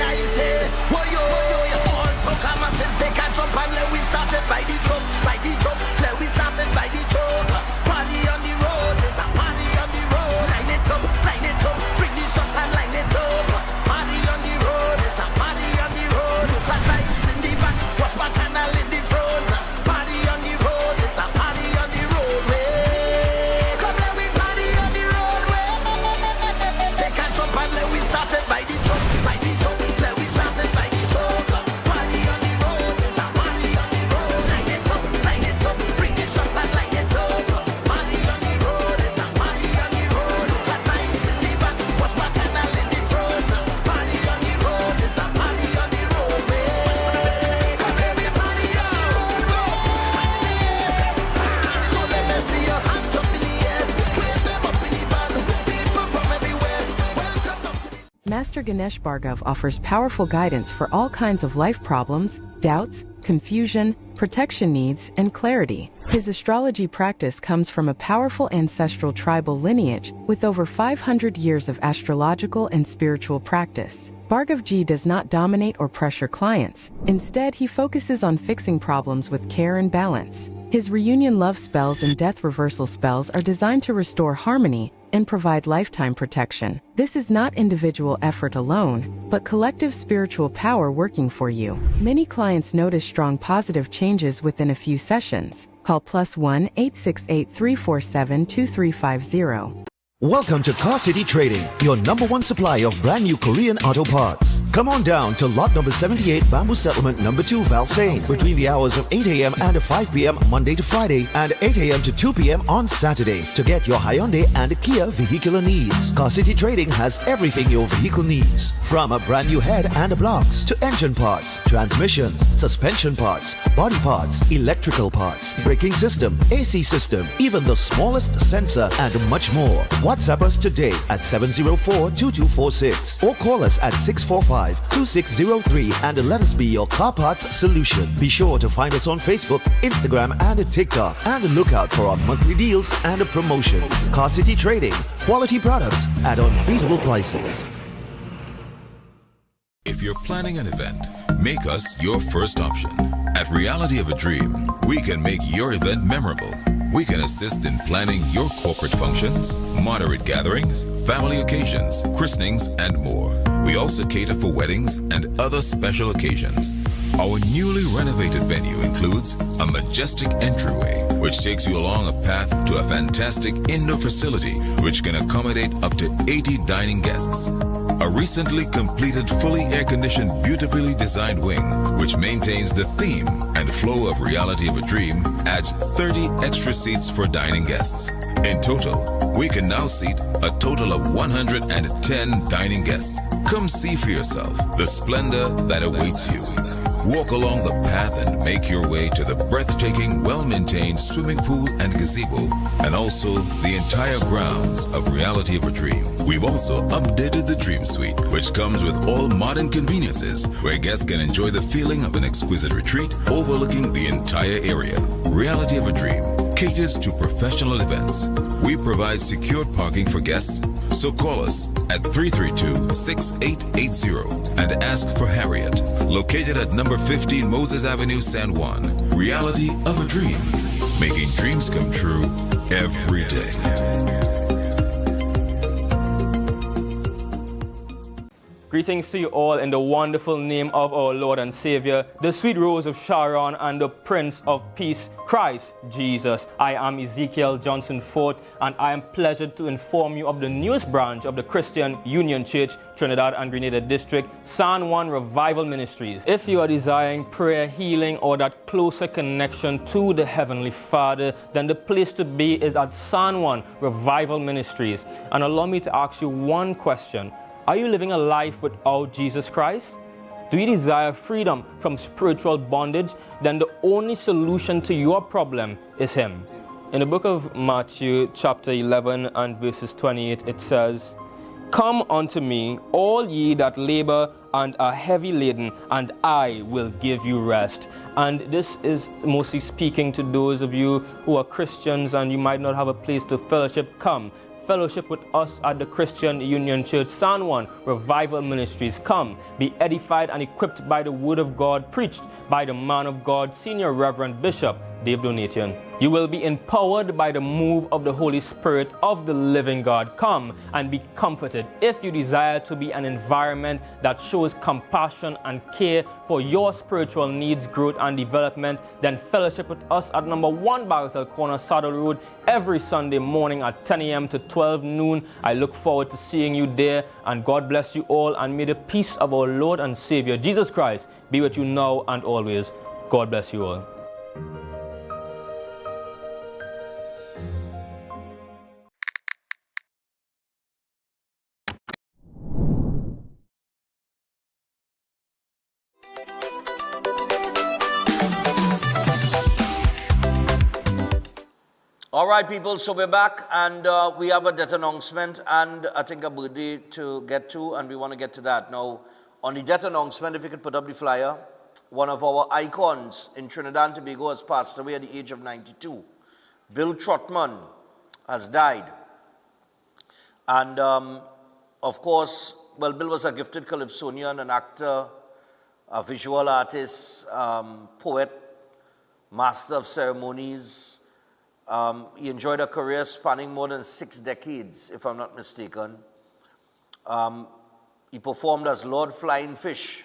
whoa yo, all so come and take a jump and let we start it by the drum, let we start it by the drum. Party on the road, there's a party on the road. Line it up, bring the shots and line it up. Party on the road, there's a party on the road. Look at lights in the back, watch my canal in the front. Party on the road, there's a party on the roadway. Come let we party on the roadway. Take a jump and let we start it by the drum, let we start it by the drum. Party on the road, there's a party on the road. Line it up, bring the shots and line it up. Party on the road, there's a party on the road. Look at lights in the back, watch my canal in the front. Party on the road, there's a party on the roadway. Come let me party on the road. So let me see your hands up in the air, wave them up in the band. People from everywhere, welcome to Master Ganesh Bhargav offers powerful guidance for all kinds of life problems, doubts, confusion, protection needs, and clarity. His astrology practice comes from a powerful ancestral tribal lineage with over 500 years of astrological and spiritual practice. Bhargavji does not dominate or pressure clients. Instead, he focuses on fixing problems with care and balance. His reunion love spells and death reversal spells are designed to restore harmony and provide lifetime protection. This is not individual effort alone, but collective spiritual power working for you. Many clients notice strong positive changes within a few sessions. Call +1 868 347 2350. Welcome to Car City Trading, your #1 supply of brand new Korean auto parts. Come on down to lot number 78, Bamboo Settlement number 2, Valsain, between the hours of 8 a.m. and 5 p.m. Monday to Friday, and 8 a.m. to 2 p.m. on Saturday to get your Hyundai and Kia vehicular needs. Car City Trading has everything your vehicle needs, from a brand new head and blocks to engine parts, transmissions, suspension parts, body parts, electrical parts, braking system, AC system, even the smallest sensor, and much more. WhatsApp us today at 704-2246 or call us at 645-2603 and let us be your car parts solution. Be sure to find us on Facebook, Instagram, and TikTok, and look out for our monthly deals and promotions. Car City Trading, quality products at unbeatable prices. If you're planning an event, make us your first option. At Reality of a Dream, we can make your event memorable. We can assist in planning your corporate functions, moderate gatherings, family occasions, christenings, and more. We also cater for weddings and other special occasions. Our newly renovated venue includes a majestic entryway, which takes you along a path to a fantastic indoor facility which can accommodate up to 80 dining guests. A recently completed, fully air-conditioned, beautifully designed wing, which maintains the theme and flow of Reality of a Dream, adds 30 extra seats for dining guests. In total, we can now seat a total of 110 dining guests. Come see for yourself the splendor that awaits you. Walk along the path and make your way to the breathtaking, well-maintained swimming pool and gazebo, and also the entire grounds of Reality of a Dream. We've also updated the Dream Suite, which comes with all modern conveniences, where guests can enjoy the feeling of an exquisite retreat overlooking the entire area. Reality of a Dream, caters to professional events. We provide secured parking for guests, so call us at 332-6880 and ask for Harriet, located at number 15 Moses Avenue, San Juan. Reality of a dream, making dreams come true every day. Greetings to you all in the wonderful name of our Lord and Savior, the sweet rose of Sharon and the Prince of Peace, Christ Jesus. I am Ezekiel Johnson Fort, and I am pleasured to inform you of the newest branch of the Christian Union Church, Trinidad and Grenada District, San Juan Revival Ministries. If you are desiring prayer, healing, or that closer connection to the Heavenly Father, then the place to be is at San Juan Revival Ministries. And allow me to ask you one question. Are you living a life without Jesus Christ? Do you desire freedom from spiritual bondage? Then the only solution to your problem is Him. In the book of Matthew chapter 11 and verses 28, it says, "Come unto me, all ye that labor and are heavy laden, and I will give you rest." And this is mostly speaking to those of you who are Christians and you might not have a place to fellowship. Come. Fellowship with us at the Christian Union Church, San Juan Revival Ministries. Come, be edified and equipped by the Word of God, preached by the man of God, Senior Reverend Bishop Dave Donation. You will be empowered by the move of the Holy Spirit of the living God. Come and be comforted. If you desire to be an environment that shows compassion and care for your spiritual needs, growth, and development, then fellowship with us at number 1 Bagatelle Corner, Saddle Road, every Sunday morning at 10 a.m. to 12 noon. I look forward to seeing you there, and God bless you all, and may the peace of our Lord and Savior, Jesus Christ, be with you now and always. God bless you all. All right, people, so we're back, and we have a death announcement and I think a birthday to get to, and we want to get to that. Now, on the death announcement, if you could put up the flyer, one of our icons in Trinidad and Tobago has passed away at the age of 92. Bill Trotman has died. And, of course, well, Bill was a gifted calypsonian, an actor, a visual artist, poet, master of ceremonies. He enjoyed a career spanning more than 6 decades, if I'm not mistaken. He performed as Lord Flying Fish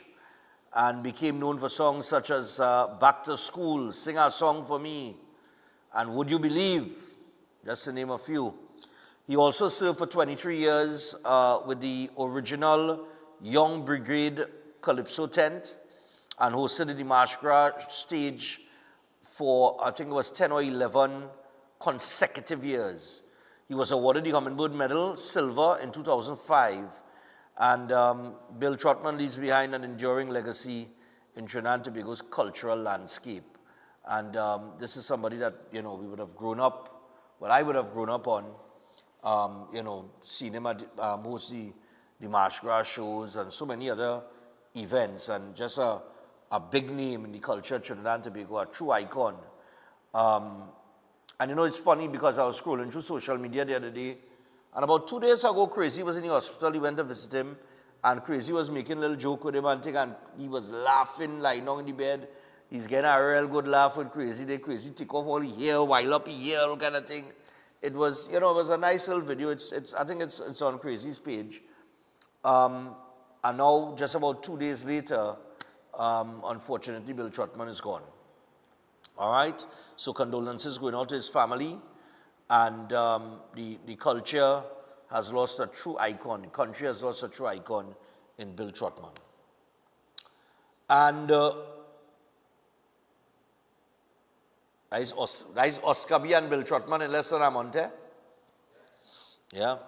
and became known for songs such as Back to School, Sing a Song for Me, and Would You Believe, just to name a few. He also served for 23 years with the original Young Brigade Calypso tent and hosted the March Gras stage for, I think it was 10 or 11 consecutive years. He was awarded the Hummingbird Medal, Silver, in 2005. And Bill Trotman leaves behind an enduring legacy in Trinidad and Tobago's cultural landscape. And this is somebody that, we would have grown up, well, I would have grown up on, seen him at mostly the March Gras shows and so many other events, and just a big name in the culture of Trinidad and Tobago, a true icon. And it's funny because I was scrolling through social media the other day, and about 2 days ago, Crazy was in the hospital. He went to visit him, and Crazy was making a little joke with him and he was laughing, lying down in the bed. He's getting a real good laugh with Crazy. They Crazy take off all the hair, while up the hair, all kind of thing. It was, it was a nice little video. I think it's on Crazy's page. And now, just about 2 days later, unfortunately, Bill Trotman is gone. All right, so condolences going out to his family, and the culture has lost a true icon. The country has lost a true icon in Bill Trotman. And that is Oscar B and Bill Trotman in Lester Amonte. Yeah.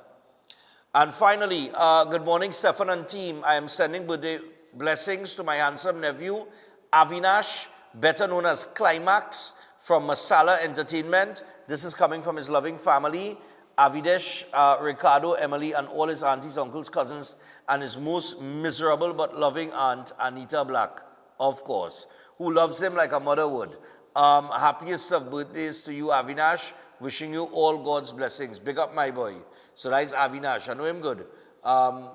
And finally, good morning, Stefan and team. I am sending birthday blessings to my handsome nephew, Avinash, better known as Climax, from Masala Entertainment. This is coming from his loving family, Avidesh, Ricardo, Emily, and all his aunties, uncles, cousins, and his most miserable but loving aunt, Anita Black, of course, who loves him like a mother would. Happiest of birthdays to you, Avinash. Wishing you all God's blessings. Big up my boy. So that's Avinash. I know him good.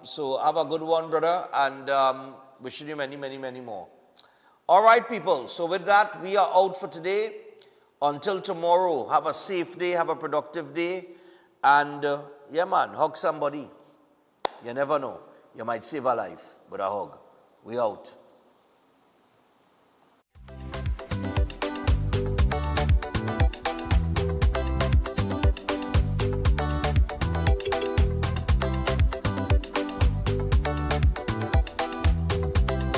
So have a good one, brother, and wishing you many, many, many more. All right, people. So with that, we are out for today. Until tomorrow, have a safe day, have a productive day. And yeah, man, hug somebody. You never know. You might save a life with a hug. We out.